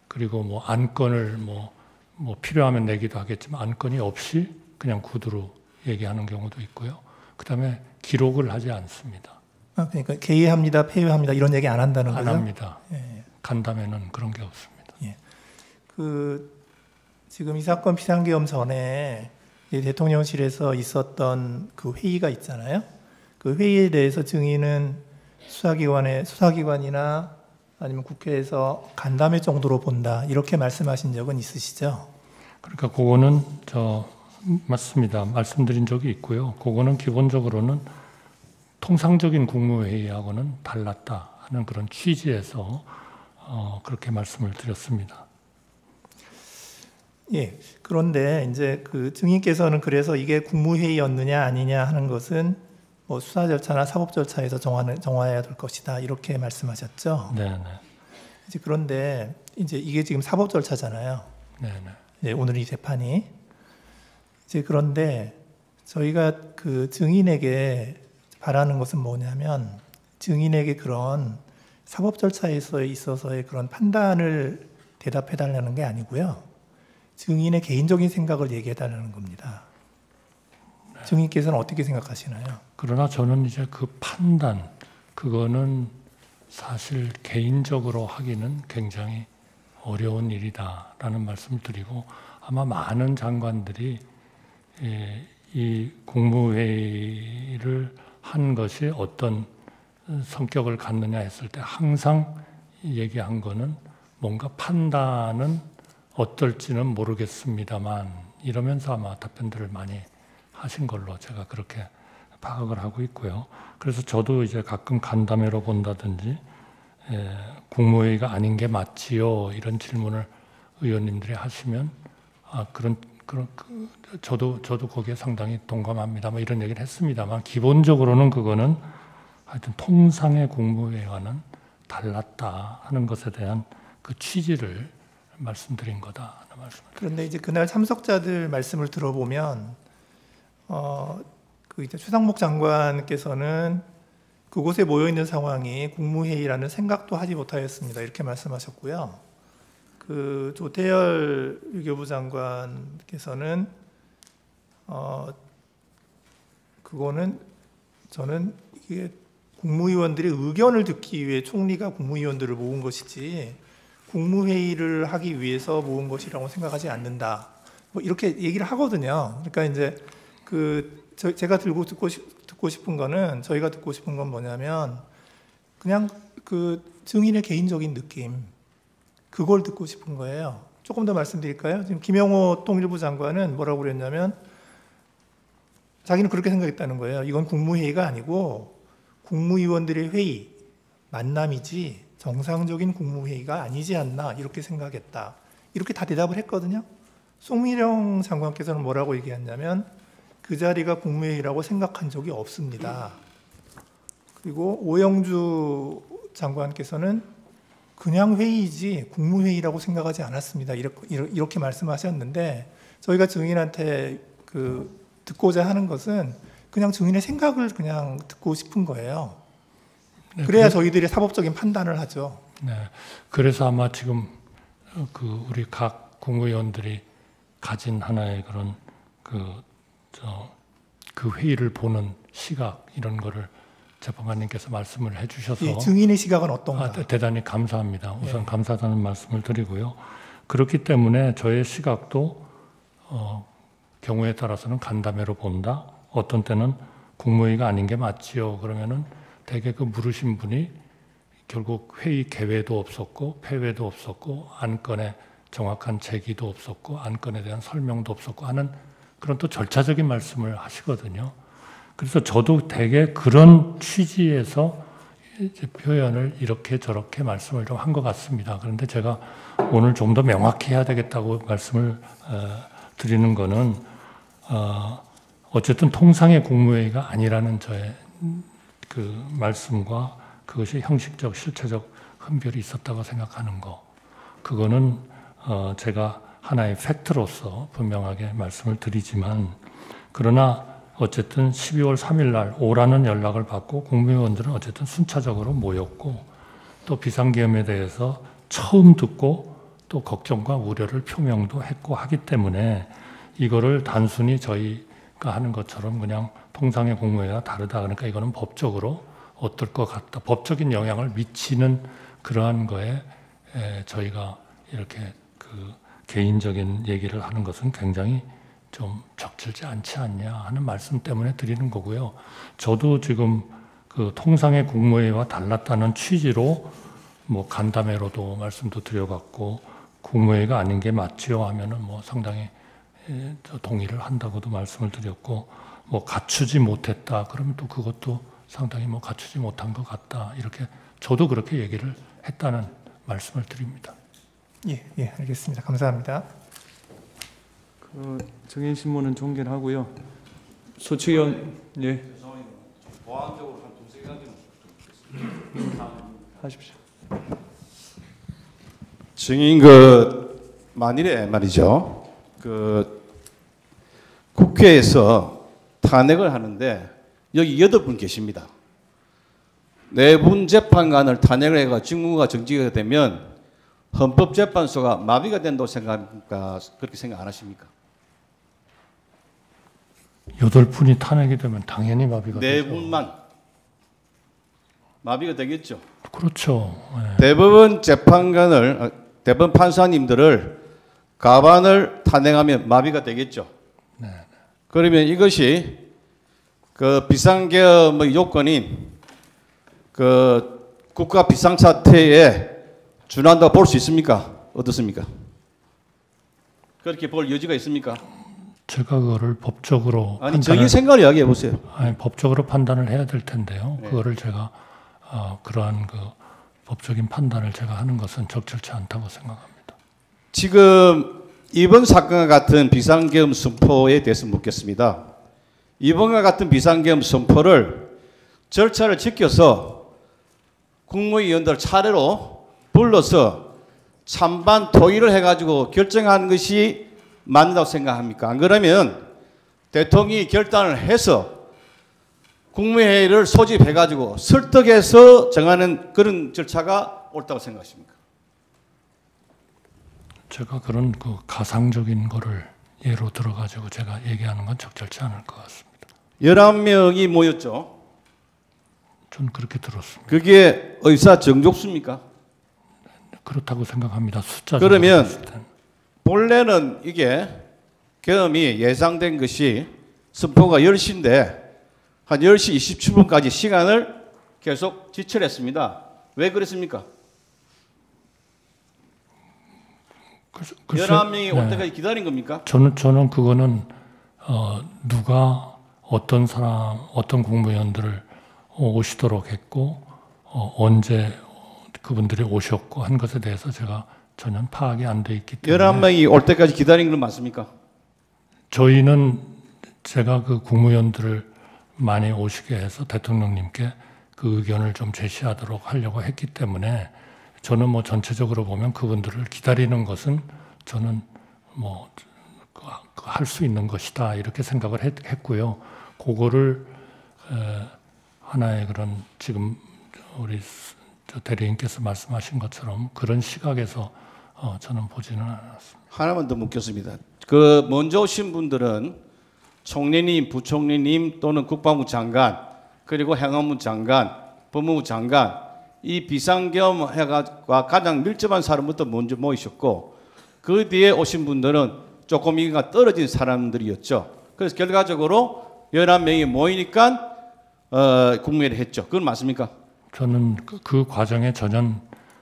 그리고 뭐 안건을 뭐 필요하면 내기도 하겠지만 안건이 없이 그냥 구두로 얘기하는 경우도 있고요. 그다음에 기록을 하지 않습니다. 그러니까 개의합니다, 폐회합니다 이런 얘기 안 한다는 거죠? 안 합니다. 예. 간담회는 그런 게 없습니다. 예. 지금 이 사건 비상계엄 전에 대통령실에서 있었던 그 회의가 있잖아요. 그 회의에 대해서 증인은 수사기관이나 아니면 국회에서 간담회 정도로 본다 이렇게 말씀하신 적은 있으시죠? 그러니까 그거는 맞습니다. 말씀드린 적이 있고요. 그거는 기본적으로는 통상적인 국무회의하고는 달랐다 하는 그런 취지에서 그렇게 말씀을 드렸습니다. 예. 그런데 이제 그 증인께서는 그래서 이게 국무회의였느냐 아니냐 하는 것은 뭐 수사 절차나 사법 절차에서 정해야 될 것이다 이렇게 말씀하셨죠. 네. 이제 그런데 이제 이게 지금 사법 절차잖아요. 네. 네, 오늘 이 재판이 이제 그런데 저희가 그 증인에게 바라는 것은 뭐냐면 증인에게 그런 사법 절차에 있어서의 그런 판단을 대답해 달라는 게 아니고요. 증인의 개인적인 생각을 얘기해 달라는 겁니다. 증인께서는 어떻게 생각하시나요? 그러나 저는 이제 그 판단, 그거는 사실 개인적으로 하기는 굉장히 어려운 일이다라는 말씀을 드리고 아마 많은 장관들이 이 국무회의를 한 것이 어떤 성격을 갖느냐 했을 때 항상 얘기한 거는 뭔가 판단은 어떨지는 모르겠습니다만 이러면서 아마 답변들을 많이 하신 걸로 제가 그렇게 파악을 하고 있고요. 그래서 저도 이제 가끔 간담회로 본다든지 국무회의가 아닌 게 맞지요 이런 질문을 의원님들이 하시면 저도 거기에 상당히 동감합니다. 뭐 이런 얘기를 했습니다만 기본적으로는 그거는 하여튼 통상의 국무회의와는 달랐다 하는 것에 대한 그 취지를 말씀드린 거다 하는 말씀을. 그런데 이제 그날 참석자들 말씀을 들어보면 그 이제 최상목 장관께서는 그곳에 모여 있는 상황이 국무회의라는 생각도 하지 못하였습니다. 이렇게 말씀하셨고요. 그 조태열 외교부 장관께서는 그거는 저는 이게 국무위원들의 의견을 듣기 위해 총리가 국무위원들을 모은 것이지 국무회의를 하기 위해서 모은 것이라고 생각하지 않는다. 뭐 이렇게 얘기를 하거든요. 그러니까 이제 제가 듣고 싶은 거는 저희가 듣고 싶은 건 뭐냐면 그냥 그 증인의 개인적인 느낌 그걸 듣고 싶은 거예요. 조금 더 말씀드릴까요? 지금 김영호 통일부 장관은 뭐라고 그랬냐면 자기는 그렇게 생각했다는 거예요. 이건 국무회의가 아니고 국무위원들의 회의 만남이지 정상적인 국무회의가 아니지 않나 이렇게 생각했다. 이렇게 다 대답을 했거든요. 송미령 장관께서는 뭐라고 얘기했냐면 그 자리가 국무회의라고 생각한 적이 없습니다. 그리고 오영주 장관께서는 그냥 회의이지 국무회의라고 생각하지 않았습니다. 이렇게 말씀하셨는데 저희가 증인한테 듣고자 하는 것은 그냥 증인의 생각을 그냥 듣고 싶은 거예요. 네, 그래야 저희들이 사법적인 판단을 하죠. 네, 그래서 아마 지금 우리 각 국무위원들이 가진 하나의 그런 그 회의를 보는 시각 이런 거를 재판관님께서 말씀을 해주셔서 예, 증인의 시각은 어떤가? 대단히 감사합니다. 우선 감사하다는 말씀을 드리고요. 그렇기 때문에 저의 시각도 경우에 따라서는 간담회로 본다. 어떤 때는 국무회의가 아닌 게 맞지요. 그러면은 대개 그 물으신 분이 결국 회의 개회도 없었고 폐회도 없었고 안건에 정확한 제기도 없었고 안건에 대한 설명도 없었고 하는 그런 또 절차적인 말씀을 하시거든요. 그래서 저도 대개 그런 취지에서 이제 표현을 이렇게 저렇게 말씀을 좀 한 것 같습니다. 그런데 제가 오늘 좀 더 명확히 해야 되겠다고 말씀을 드리는 거는 어쨌든 통상의 국무회의가 아니라는 저의 그 말씀과 그것이 형식적, 실체적 흔별이 있었다고 생각하는 거. 그거는 제가 하나의 팩트로서 분명하게 말씀을 드리지만 그러나 어쨌든 12월 3일 날 오라는 연락을 받고 국무위원들은 어쨌든 순차적으로 모였고 또 비상계엄에 대해서 처음 듣고 또 걱정과 우려를 표명도 했고 하기 때문에 이거를 단순히 저희가 하는 것처럼 그냥 통상의 국무회의가 다르다. 그러니까 이거는 법적으로 어떨 것 같다. 법적인 영향을 미치는 그러한 거에 저희가 이렇게 그 개인적인 얘기를 하는 것은 굉장히 좀 적절치 않지 않냐 하는 말씀 때문에 드리는 거고요. 저도 지금 그 통상의 국무회의와 달랐다는 취지로 뭐 간담회로도 말씀도 드려갖고 국무회의가 아닌 게 맞지요 하면은 뭐 상당히 동의를 한다고도 말씀을 드렸고 뭐 갖추지 못했다 그러면 또 그것도 상당히 뭐 갖추지 못한 것 같다 이렇게 저도 그렇게 얘기를 했다는 말씀을 드립니다. 예, 알겠습니다. 감사합니다. 증인 신문은 종결하고요. 소추위원 보안적으로 한 두세 가지만 하십시오. 증인 만일에 말이죠. 국회에서 탄핵을 하는데 여기 8분 계십니다. 4분 재판관을 탄핵을 해가 직무가 정지가 되면 헌법재판소가 마비가 된다고 생각합니까? 그렇게 생각 안 하십니까? 8분이 탄핵이 되면 당연히 마비가 되죠. 4분만. 마비가 되겠죠. 그렇죠. 예. 대법원 재판관을 대법원 판사님들을 가반을 탄핵하면 마비가 되겠죠. 네. 그러면 이것이 그 비상계엄의 요건인 그 국가 비상사태에 준한다고 볼 수 있습니까? 어떻습니까? 그렇게 볼 여지가 있습니까? 제가 그거를 법적으로 아니 정의 생각을 이야기해 보세요. 아니, 법적으로 판단을 해야 될 텐데요. 네. 그거를 제가 그러한 그 법적인 판단을 제가 하는 것은 적절치 않다고 생각합니다. 지금 이번 사건과 같은 비상계엄 선포에 대해서 묻겠습니다. 이번과 같은 비상계엄 선포를 절차를 지켜서 국무위원들 차례로 불러서 찬반 토의를 해가지고 결정하는 것이 맞는다고 생각합니까? 안 그러면 대통령이 결단을 해서 국무회의를 소집해가지고 설득해서 정하는 그런 절차가 옳다고 생각하십니까? 제가 그런 그 가상적인 거를 예로 들어가지고 제가 얘기하는 건 적절치 않을 것 같습니다. 11명이 모였죠. 전 그렇게 들었습니다. 그게 의사 정족수입니까? 그렇다고 생각합니다. 숫자적으로 그러면 봤을 때는. 본래는 이게 계엄이 예상된 것이 선포가 10시인데 한 10시 27분까지 시간을 계속 지출했습니다. 왜 그랬습니까? 11명이 올 때까지 기다린 겁니까? 저는 그거는 누가 어떤 사람, 어떤 국무위원들을 오시도록 했고 언제 그분들이 오셨고 한 것에 대해서 제가 전혀 파악이 안 돼 있기 때문에 11명이 올 때까지 기다린 건 맞습니까? 저희는 제가 그 국무위원들을 많이 오시게 해서 대통령님께 그 의견을 좀 제시하도록 하려고 했기 때문에 저는 뭐 전체적으로 보면 그분들을 기다리는 것은 저는 뭐 할 수 있는 것이다 이렇게 생각을 했고요. 그거를 하나의 그런 지금 우리 대리인께서 말씀하신 것처럼 그런 시각에서 저는 보지는 않았습니다. 하나만 더 묻겠습니다. 그 먼저 오신 분들은 총리님, 부총리님 또는 국방부 장관 그리고 행안부 장관, 법무부 장관 이 비상계엄과 가장 밀접한 사람부터 먼저 모이셨고 그 뒤에 오신 분들은 조금 이가 떨어진 사람들이었죠. 그래서 결과적으로 11명이 모이니까 국무회의를 했죠. 그건 맞습니까? 저는 그 과정에 전혀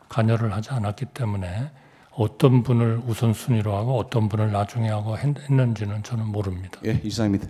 관여를 하지 않았기 때문에 어떤 분을 우선순위로 하고 어떤 분을 나중에 하고 했는지는 저는 모릅니다. 예, 이상입니다.